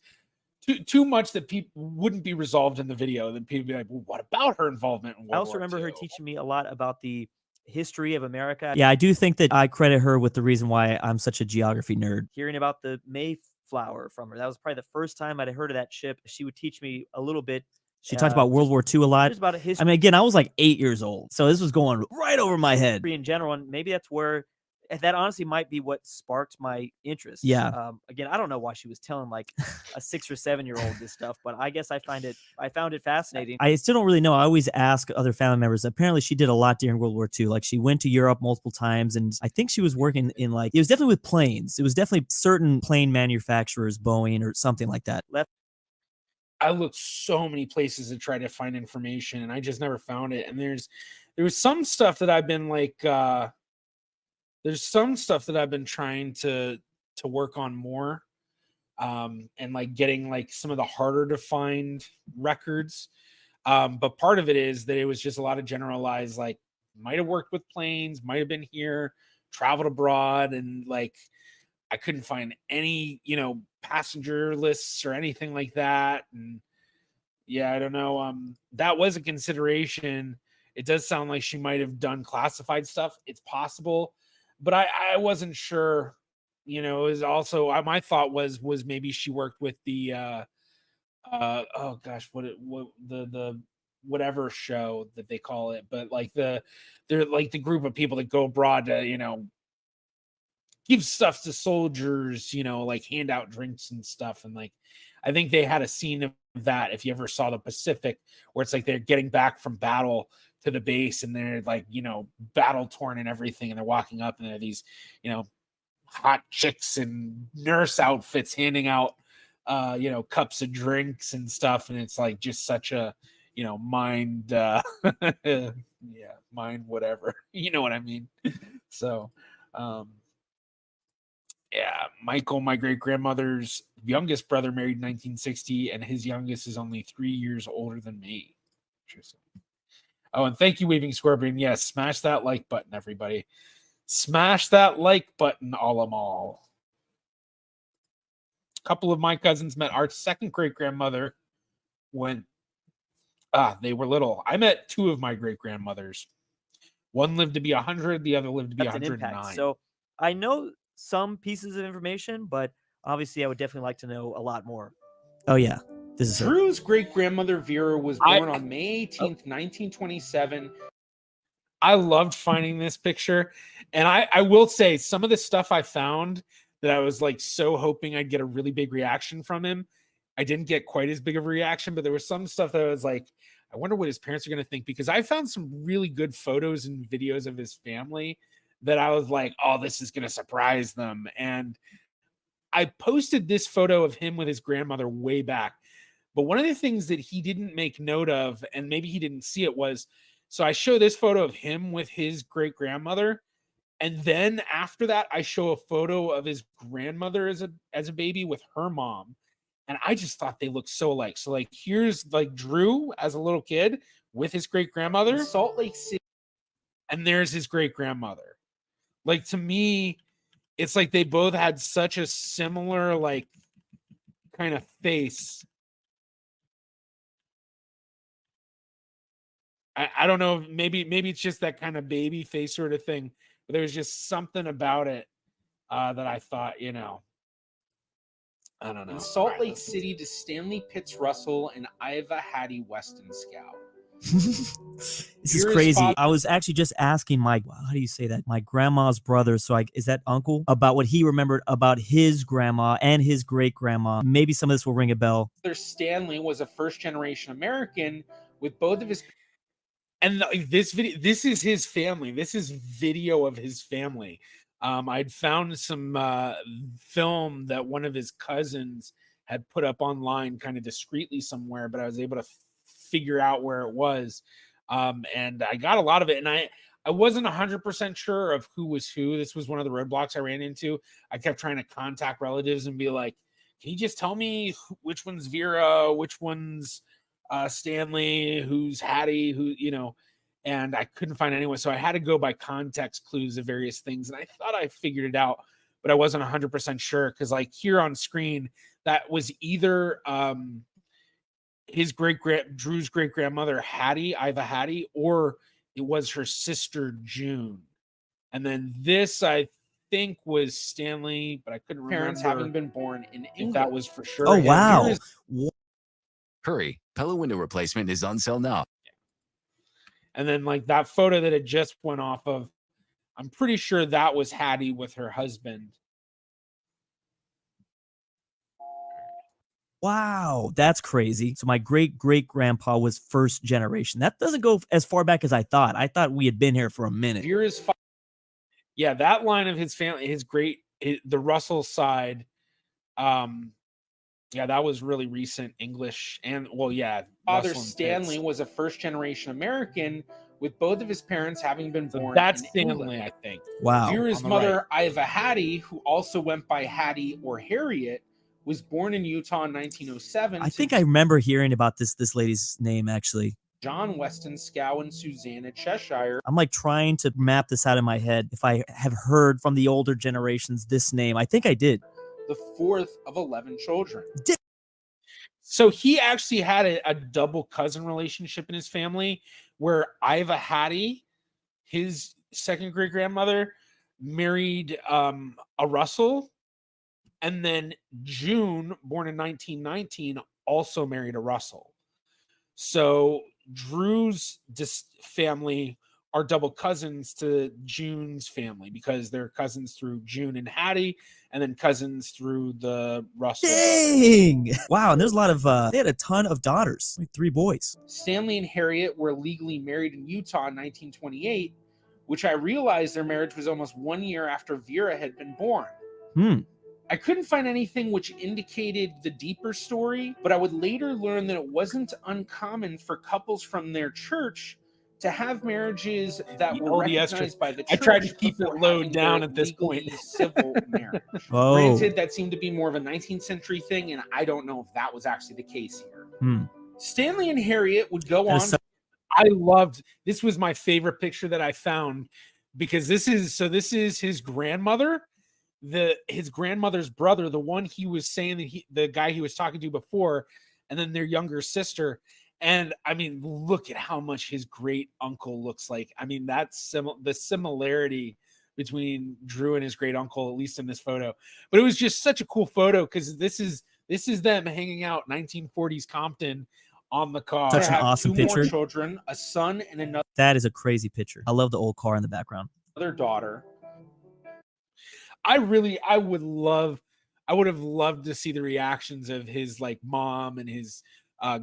too much that people wouldn't be resolved in the video. Then people be like, well, what about her involvement in World War II? I also remember her teaching me a lot about the history of America. Yeah, I do think that I credit her with the reason why I'm such a geography nerd. Hearing about the Mayflower from her. That was probably the first time I'd heard of that ship. She would teach me a little bit. She talked about World War II a lot. Just about history. I mean, again, I was like 8 years old, so this was going right over my head. In general, and maybe that's where that honestly might be what sparked my interest. Yeah. Again, I don't know why she was telling like a 6 or 7 year old this stuff, but I guess I found it fascinating. I still don't really know. I always ask other family members. Apparently, she did a lot during World War II. Like, she went to Europe multiple times, and I think she was working in it was definitely with planes. It was definitely certain plane manufacturers, Boeing or something like that. I looked so many places to try to find information, and I just never found it. And there was some stuff that I've been like, there's some stuff that I've been trying to work on more, and like getting like some of the harder to find records. But part of it is that it was just a lot of generalized, like, might have worked with planes, might have been here, traveled abroad, and like I couldn't find any, passenger lists or anything like that. And yeah, I don't know. That was a consideration. It does sound like she might have done classified stuff. It's possible, but I wasn't sure. It was also my thought was maybe she worked with the the whatever show that they call it, but like they're like the group of people that go abroad to, you know, give stuff to soldiers, you know, like hand out drinks and stuff. And like, I think they had a scene of that, if you ever saw the Pacific, where it's like they're getting back from battle to the base and they're like, you know, battle torn and everything. And they're walking up and there are these, you know, hot chicks in nurse outfits handing out, you know, cups of drinks and stuff. And it's like just such a, you know, mind, yeah, mind whatever, you know what I mean? So, yeah, Michael, my great-grandmother's youngest brother, married in 1960, and his youngest is only 3 years older than me. Interesting. Oh, and thank you, Waving Scorpion. Yes, smash that like button, everybody. Smash that like button, all. A couple of my cousins met our second great-grandmother when they were little. I met 2 of my great-grandmothers. One lived to be 100, the other lived to be That's an 109. impact. So I know some pieces of information, but obviously I would definitely like to know a lot more. Oh yeah, this is her. Drew's great-grandmother Vera was born on May 18th, 1927. I loved finding this picture, and I will say some of the stuff I found that I was like so hoping I'd get a really big reaction from him, I didn't get quite as big of a reaction, but there was some stuff that I was like, I wonder what his parents are going to think, because I found some really good photos and videos of his family that I was like, oh, this is going to surprise them. And I posted this photo of him with his grandmother way back. But one of the things that he didn't make note of, and maybe he didn't see it, was, so I show this photo of him with his great grandmother. And then after that, I show a photo of his grandmother as a baby with her mom. And I just thought they looked so alike. So like, here's like Drew as a little kid with his great grandmother, Salt Lake City, and there's his great grandmother. Like, to me, it's like they both had such a similar, like, kind of face. I don't know, maybe it's just that kind of baby face sort of thing, but there was just something about it that I thought, you know, I don't know. In Salt Lake City to Stanley Pitts Russell and Iva Hattie Weston Scout. This is crazy. I was actually just asking my, how do you say that? My grandma's brother. So is that uncle? About what he remembered about his grandma and his great grandma. Maybe some of this will ring a bell. Stanley was a first-generation American with both of his. And this video, this is his family. This is video of his family. I'd found some film that one of his cousins had put up online kind of discreetly somewhere, but I was able to figure out where it was. And I got a lot of it. And I wasn't 100% sure of who was who. This was one of the roadblocks I ran into. I kept trying to contact relatives and be like, can you just tell me which one's Vera, which one's Stanley, who's Hattie, who, you know, and I couldn't find anyone. So I had to go by context clues of various things. And I thought I figured it out, but I wasn't 100% sure. Cause like here on screen, that was either his Drew's great grandmother, Hattie, Iva Hattie, or it was her sister, June. And then this, I think, was Stanley, but I couldn't remember. Parents having been born in England. That was for sure. Oh, wow. Hurry, pillow window replacement is on sale now. And then like that photo that it just went off of, I'm pretty sure that was Hattie with her husband. Wow, that's crazy. So my great-great-grandpa was first generation. That doesn't go as far back as I thought. I thought we had been here for a minute. Yeah, that line of his family, the Russell side, yeah, that was really recent English. And well, yeah, Father Stanley was a first-generation American with both of his parents having been born That's in Stanley, England. I think. Wow. Vera's mother, Iva Hattie, who also went by Hattie or Harriet, was born in Utah in 1907. I think I remember hearing about this lady's name, actually. John Weston Scow and Susanna Cheshire. I'm like trying to map this out in my head. If I have heard from the older generations this name, I think I did. The fourth of 11 children. So he actually had a double cousin relationship in his family where Iva Hattie, his second great grandmother, married a Russell. And then June, born in 1919, also married a Russell. So Drew's family are double cousins to June's family because they're cousins through June and Hattie, and then cousins through the Russell. Dang! Wow, and there's a lot of, they had a ton of daughters, like 3 boys. Stanley and Harriet were legally married in Utah in 1928, which I realized their marriage was almost 1 year after Vera had been born. I couldn't find anything which indicated the deeper story, but I would later learn that it wasn't uncommon for couples from their church to have marriages that were recognized by the church. I tried to keep it low down at this point. Civil marriage. Oh. Granted, that seemed to be more of a 19th century thing, and I don't know if that was actually the case here. Stanley and Harriet would go on. I loved, this was my favorite picture that I found, because this is his grandmother, his grandmother's brother, the one he was saying that the guy he was talking to before, and then their younger sister. And I mean, look at how much his great uncle looks like. I mean, that's the similarity between Drew and his great uncle, at least in this photo. But it was just such a cool photo, because this is them hanging out 1940s Compton on the car. Such an awesome picture. 2 more children, a son and another. That is a crazy picture. I love the old car in the background. Another daughter. I would have loved to see the reactions of his like mom and his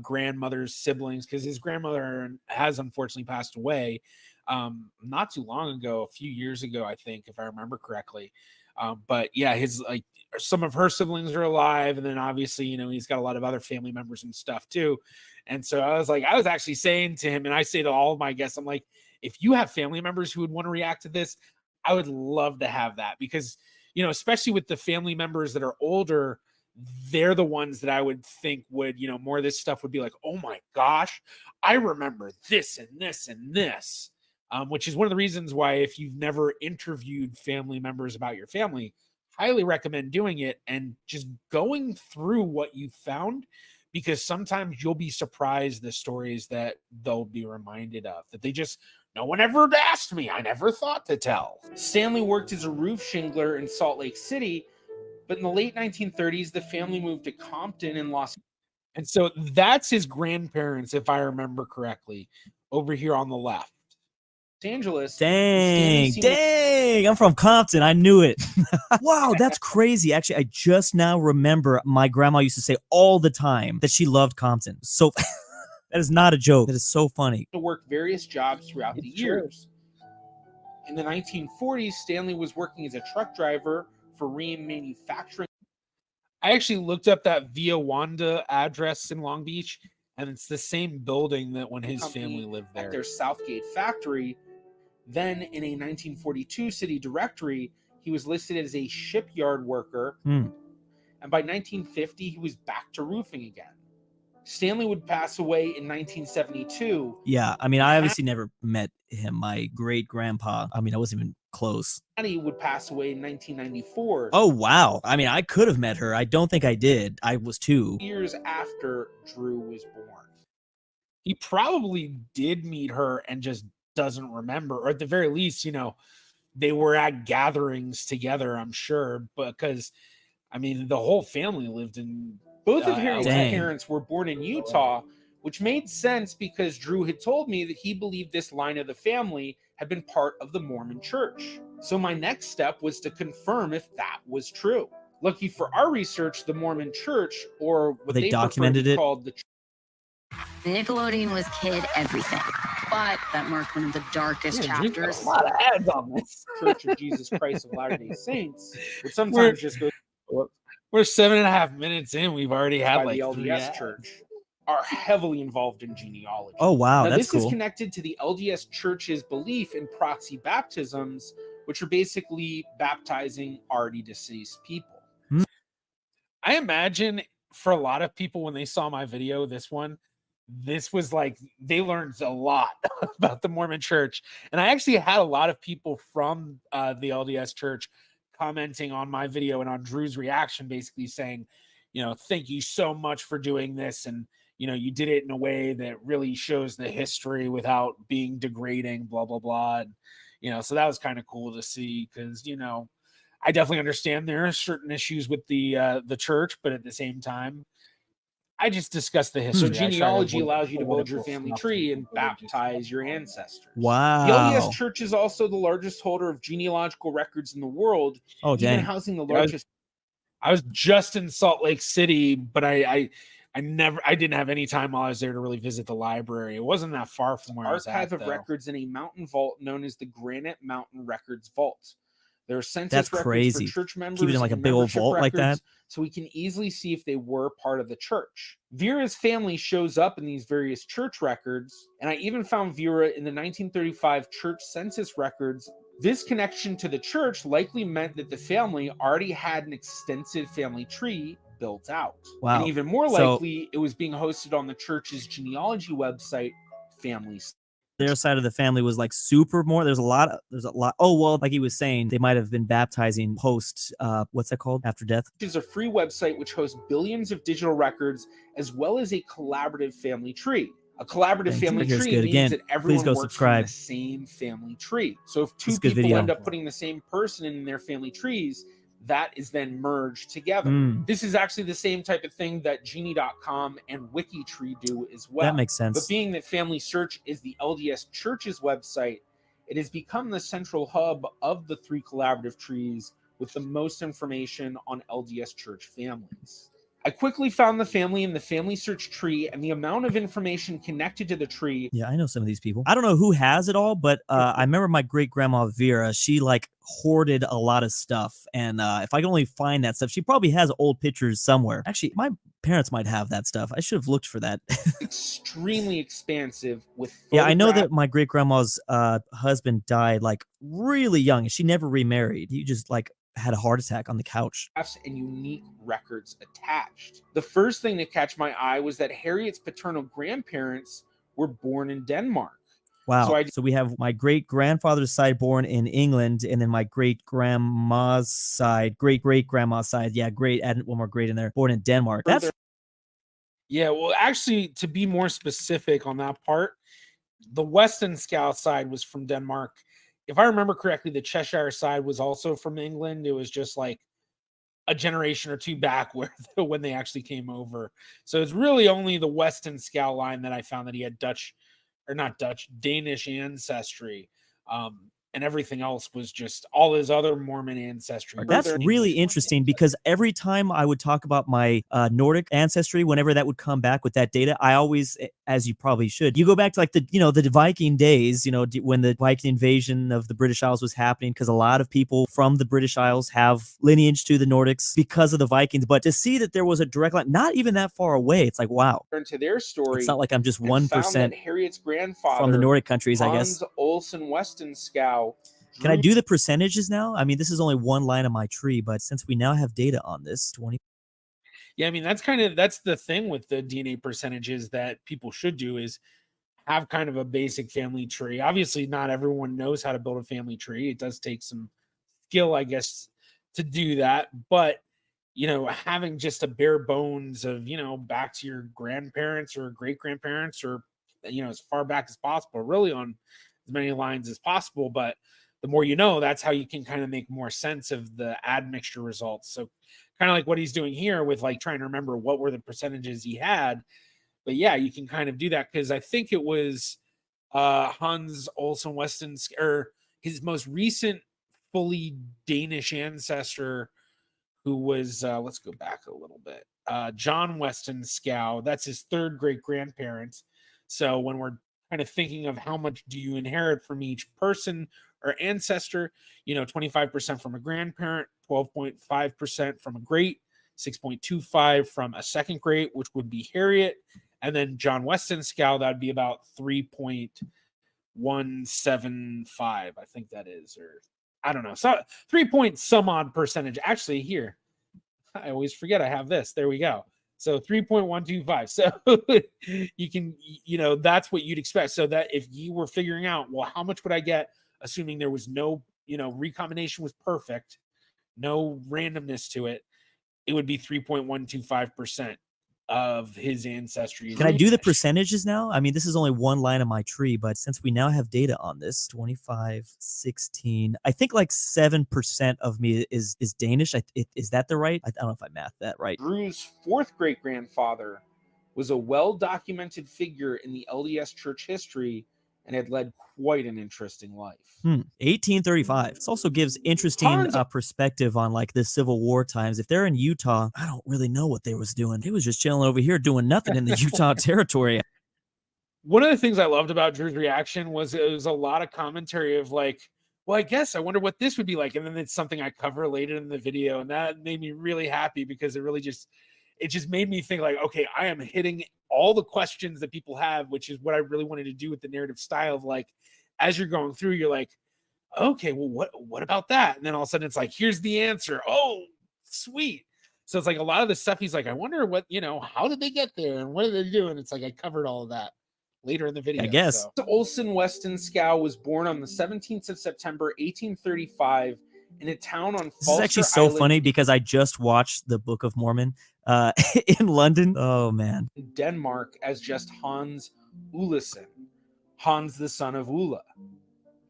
grandmother's siblings, because his grandmother has unfortunately passed away not too long ago, a few years ago, I think, if I remember correctly. But yeah, his like some of her siblings are alive, and then obviously, you know, he's got a lot of other family members and stuff too. And so I was actually saying to him, and I say to all of my guests, I'm like, if you have family members who would want to react to this, I would love to have that, because, you know, especially with the family members that are older, they're the ones that I would think would, you know, more of this stuff would be like, oh my gosh, I remember this and this and this, which is one of the reasons why, if you've never interviewed family members about your family, highly recommend doing it and just going through what you found, because sometimes you'll be surprised the stories that they'll be reminded of, that they just, no one ever asked me, I never thought to tell. Stanley worked as a roof shingler in Salt Lake City, but in the late 1930s, the family moved to Compton in Los Angeles. And so that's his grandparents, if I remember correctly, over here on the left. Los Angeles. Dang, I'm from Compton. I knew it. Wow, that's crazy. Actually, I just now remember my grandma used to say all the time that she loved Compton. So that is not a joke. That is so funny. To work various jobs throughout the years. In the 1940s, Stanley was working as a truck driver for Ream Manufacturing. I actually looked up that Via Wanda address in Long Beach, and it's the same building that when his family lived there. At their Southgate factory. Then in a 1942 city directory, he was listed as a shipyard worker. And by 1950, he was back to roofing again. Stanley would pass away in 1972. Yeah, I mean, I obviously never met him. My great grandpa, I mean, I wasn't even close. Hattie would pass away in 1994. Oh, wow. I mean, I could have met her. I don't think I did. I was 2 years after Drew was born. He probably did meet her and just doesn't remember, or at the very least, you know, they were at gatherings together, I'm sure, because I mean, the whole family lived in. Both of Harry's parents were born in Utah, which made sense because Drew had told me that he believed this line of the family had been part of the Mormon church. So my next step was to confirm if that was true. Lucky for our research, the Mormon church, or what they documented it, called the Nickelodeon was kid everything, but that marked one of the darkest chapters. A lot of ads on this. Church of Jesus Christ of Latter-day Saints, which sometimes just goes. We're 7.5 minutes in. We've already had like the LDS church are heavily involved in genealogy. Oh wow, now, that's cool. This is connected to the LDS church's belief in proxy baptisms, which are basically baptizing already deceased people. I imagine for a lot of people when they saw my video, this was like they learned a lot about the Mormon church, and I actually had a lot of people from the LDS church commenting on my video and on Drew's reaction, basically saying, you know, thank you so much for doing this. And, you know, you did it in a way that really shows the history without being degrading, blah, blah, blah. And, you know, so that was kind of cool to see because, you know, I definitely understand there are certain issues with the church, but at the same time, I just discussed the history. So So genealogy allows you to build your family tree and baptize your ancestors. The LDS Wow. Church is also the largest holder of genealogical records in the world, Oh, even dang. housing the largest. I was just in Salt Lake City, but I didn't have any time while I was there to really visit the library. It wasn't that far from where I was at. Archive of though. records in a mountain vault known as the Granite Mountain Records Vault. There are census That's records crazy. for church members. Keep it in like a and big old membership vault like that. records, so we can easily see if they were part of the church. Vera's family shows up in these various church records, and I even found Vera in the 1935 church census records. This connection to the church likely meant that the family already had an extensive family tree built out. Wow. And even more So- likely, it was being hosted on the church's genealogy website, Families. Their side of the family was like super more. There's a lot. Oh, well, like he was saying, they might have been baptizing post, what's that called? After death? Which is a free website which hosts billions of digital records as well as a collaborative family tree. A collaborative Thanks. family Here's tree good. means Again, that please everyone go works subscribe. from the same family tree. So if two It's a good people video. end up putting the same person in their family trees, that is then merged together. Mm. This is actually the same type of thing that Genie.com and WikiTree do as well. That makes sense. But being that Family Search is the LDS Church's website, it has become the central hub of the three collaborative trees with the most information on LDS Church families. I quickly found the family in the Family Search tree, and the amount of information connected to the tree. Yeah, I know some of these people. I don't know who has it all, but I remember my great grandma Vera. She like hoarded a lot of stuff, and if I could only find that stuff, she probably has old pictures somewhere. Actually, my parents might have that stuff. I should have looked for that. Extremely expansive with. Yeah, I know that my great grandma's husband died like really young, and she never remarried. He just like had a heart attack on the couch. And unique records attached. The first thing to catch my eye was that Harriet's paternal grandparents were born in Denmark. Wow. So we have my great grandfather's side born in England, and then my great grandma's side, great great grandma's side. Yeah, great. Add one more great in there. Born in Denmark. That's Yeah, well, actually, to be more specific on that part, the Weston Scout side was from Denmark. If I remember correctly, the Cheshire side was also from England. It was just like a generation or two back when they actually came over. So it's really only the Weston Scout line that I found that he had Danish ancestry. And everything else was just all his other Mormon ancestry. That's really interesting because every time I would talk about my Nordic ancestry, whenever that would come back with that data, I always, as you probably should, you go back to like the Viking days, when the Viking invasion of the British Isles was happening, because a lot of people from the British Isles have lineage to the Nordics because of the Vikings. But to see that there was a direct line, not even that far away, it's like, wow. To their story, it's not like I'm just 1% Harriet's grandfather from the Nordic countries, I guess. Hans Olsen Weston Scout. Can I do the percentages now? I mean, this is only one line of my tree, but since we now have data on this, 20. Yeah, I mean, that's the thing with the DNA percentages that people should do is have kind of a basic family tree. Obviously, not everyone knows how to build a family tree. It does take some skill, I guess, to do that. But, having just a bare bones of, back to your grandparents or great grandparents or, as far back as possible, really on as many lines as possible. But the more that's how you can kind of make more sense of the admixture results. So kind of like what he's doing here with like trying to remember what were the percentages he had. But yeah, you can kind of do that because I think it was Hans Olsen Weston, or his most recent fully Danish ancestor, who was, let's go back a little bit, John Weston Scow. That's his third great grandparent. So when we're kind of thinking of how much do you inherit from each person or ancestor, 25% from a grandparent, 12.5% from a great, 6.25 from a second great, which would be Harriet, and then John Weston Scow, that would be about 3.175, I think that is, or I don't know, so 3 point some odd percentage. Actually, here, I always forget I have this. There we go. So 3.125. So you can, that's what you'd expect. So that if you were figuring out, well, how much would I get, assuming there was no, recombination was perfect, no randomness to it, it would be 3.125% of his ancestry. Can I do the percentages now? I mean, this is only one line of my tree, but since we now have data on this, 25, 16, I think like 7% of me is Danish. Is that the right? I don't know if I mathed that right. Drew's fourth great grandfather was a well-documented figure in the LDS church history and had led quite an interesting life. 1835. This also gives interesting perspective on like the Civil War times. If they're in Utah, I don't really know what they was doing. They was just chilling over here doing nothing in the Utah territory. One of the things I loved about Drew's reaction was it was a lot of commentary of like, well, I guess I wonder what this would be like. And then it's something I cover later in the video. And that made me really happy because it really just made me think like, okay, I am hitting all the questions that people have, which is what I really wanted to do with the narrative style of like, as you're going through, you're like, okay, well, what about that? And then all of a sudden it's like, here's the answer. Oh, sweet. So it's like a lot of the stuff he's like, I wonder what, how did they get there? And what did they do? And it's like, I covered all of that later in the video. I guess. So Olson Weston Scow was born on the 17th of September, 1835 in a town on This is actually so funny because I just watched the Book of Mormon in London. Oh, man. Denmark as just Hans Ullesen. Hans, the son of Ulla.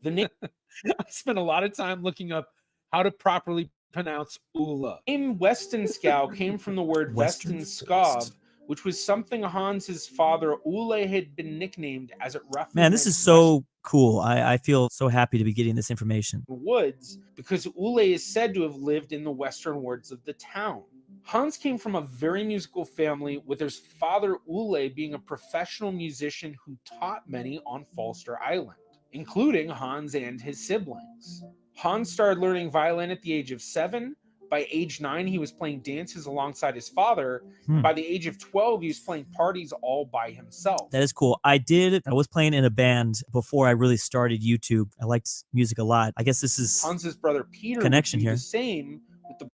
The name I spent a lot of time looking up how to properly pronounce Ulla. The name Westenskau came from the word Westenskov, which was something Hans's father Ulle had been nicknamed as it roughly. Man, this is so cool. I feel so happy to be getting this information. Woods, because Ulle is said to have lived in the western wards of the town. Hans came from a very musical family, with his father Ulle being a professional musician who taught many on Falster Island, including Hans and his siblings. Hans started learning violin at the age of 7. By age 9, he was playing dances alongside his father. By the age of 12, he was playing parties all by himself. That is cool. I was playing in a band before I really started YouTube. I liked music a lot. I guess this is Hans's brother Peter connection here. The same with the.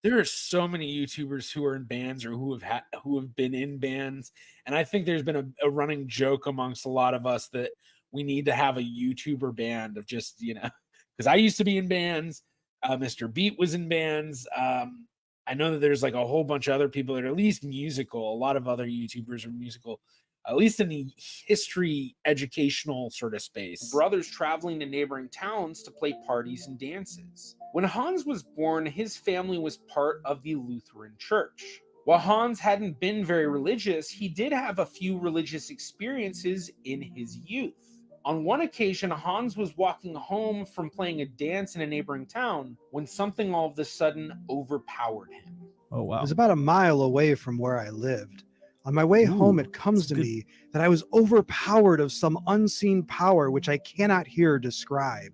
There are so many YouTubers who are in bands or who have been in bands, and I think there's been a running joke amongst a lot of us that we need to have a YouTuber band of just because I used to be in bands. Mr. Beat was in bands. I know that there's like a whole bunch of other people that are at least musical. A lot of other YouTubers are musical, at least in the history educational sort of space. Brothers traveling to neighboring towns to play parties and dances. When Hans was born, his family was part of the Lutheran Church. While Hans hadn't been very religious, he did have a few religious experiences in his youth. On one occasion, Hans was walking home from playing a dance in a neighboring town when something all of a sudden overpowered him. Oh, wow. It was about a mile away from where I lived. On my way home, it comes to me that I was overpowered of some unseen power which I cannot here describe.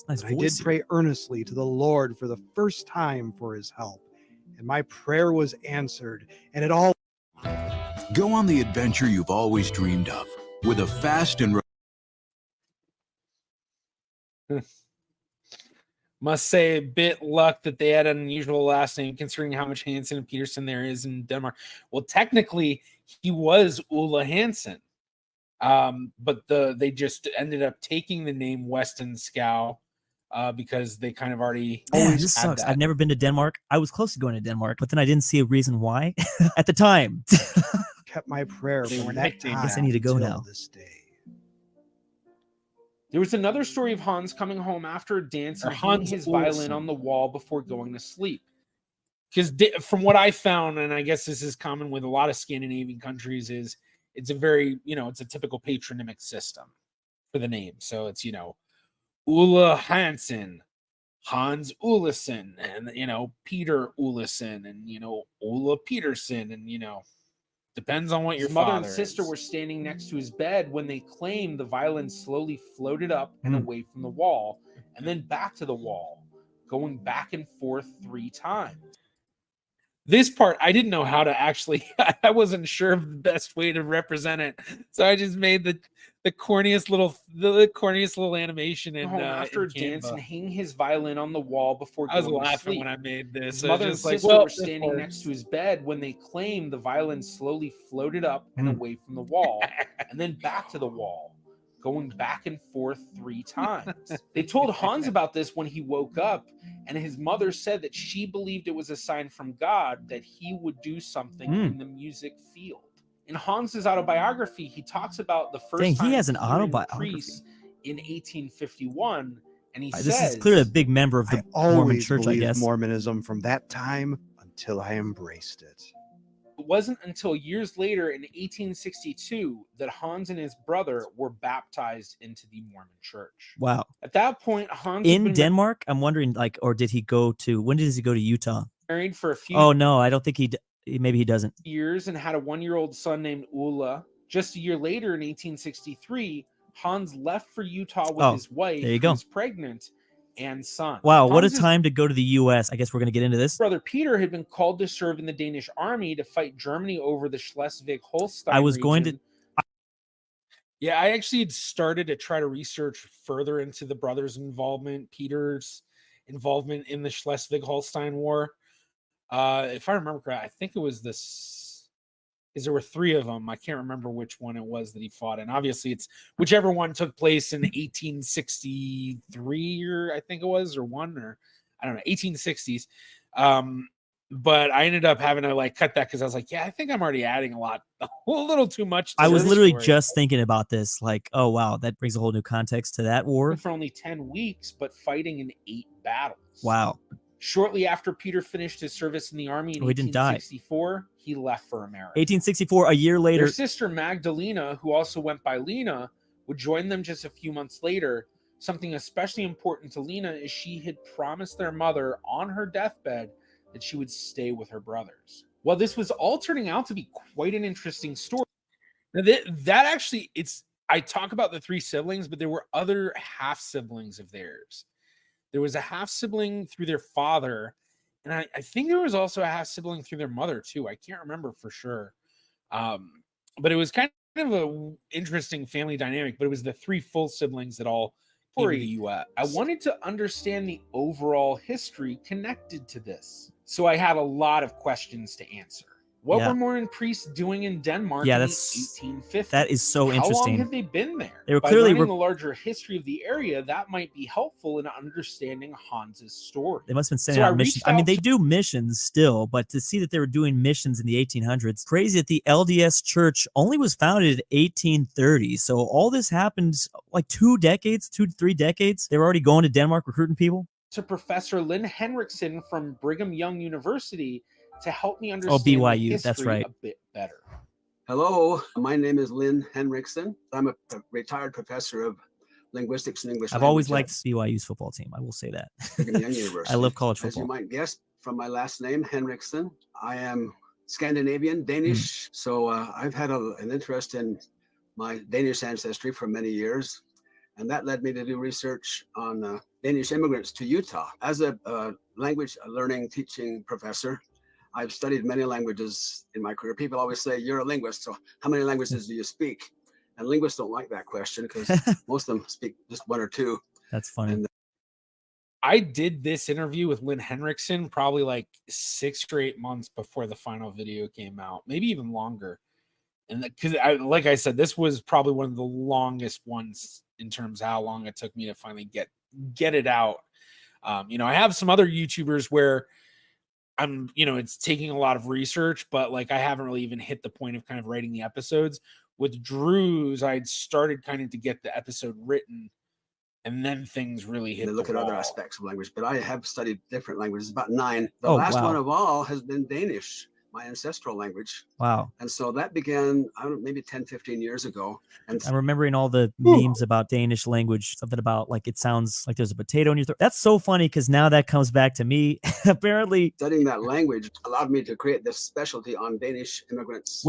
Nice I did pray earnestly to the Lord for the first time for his help, and my prayer was answered, and it all... Go on the adventure you've always dreamed of with a fast and Must say, a bit luck that they had an unusual last name, considering how much Hansen and Peterson there is in Denmark. Well, technically, he was Ulla Hansen, but they just ended up taking the name Westenskau because they kind of already. Man, this sucks. I've never been to Denmark. I was close to going to Denmark, but then I didn't see a reason why at the time. Kept my prayer for that time. I guess I need to go now. This day. There was another story of Hans coming home after a dance and hanging his violin on the wall before going to sleep. Because from what I found, and I guess this is common with a lot of Scandinavian countries, is it's a very, it's a typical patronymic system for the name. So it's, Ulla Hansen, Hans Ullesen, and, Peter Ullesen, and, Ulla Peterson, and, depends on what your mother and sister were standing next to his bed when they claimed the violin slowly floated up and away from the wall and then back to the wall, going back and forth 3 times. This part, I didn't know how to actually, I wasn't sure of the best way to represent it. So I just made the corniest little animation in after a dance and hang his violin on the wall before going to sleep. I was laughing when I made this. His mother and sister were standing next to his bed when they claimed the violin slowly floated up and away from the wall and then back to the wall, going back and forth 3 times. They told Hans about this when he woke up, and his mother said that she believed it was a sign from God that he would do something in the music field. In Hans's autobiography, he talks about the first time he has an autobiography in 1851, and he says, "This is clearly a big member of the Mormon Church, I guess." Mormonism from that time until I embraced it. It wasn't until years later in 1862 that Hans and his brother were baptized into the Mormon church. Wow. At that point, Hans had In been Denmark, I'm wondering, like, or did he go to? When did he go to Utah? married for a few Oh no, I don't think maybe he doesn't. years and had a 1-year-old son named Ulla. Just a year later, in 1863, Hans left for Utah with his wife, there you who go. was pregnant, and son. Wow, what a Hans's time to go to the U.S. I guess we're gonna get into this. brother Peter had been called to serve in the Danish army to fight Germany over the Schleswig-Holstein I was going region. Yeah, I actually had started to try to research further into the brothers' involvement, Peter's involvement in the Schleswig-Holstein War. If I remember correctly, I think it was this, because there were 3 of them. I can't remember which one it was that he fought in. Obviously, it's whichever one took place in 1863, or I think it was, or 1860s. But I ended up having to like cut that because I was like, yeah, I think I'm already adding a little too much. I was literally story. just thinking about this, like, oh wow, that brings a whole new context to that war. For only 10 weeks, but fighting in 8 battles. Wow. Shortly after Peter finished his service in the army in he didn't die. 1864, he left for America. 1864, a year later. Their sister Magdalena, who also went by Lena, would join them just a few months later. Something especially important to Lena is she had promised their mother on her deathbed that she would stay with her brothers. Well, this was all turning out to be quite an interesting story. Now, that actually, I talk about the 3 siblings, but there were other half siblings of theirs. There was a half sibling through their father, and I think there was also a half sibling through their mother too. I can't remember for sure, but it was kind of an interesting family dynamic. But it was the 3 full siblings that all came to the U.S. I wanted to understand the overall history connected to this, so I had a lot of questions to answer. What were Mormon priests doing in Denmark in the 1850s? That is so interesting. How long had they been there? They were By clearly learning the larger history of the area, that might be helpful in understanding Hans's story. They must have been sending out missions. I mean, they do missions still, but to see that they were doing missions in the 1800s, crazy that the LDS Church only was founded in 1830. So all this happened like 2 to 3 decades. They were already going to Denmark recruiting people. To Professor Lynn Henriksen from Brigham Young University to help me understand BYU, the history that's right. a bit better. Hello, my name is Lynn Henriksen. I'm a retired professor of linguistics and English. I've always liked BYU's football team. I will say that. Brigham Young University. I love college As you football. might guess from my last name, Henriksen, I am Scandinavian, Danish. So I've had an interest in my Danish ancestry for many years. And that led me to do research on Danish immigrants to Utah. As a language learning teaching professor, I've studied many languages in my career. People always say, you're a linguist, so how many languages do you speak? And linguists don't like that question because most of them speak just 1 or 2. That's funny. And I did this interview with Lynn Henriksen probably like 6 or 8 months before the final video came out, maybe even longer. And because like I said, this was probably one of the longest ones in terms of how long it took me to finally get it out. I have some other YouTubers where it's taking a lot of research, but like I haven't really even hit the point of kind of writing the episodes. With Drew's, I'd started kind of to get the episode written, and then things really hit. They look the at other wall. aspects of language, but I have studied different languages, about 9. The last one of all has been Danish, my ancestral language. Wow. And so that began, I don't know, maybe 10, 15 years ago. And I'm remembering all the memes about Danish language, something about like it sounds like there's a potato in your throat. That's so funny because now that comes back to me. Apparently, studying that language allowed me to create this specialty on Danish immigrants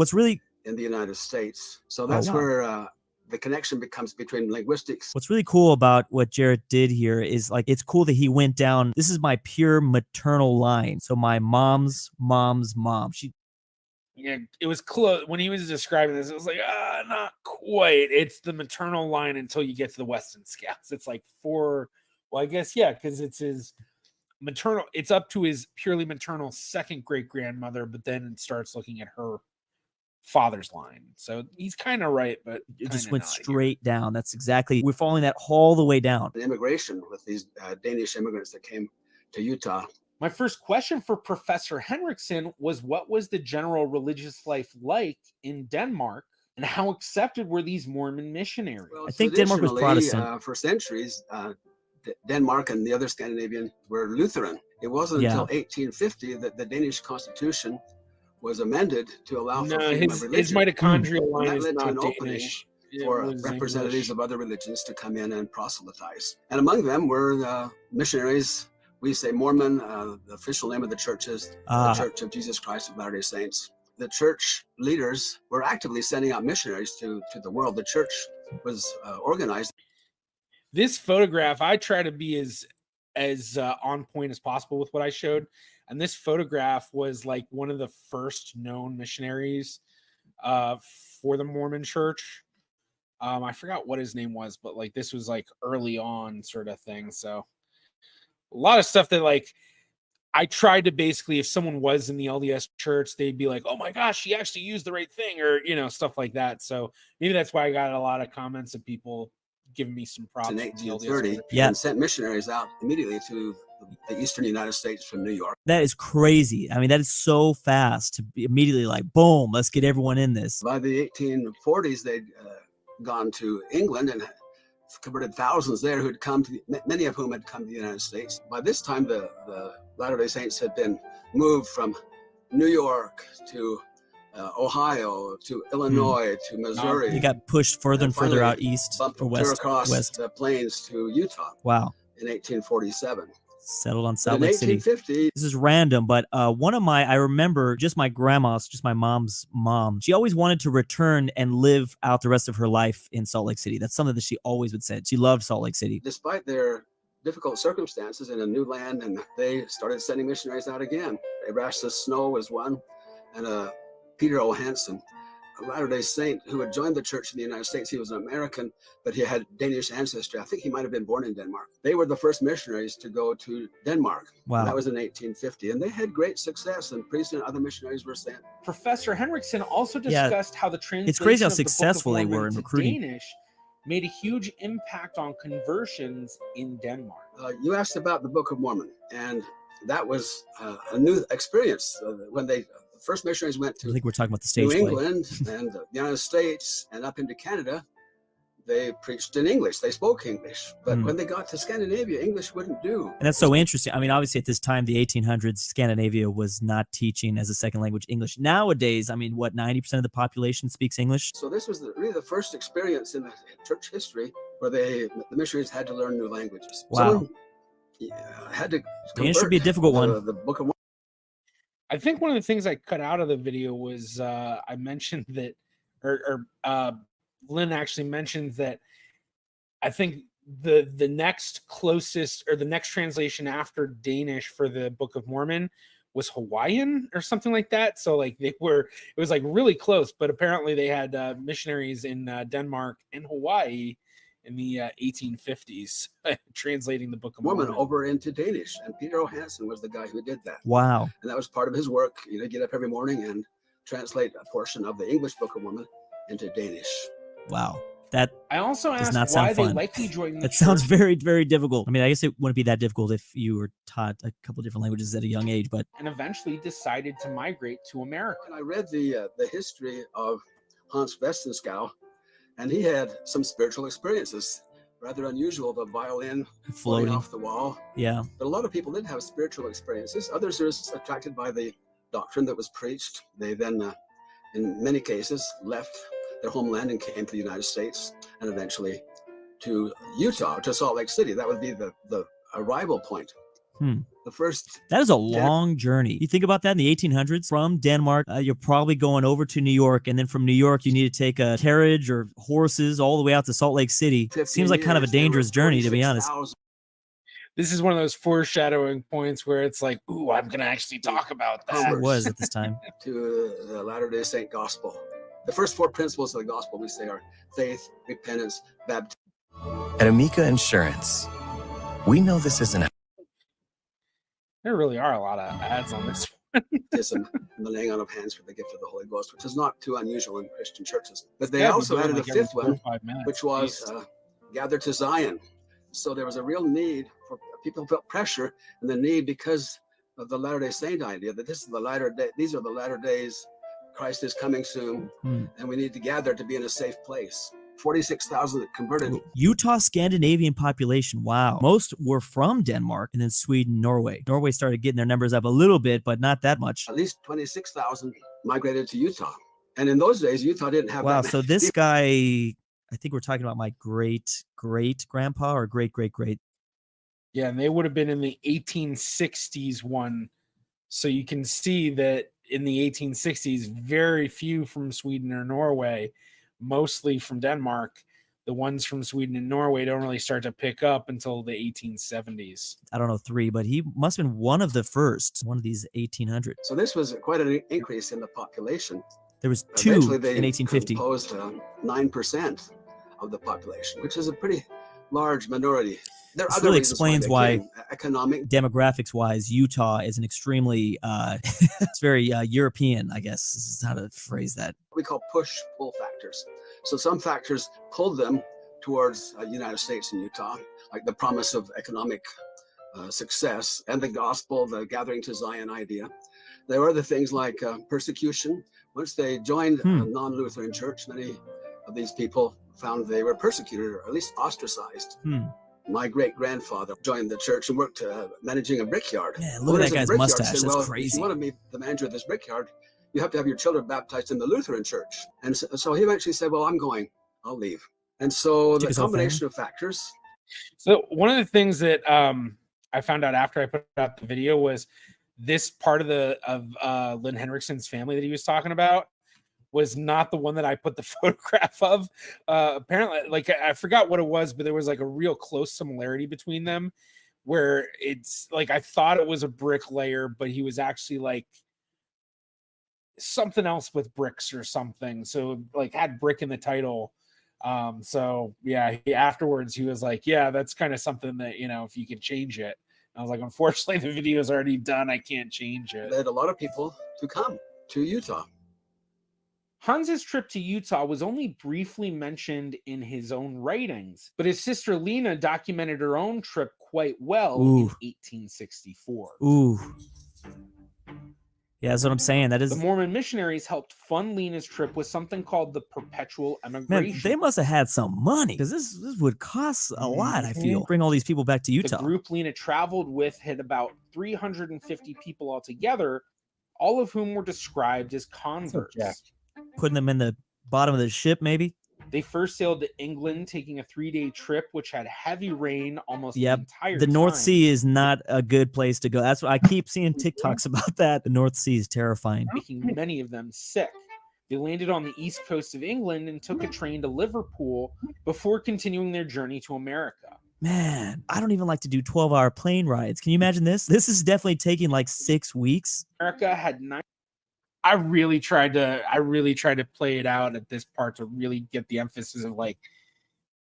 in the United States. So that's where the connection becomes between linguistics. What's really cool about what Jarrett did here is like, it's cool that he went down. This is my pure maternal line. So my mom's mom's mom. It was close when he was describing this. It was like, not quite. It's the maternal line until you get to the Weston Scouts. It's like I guess, because it's his maternal. It's up to his purely maternal second great grandmother, but then it starts looking at her father's line. So he's kind of right, but it just went straight down. That's exactly, we're following that all the way down. The immigration with these Danish immigrants that came to Utah. My first question for Professor Henriksen was, what was the general religious life like in Denmark, and how accepted were these Mormon missionaries? Well, I think Denmark was Protestant. For centuries, Denmark and the other Scandinavian were Lutheran. It wasn't until 1850 that the Danish Constitution was amended to allow for No, freedom of his religion. mitochondrial line That is led to an not opening Danish. It for was representatives English. of other religions to come in and proselytize. And among them were the missionaries. We say Mormon, the official name of the church is the Church of Jesus Christ of Latter-day Saints. The church leaders were actively sending out missionaries to the world. The church was organized. This photograph, I try to be as on point as possible with what I showed. And this photograph was like one of the first known missionaries for the Mormon church. I forgot what his name was, but like this was like early on sort of thing. So a lot of stuff that like I tried to basically, if someone was in the LDS church, they'd be like, oh my gosh, she actually used the right thing, or, you know, stuff like that. So maybe that's why I got a lot of comments of people giving me some props. In from the LDS 1830, church. and sent missionaries out immediately to the eastern United States from New York. That is crazy. I mean, that is so fast to be immediately like, boom, let's get everyone in this. By the 1840s, they'd gone to England and converted thousands there who had come to, many of whom had come to the United States. By this time, the Latter-day Saints had been moved from New York to Ohio to Illinois to Missouri. They got pushed further and further out east or west. Across the plains to Utah. Wow. In 1847. Settled on Salt In Lake City. 1850, This is random, but one of I remember just my grandma's, just my mom's mom. She always wanted to return and live out the rest of her life in Salt Lake City. That's something that she always would say. She loved Salt Lake City. despite their difficult circumstances in a new land, and they started sending missionaries out again. Erastus Snow was one, and Peter O. Hansen, a Latter-day Saint who had joined the church in the United States. He was an American, but he had Danish ancestry. I think he might have been born in Denmark. They were the first missionaries to go to Denmark. Wow. That was in 1850, and they had great success, and pretty soon other missionaries were sent. Professor Henriksen also Yeah, discussed how the translation it's crazy how of the Book of successful they were Mormon in to recruiting. Danish made a huge impact on conversions in Denmark. You asked about the Book of Mormon, and that was a new experience. When the first missionaries went I to think we're talking about the stage New play. England and the United States and up into Canada, they preached in English. They spoke English. But when they got to Scandinavia, English wouldn't do. And that's so interesting. I mean, obviously at this time, the 1800s, Scandinavia was not teaching as a second language English. Nowadays, I mean, what, 90% of the population speaks English? So this was really the first experience in the church history where the missionaries had to learn new languages. Wow. Someone had to It should be a difficult one. The Book of Mormon. I think one of the things I cut out of the video was I mentioned that, or Lynn actually mentioned that I think the next closest, or the next translation after Danish for the Book of Mormon was Hawaiian or something like that. So like it was like really close, but apparently they had missionaries in Denmark and Hawaii in the 1850s translating the Book of Mormon Mormon over into Danish, and Peter O. Hansen was the guy who did that. Wow. And that was part of his work. Get up every morning and translate a portion of the English Book of Mormon into Danish. Wow. That I also does asked not why sound they fun. likely joined the It sounds church. very, very difficult. I mean, I guess it wouldn't be that difficult if you were taught a couple different languages at a young age, but And eventually decided to migrate to America. And I read the history of Hans Westenskau, and he had some spiritual experiences. Rather unusual, the violin floating off the wall. Yeah. But a lot of people did have spiritual experiences. Others were attracted by the doctrine that was preached. They then, in many cases, left their homeland and came to the United States, and eventually to Utah, to Salt Lake City. That would be the arrival point. The first. That is a long journey. You think about that in the 1800s from Denmark, you're probably going over to New York. And then from New York, you need to take a carriage or horses all the way out to Salt Lake City. Seems like kind of a dangerous journey, to be honest. This is one of those foreshadowing points where it's like, ooh, I'm going to actually talk about that. It was at this time. To the Latter-day Saint gospel. The first four principles of the gospel we say are faith, repentance, baptism. At Amica Insurance, we know this isn't There really are a lot of ads on this one. Baptism and the laying on of hands for the gift of the Holy Ghost, which is not too unusual in Christian churches. But they also added a fifth one, which was gather to Zion. So there was a real need for people felt pressure and the need because of the Latter-day Saint idea that this is the latter day. These are the latter days. Christ is coming soon, and we need to gather to be in a safe place. 46,000 that converted. Utah Scandinavian population. Wow. Most were from Denmark and then Sweden, Norway. Norway started getting their numbers up a little bit, but not that much. At least 26,000 migrated to Utah. And in those days, Utah didn't have Wow. that So many this people. guy, I think we're talking about my great grandpa or great. Yeah, and they would have been in the 1860s one. So you can see that in the 1860s, very few from Sweden or Norway, mostly from Denmark. The ones from Sweden and Norway don't really start to pick up until the 1870s. I don't know, 3, but he must have been one of the first, one of these 1800s. So this was quite an increase in the population. There was 2 Eventually, in 1850. composed 9% of the population, which is a pretty large minority. There are This other really reasons explains they why came. Economic. Demographics wise, Utah is an extremely, it's very European, I guess. This is how to phrase that. We call push-pull factors. So some factors pulled them towards the United States and Utah, like the promise of economic success and the gospel, the gathering to Zion idea. There were other things like persecution. Once they joined a non-Lutheran church, many of these people found they were persecuted or at least ostracized. My great-grandfather joined the church and worked managing a brickyard. Yeah, look at that guy's mustache. Said, That's well, crazy. If you want to be the manager of this brickyard, you have to have your children baptized in the Lutheran church. And so he eventually said, well, I'm going. I'll leave. And so the combination of factors. So one of the things that I found out after I put out the video was this part of Lynn Henriksen's family that he was talking about was not the one that I put the photograph of. Apparently, like I forgot what it was, but there was like a real close similarity between them where it's like I thought it was a bricklayer, but he was actually like something else with bricks or something. So like had brick in the title. So yeah, afterwards he was like, yeah, that's kind of something that, you know, if you could change it. And I was like, unfortunately, the video is already done. I can't change it. Led a lot of people to come to Utah. Hans's trip to Utah was only briefly mentioned in his own writings, but his sister Lena documented her own trip quite well in 1864. Ooh. Yeah, that's what I'm saying. That is. The Mormon missionaries helped fund Lena's trip with something called the perpetual emigration. Man, they must have had some money because this would cost a lot, I feel. Bring all these people back to Utah. The group Lena traveled with had about 350 people altogether, all of whom were described as converts. Putting them in the bottom of the ship, maybe? They first sailed to England, taking a 3-day trip, which had heavy rain almost the entire time. The North Sea is not a good place to go. That's what I keep seeing TikToks about that. The North Sea is terrifying. Making many of them sick. They landed on the east coast of England and took a train to Liverpool before continuing their journey to America. Man, I don't even like to do 12-hour plane rides. Can you imagine this? This is definitely taking like 6 weeks. America had 9. I really tried to play it out at this part to really get the emphasis of like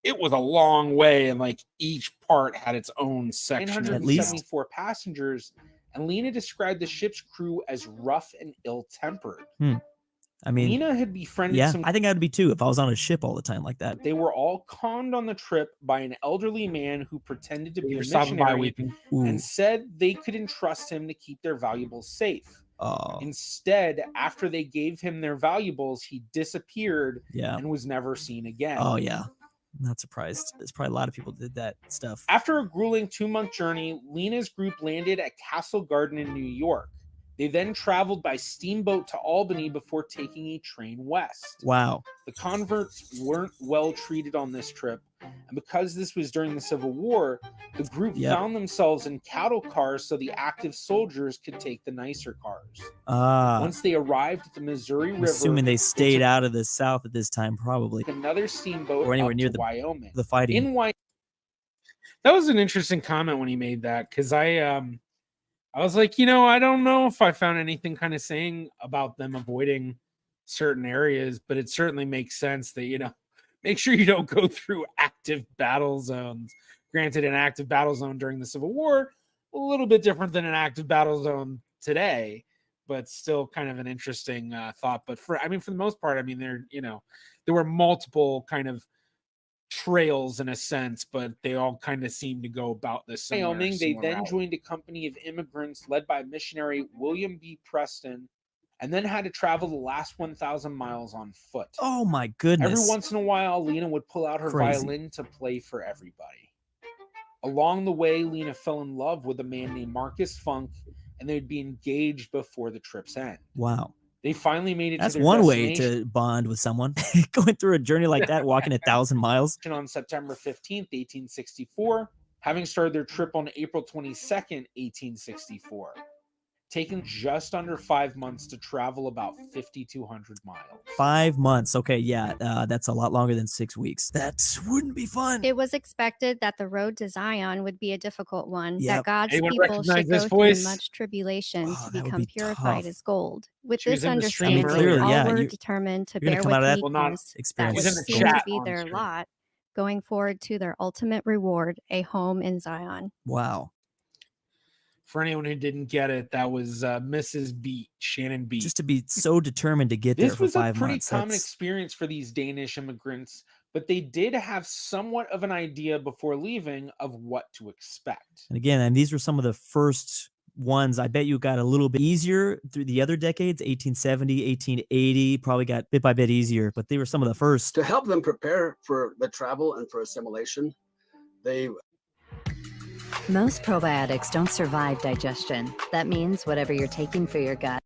it was a long way and like each part had its own section. 974 passengers, and Lena described the ship's crew as rough and ill-tempered. I mean, Lena had befriended yeah, some. I think I would be too if I was on a ship all the time like that. They were all conned on the trip by an elderly man who pretended to be a missionary and said they could entrust him to keep their valuables safe. Instead, after they gave him their valuables, he disappeared and was never seen again. Oh, yeah. I'm not surprised. There's probably a lot of people did that stuff. After a grueling 2-month journey, Lena's group landed at Castle Garden in New York. They then traveled by steamboat to Albany before taking a train west. Wow. The converts weren't well treated on this trip, and because this was during the Civil War, the group found themselves in cattle cars so the active soldiers could take the nicer cars. Once they arrived at the Missouri River, assuming they stayed out of the South at this time, probably. Another steamboat or anywhere up near to Wyoming. The fighting. In Wyoming. That was an interesting comment when he made that, because I was like, you know, I don't know if I found anything kind of saying about them avoiding certain areas, but it certainly makes sense that, you know, make sure you don't go through active battle zones. Granted, an active battle zone during the Civil War, a little bit different than an active battle zone today, but still kind of an interesting thought. But for the most part, I mean, there were multiple kind of trails in a sense, but they all kind of seem to go about this. Wyoming, they then joined a company of immigrants led by missionary William B. Preston, and then had to travel the last 1,000 miles on foot. Oh my goodness. Every once in a while, Lena would pull out her violin to play for everybody. Along the way, Lena fell in love with a man named Marcus Funk, and they'd be engaged before the trip's end. Wow. They finally made it That's to their one way destination to bond with someone. Going through a journey like that, walking 1,000 miles. on September 15th, 1864, having started their trip on April 22nd, 1864. Taking just under 5 months to travel about 5,200 miles. 5 months. Okay, yeah, that's a lot longer than 6 weeks. That wouldn't be fun. It was expected that the road to Zion would be a difficult one, Yep. that God's Anyone people recognize should this go through voice? much tribulation Oh, to that would become be purified tough. as gold. With She was this in the stream understanding, earlier. all Yeah, were you- determined to you're gonna bear come with out of that weakness Well, not that experience. would She's in the seem to chat be on their stream. lot, going forward to their ultimate reward, a home in Zion. Wow. For anyone who didn't get it, that was Mrs. Beat, Shannon Beat. Just to be so determined to get there This for was a 5 pretty months. common That's, experience for these Danish immigrants, but they did have somewhat of an idea before leaving of what to expect. and again, and these were some of the first ones. I bet you got a little bit easier through the other decades. 1870, 1880 probably got bit by bit easier, but they were some of the first. To help them prepare for the travel and for assimilation, they Most probiotics don't survive digestion. That means whatever you're taking for your gut.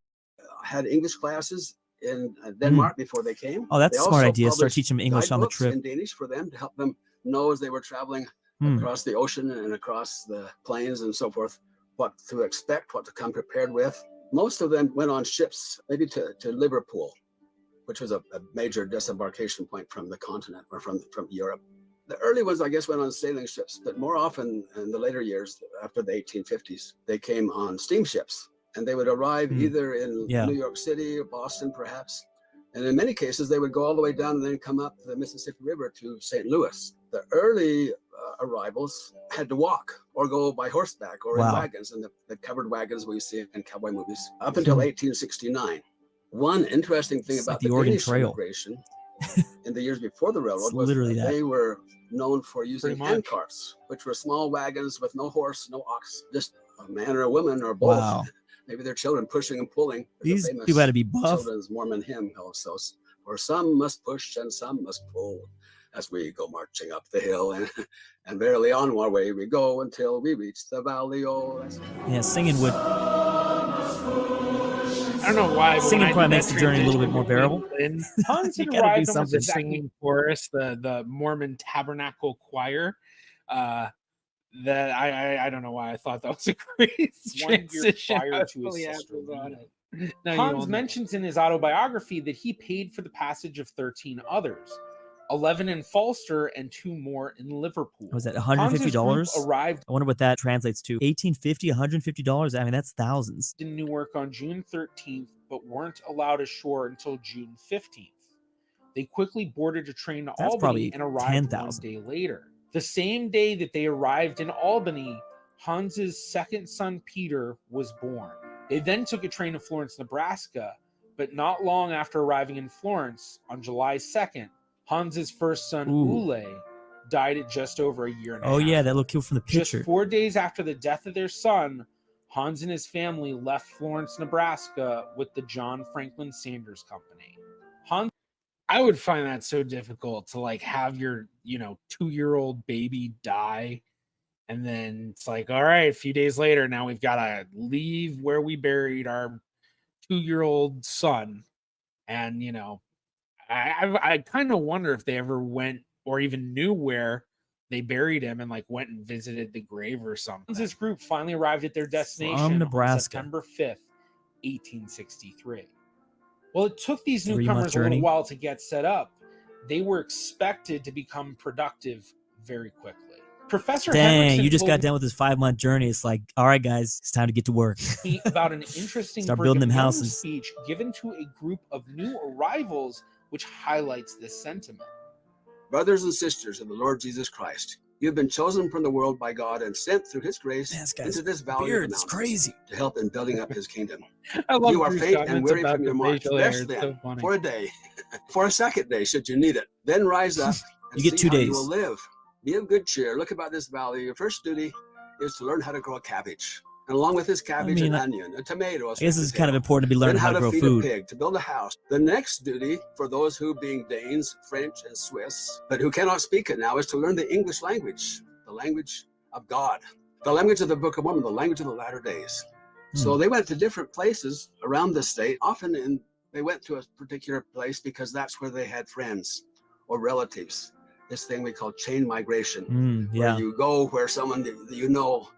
had English classes in Denmark before they came. Oh, that's They a smart also idea. Start published teaching them English on the guidebooks trip. in Danish for them to help them know as they were traveling across the ocean and across the plains and so forth, what to expect, what to come prepared with. Most of them went on ships, maybe to Liverpool, which was a major disembarkation point from the continent or from Europe. The early ones, I guess, went on sailing ships, but more often in the later years, after the 1850s, they came on steamships, and they would arrive either in New York City or Boston, perhaps. And in many cases, they would go all the way down and then come up the Mississippi River to St. Louis. The early arrivals had to walk or go by horseback or in wagons, and the covered wagons we see in cowboy movies, up until 1869. One interesting thing about the the Oregon Danish Trail. immigration in the years before the railroad It's was literally that that. they were known for using Pretty much. hand carts, which were small wagons with no horse, no ox, just a man or a woman or both. Wow. Maybe their children pushing and pulling. There's a These famous people had to be buff. children's Mormon hymn also. For some must push and some must pull as we go marching up the hill. And verily on our way we go until we reach the valley. Oh, Yeah, singing would. I don't know why. but Singing when I probably did makes that the journey a little bit transition more bearable. between Hans You had gotta do arrived and was something. singing chorus, the Mormon Tabernacle Choir. That I don't know why I thought that was a great 1 year transition. prior I to was his totally sister active on Lena. it. Now you Hans all know. mentions in his autobiography that he paid for the passage of 13 others, 11 in Falster and 2 more in Liverpool. Was that Hans's group $150? arrived I wonder what that translates to. $1850, $150. I mean, that's thousands. in Newark on June 13th, but weren't allowed ashore until June 15th. They quickly boarded a train to That's Albany probably and arrived 10,000. 1 day later. The same day that they arrived in Albany, Hans's second son, Peter, was born. They then took a train to Florence, Nebraska, but not long after arriving in Florence, on July 2nd, Hans's first son, Ule, died at just over a year and a half. Oh, yeah, that little kid from the picture. Just 4 days after the death of their son, Hans and his family left Florence, Nebraska with the John Franklin Sanders Company. Hans, I would find that so difficult to like have your, 2-year-old baby die. And then it's like, all right, a few days later, now we've got to leave where we buried our 2-year-old son. And, I kind of wonder if they ever went or even knew where they buried him and like went and visited the grave or something. This group finally arrived at their destination From Nebraska. on September 5th, 1863. Well, it took these 3-month newcomers a little journey. while to get set up. They were expected to become productive very quickly. Professor Dang, Henriksen you just told got done with this 5-month journey. It's like, all right, guys, it's time to get to work. me about an interesting Start building them Brigham Young houses. speech given to a group of new arrivals, which highlights this sentiment. brothers and sisters of the Lord Jesus Christ, you have been chosen from the world by God and sent through his grace into this valley beard, of the it's mountains crazy. to help in building up his kingdom. I love You are Drew's faint and comments weary about from your the march. facial hair. Rest It's then so funny. for a day, for a second day, should you need it. Then rise up and You get see 2 how you days. will live. Be of good cheer. Look about this valley. Your first duty is to learn how to grow a cabbage. And along with this, cabbage and onion, a tomato. I guess it's kind of important to be learning how to grow feed food. a pig, to build a house. The next duty for those who, being Danes, French, and Swiss, but who cannot speak it now, is to learn the English language, the language of God, the language of the Book of Mormon, the language of the latter days. So they went to different places around the state. Often they went to a particular place because that's where they had friends or relatives. This thing we call chain migration, where you go where someone that you know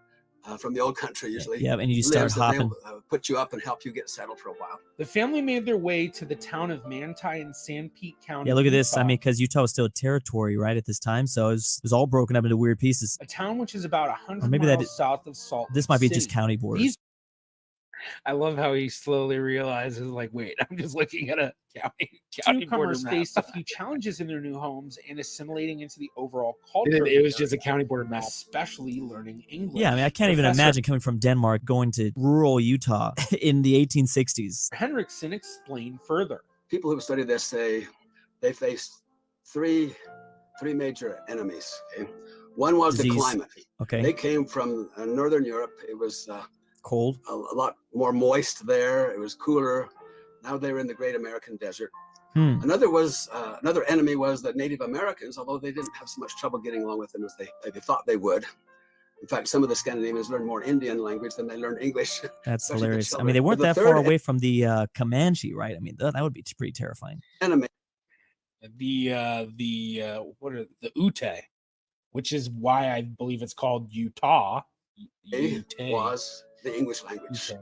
from the old country usually and you start hopping. They'll put you up and help you get settled for a while. The family made their way to the town of Manti in Sanpete County. Yeah, look at this. Utah. I mean, because Utah was still a territory, right, at this time, so it was all broken up into weird pieces. A town which is about 100 maybe miles south of Salt Lake This might be City. just county borders. I love how he slowly realizes, like, wait, I'm just looking at a county border Newcomers map. faced a few challenges in their new homes and assimilating into the overall culture. It was just a county border map, especially learning English. Yeah, I mean, I can't even imagine coming from Denmark going to rural Utah in the 1860s. Henriksen explained further. People who study this say they faced three major enemies. Okay? One was the climate. Okay. They came from Northern Europe. It was cold, a lot more moist there. It was cooler. Now they were in the Great American Desert. Another enemy was the Native Americans, although they didn't have so much trouble getting along with them as they thought they would. In fact, some of the Scandinavians learned more Indian language than they learned English. That's hilarious. I mean, they weren't that far away from the Comanche, right? I mean, that would be pretty terrifying. Enemy. The Ute, which is why I believe it's called Utah. Was the English language.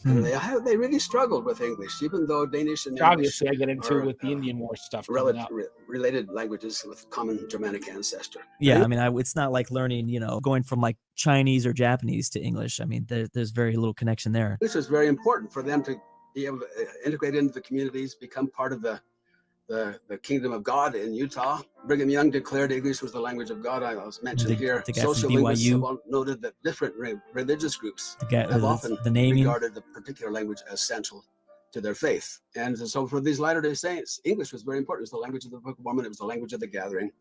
And they really struggled with English, even though Danish and English obviously I get into it with the Indian War stuff. Related languages with common Germanic ancestor. Yeah, I mean, it's not like learning, going from like Chinese or Japanese to English. I mean, there's very little connection there. This was very important for them to be able to integrate into the communities, become part of the kingdom of God in Utah. Brigham Young declared English was the language of God. I was mentioned here. Social linguists have noted that different religious groups have often regarded the particular language as central to their faith. And so for these Latter-day Saints, English was very important. It was the language of the Book of Mormon. It was the language of the gathering.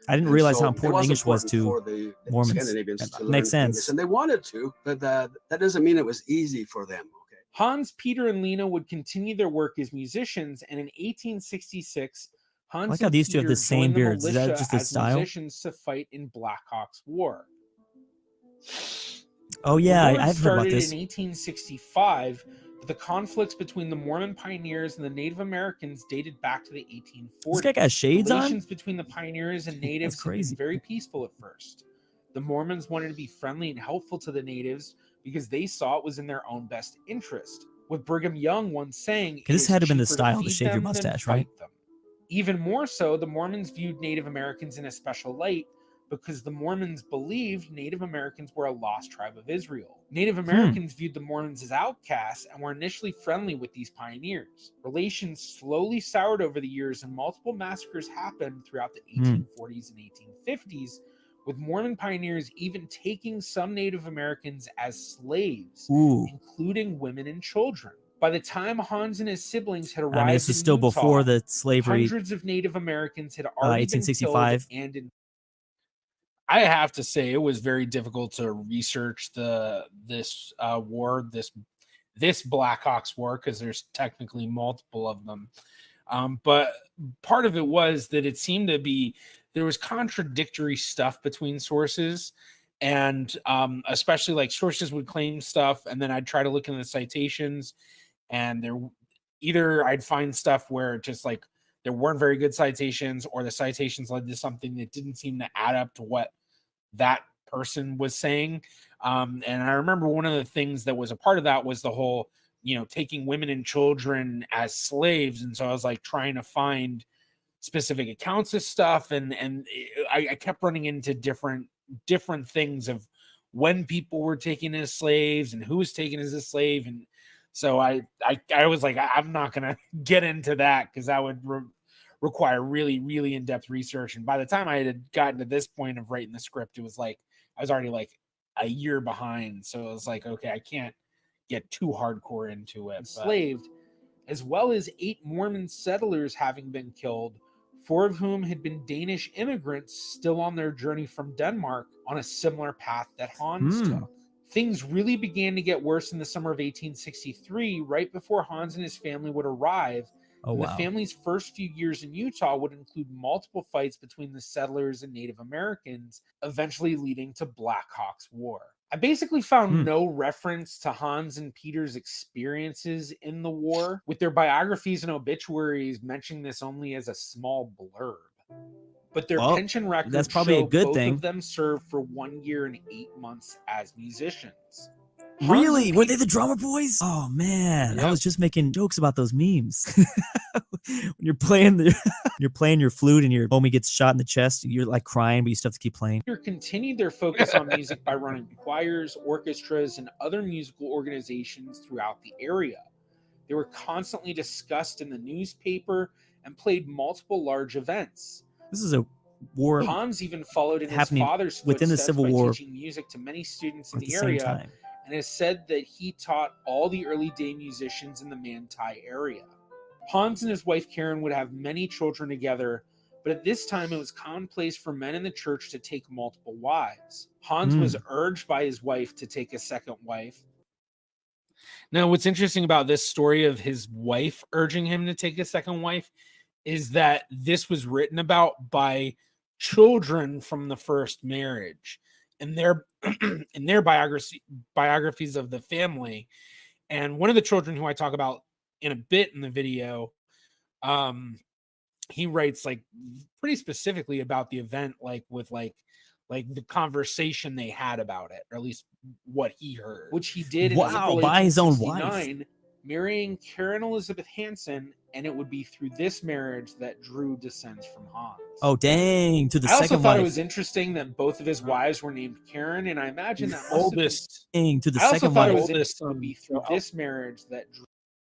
I didn't realize how important English was to for the Mormons. Scandinavians to learn Makes sense. English. And they wanted to, but that doesn't mean it was easy for them. Hans, Peter, and Lena would continue their work as musicians, and in 1866, Hans I like how these two have the same beards. Is that just the style? Musicians to fight in Black Hawk's War. Oh yeah, The war I've heard about started this. in 1865, but the conflicts between the Mormon pioneers and the Native Americans dated back to the 1840s. This guy got shades on? Relations between the pioneers and natives had crazy. been very peaceful at first. The Mormons wanted to be friendly and helpful to the natives because they saw it was in their own best interest. With Brigham Young once saying, This had to have been the style to shave your mustache, right? Even more so, the Mormons viewed Native Americans in a special light because the Mormons believed Native Americans were a lost tribe of Israel. Native Americans viewed the Mormons as outcasts and were initially friendly with these pioneers. Relations slowly soured over the years, and multiple massacres happened throughout the 1840s and 1850s, with Mormon pioneers even taking some Native Americans as slaves, including women and children. By the time Hans and his siblings had arrived, this was still in Utah, before the slavery. hundreds of Native Americans had already been 1865. killed. And I have to say, it was very difficult to research this war, this Black Hawk's War, because there's technically multiple of them. But part of it was that it seemed to be there was contradictory stuff between sources, and especially like sources would claim stuff, and then I'd try to look into the citations, and either I'd find stuff where just like there weren't very good citations, or the citations led to something that didn't seem to add up to what that person was saying. And I remember one of the things that was a part of that was the whole, taking women and children as slaves. And so I was like trying to find specific accounts of stuff. And I kept running into different things of when people were taken as slaves and who was taken as a slave. And so I was like, I'm not going to get into that because that would require really, really in-depth research. And by the time I had gotten to this point of writing the script, it was like, I was already like a year behind. So it was like, okay, I can't get too hardcore into it. Enslaved, as well as 8 Mormon settlers having been killed, 4 of whom had been Danish immigrants still on their journey from Denmark on a similar path that Hans took. Things really began to get worse in the summer of 1863, right before Hans and his family would arrive. Oh, And wow. the family's first few years in Utah would include multiple fights between the settlers and Native Americans, eventually leading to Black Hawk's War. I basically found no reference to Hans and Peter's experiences in the war, with their biographies and obituaries mentioning this only as a small blurb. But their pension records that's probably show a good both thing. of them served for 1 year and 8 months as musicians. Really? Were they the drummer boys? Oh man, I was just making jokes about those memes. When you're playing your flute and your homie gets shot in the chest, you're like crying, but you still have to keep playing. Peter continued their focus on music by running choirs, orchestras, and other musical organizations throughout the area. They were constantly discussed in the newspaper and played multiple large events. This is a war. Hans even followed in his happening father's within the footsteps Civil by War teaching music to many students in at the the same area, time. and has said that he taught all the early day musicians in the Manti area. Hans and his wife Karen would have many children together, but at this time it was commonplace for men in the church to take multiple wives. Hans was urged by his wife to take a second wife. Now, what's interesting about this story of his wife urging him to take a second wife is that this was written about by children from the first marriage and their in their biographies of the family. And one of the children who I talk about in a bit in the video, he writes like pretty specifically about the event, like with like the conversation they had about it, or at least what he heard, which he did in April by his own wife, 1869, marrying Karen Elizabeth Hansen, and it would be through this marriage that Drew descends from Hans. Oh dang! To the I also second thought wife. it was interesting that both of his wives were named Karen, and I imagine that oldest. Dang, to the I also second thought wife. it was interesting to be through this marriage that Drew.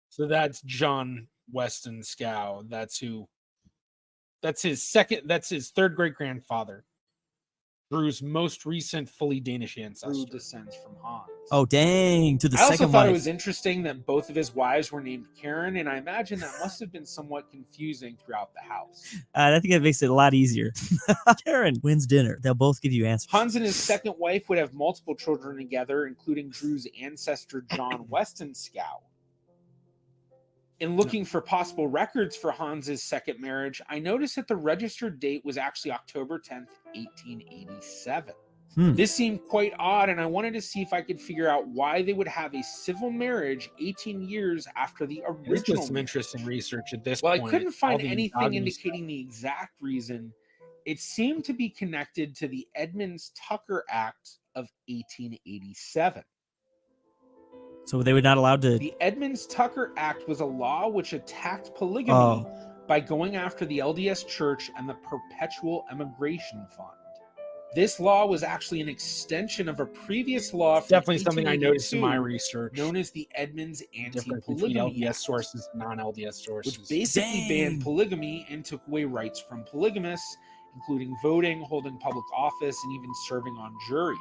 So that's John Weston Scow. That's who. That's his second. That's his third great grandfather. Drew's most recent fully Danish ancestor. Drew descends from Hans. Oh dang! To the I also second thought wife. it was interesting that both of his wives were named Karen, and I imagine that must have been somewhat confusing throughout the house. I think that makes it a lot easier. Karen wins dinner. They'll both give you answers. Hans and his second wife would have multiple children together, including Drew's ancestor John Weston Scow. In looking for possible records for Hans's second marriage, I noticed that the registered date was actually October 10th, 1887. This seemed quite odd, and I wanted to see if I could figure out why they would have a civil marriage 18 years after the original. Some interesting research at this point. I couldn't find anything indicating the exact reason. It seemed to be connected to the Edmunds-Tucker Act of 1887. So they were not allowed to. The Edmunds-Tucker Act was a law which attacked polygamy by going after the LDS Church and the Perpetual Emigration Fund. This law was actually an extension of a previous law from Definitely something I noticed in my 1882, research. known as the Edmunds Difference Anti-Polygamy between LDS Act, sources and non-LDS sources. which basically banned polygamy and took away rights from polygamists, including voting, holding public office, and even serving on juries.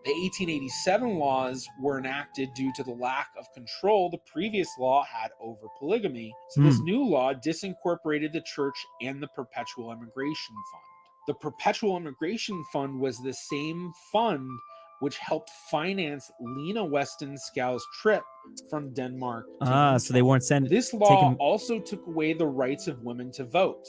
The 1887 laws were enacted due to the lack of control the previous law had over polygamy, so this new law disincorporated the church and the Perpetual Emigration Fund. The Perpetual Emigration Fund was the same fund which helped finance Lena Weston Scow's trip from Denmark to So they weren't sent. This law also took away the rights of women to vote.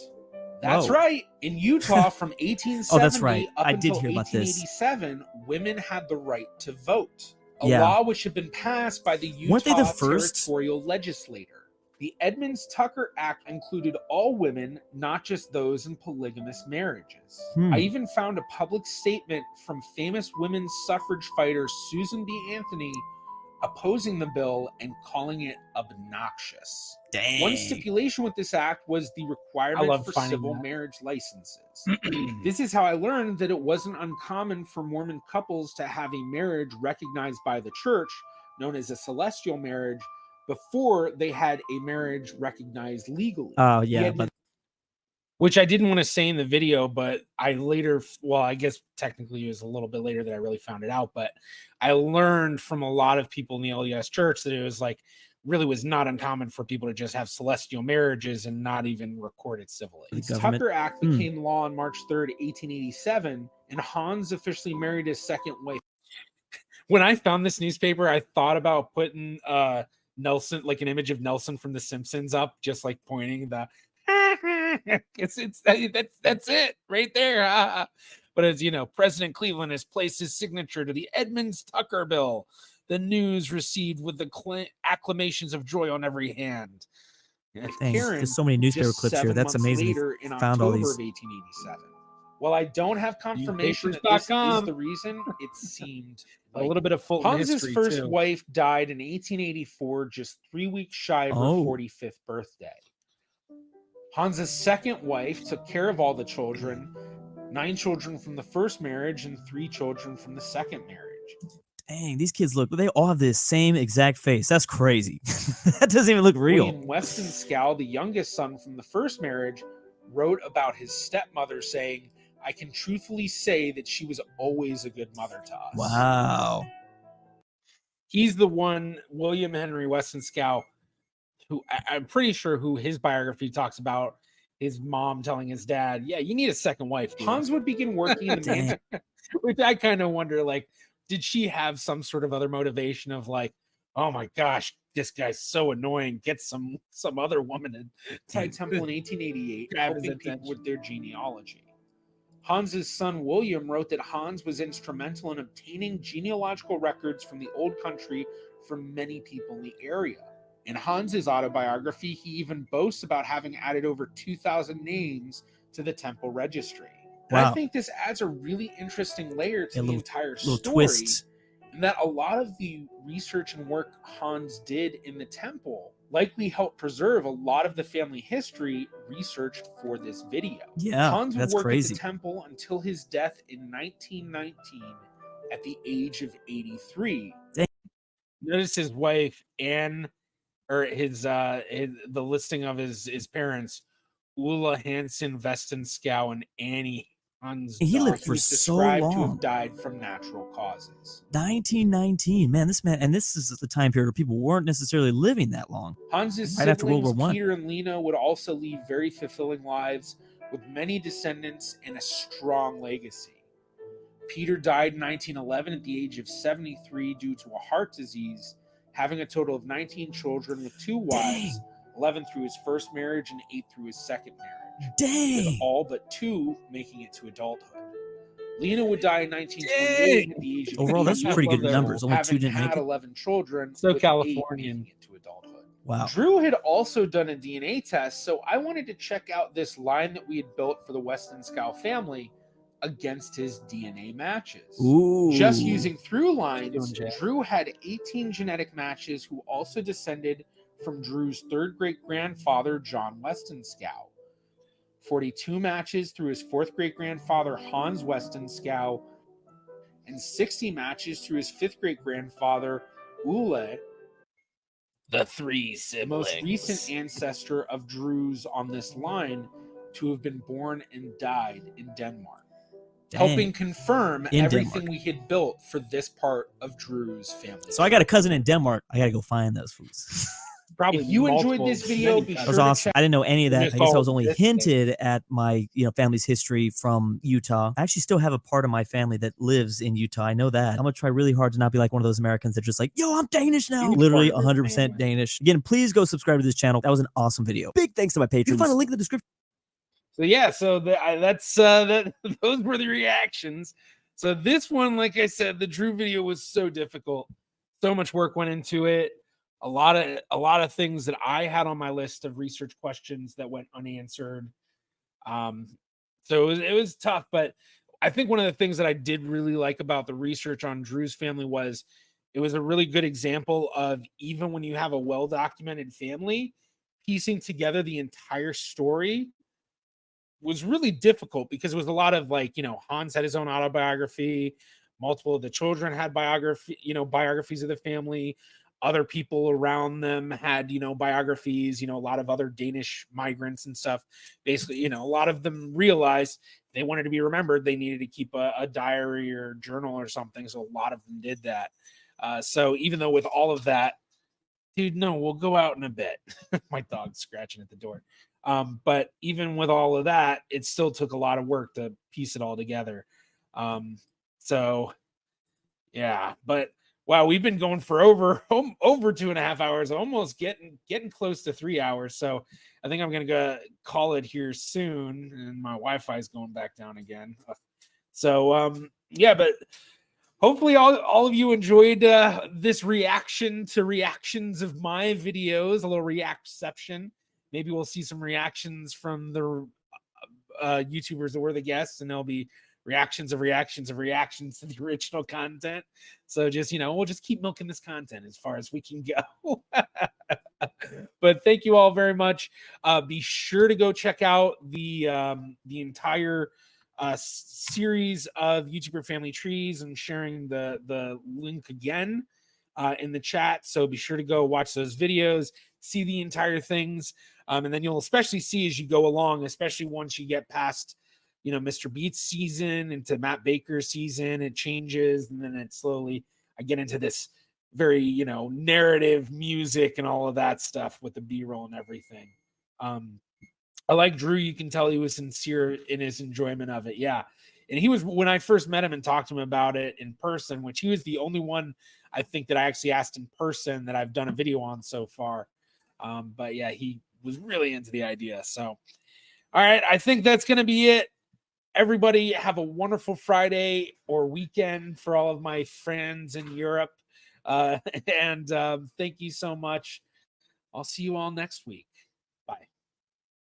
That's right. In Utah from 1870 that's right. up I did until hear about this. 1887, women had the right to vote. A Yeah. law which had been passed by the Utah Weren't they the first? Territorial Legislature. The Edmunds-Tucker Act included all women, not just those in polygamous marriages. I even found a public statement from famous women's suffrage fighter Susan B. Anthony opposing the bill and calling it obnoxious. Dang. One stipulation with this act was the requirement love for finding civil that. marriage licenses. This is how I learned that it wasn't uncommon for Mormon couples to have a marriage recognized by the church, known as a celestial marriage, before they had a marriage recognized legally. Oh yeah, but Which I didn't want to say in the video, but I later, well, I guess technically it was a little bit later that I really found it out, but I learned from a lot of people in the LDS church that it was like, really was not uncommon for people to just have celestial marriages and not even record it civilly. The Tucker Act became law on March 3rd, 1887, and Hans officially married his second wife. When I found this newspaper, I thought about putting Nelson, like an image of Nelson from The Simpsons, up, just like pointing the. That's it right there. But as you know, President Cleveland has placed his signature to the Edmunds-Tucker bill. The news received with the acclamations of joy on every hand. Dang, there's so many newspaper clips here. That's amazing. Later, in Found October all these. of 1887. While I don't have confirmation that this is the reason, it seemed like a little bit of Fulton Hans's history, first too. wife died in 1884, just 3 weeks shy of her 45th birthday. Hans's second wife took care of all the children, 9 children from the first marriage and 3 children from the second marriage. Dang, these kids look, they all have the same exact face. That's crazy. That doesn't even look real. William Weston Scow, the youngest son from the first marriage, wrote about his stepmother saying, "I can truthfully say that she was always a good mother to us." Wow. He's the one, William Henry Weston Scow, who I'm pretty sure who his biography talks about his mom telling his dad, "Yeah, you need a second wife, dude." Hans would begin working in the which I kind of wonder, like, did she have some sort of other motivation of like, oh my gosh, this guy's so annoying, get some other woman to Thai Temple in 1888, helping people with their genealogy. Hans's son William wrote that Hans was instrumental in obtaining genealogical records from the old country for many people in the area. In Hans's autobiography, he even boasts about having added over 2,000 names to the temple registry. And I think this adds a really interesting layer to the entire story. Twist. And that a lot of the research and work Hans did in the temple likely helped preserve a lot of the family history researched for this video. Yeah, Hans would that's work crazy. at the temple until his death in 1919 at the age of 83. Dang. Notice his wife, Anne, or the listing of his parents, Ulla Hansen Vestenskow and Annie Hans. He lived for so long. To have died from natural causes. 1919, man, and this is the time period where people weren't necessarily living that long. Hans's right after World siblings, War I. Peter and Lena, would also lead very fulfilling lives with many descendants and a strong legacy. Peter died in 1911 at the age of 73 due to a heart disease, having a total of 19 children with 2 wives, 11 through his first marriage and 8 through his second marriage. Dang! With all but 2 making it to adulthood. Lena would die in 1928 at the age of Overall, that's 80, pretty good numbers. Only 2 didn't having make had it. 11 children. So with 8 Californian. making it to adulthood. Wow. Drew had also done a DNA test, so I wanted to check out this line that we had built for the Weston Scow family against his DNA matches. Ooh. Just using through lines, Drew had 18 genetic matches who also descended from Drew's 3rd great-grandfather, John Weston Scow. 42 matches through his 4th great-grandfather, Hans Weston Scow, and 60 matches through his 5th great-grandfather, Ulle, the 3 siblings. Most recent ancestor of Drew's on this line to have been born and died in Denmark. Dang. Helping confirm In everything Denmark. we had built for this part of Drew's family. So I got a cousin in Denmark. I gotta go find those fools. Probably if you enjoyed this video, be That sure was to awesome. check. I didn't know any of that. I Just guess I follow was only this hinted at my, family's history from Utah. I actually still have a part of my family that lives in Utah. I know that. I'm gonna try really hard to not be like one of those Americans that just like, yo, I'm Danish now. Literally 100% Danish. Again, please go subscribe to this channel. That was an awesome video. Big thanks to my patrons. You can find a link in the description. So yeah, so that those were the reactions. So this one, like I said, the Drew video was so difficult. So much work went into it. A lot of things that I had on my list of research questions that went unanswered. So it was tough, but I think one of the things that I did really like about the research on Drew's family was it was a really good example of, even when you have a well-documented family, piecing together the entire story was really difficult, because it was a lot of Hans had his own autobiography, multiple of the children had biographies of the family, other people around them had biographies, a lot of other Danish migrants and stuff. Basically, a lot of them realized they wanted to be remembered, they needed to keep a diary or journal or something, so a lot of them did that. So even though with all of that, dude, no, we'll go out in a bit. My dog's scratching at the door. But even with all of that, it still took a lot of work to piece it all together. So yeah, but Wow, we've been going for over 2.5 hours, almost getting close to 3 hours. So I think I'm gonna go call it here soon. And my Wi-Fi is going back down again. So yeah, but hopefully all of you enjoyed this reaction to reactions of my videos, a little reactception. Maybe we'll see some reactions from the YouTubers that were the guests, and there'll be reactions of reactions of reactions to the original content. So just, we'll just keep milking this content as far as we can go. But thank you all very much. Be sure to go check out the entire series of YouTuber family trees, and sharing the link again in the chat. So be sure to go watch those videos, see the entire things. And then you'll especially see as you go along, especially once you get past Mr. Beats season into Matt Baker's season, it changes, and then it slowly, I get into this very, narrative music and all of that stuff with the B-roll and everything. I like Drew. You can tell he was sincere in his enjoyment of it. Yeah. And he was, when I first met him and talked to him about it in person, which he was the only one I think that I actually asked in person that I've done a video on so far. But yeah, he was really into the idea. So, all right. I think that's going to be it. Everybody have a wonderful Friday or weekend for all of my friends in Europe. And thank you so much. I'll see you all next week.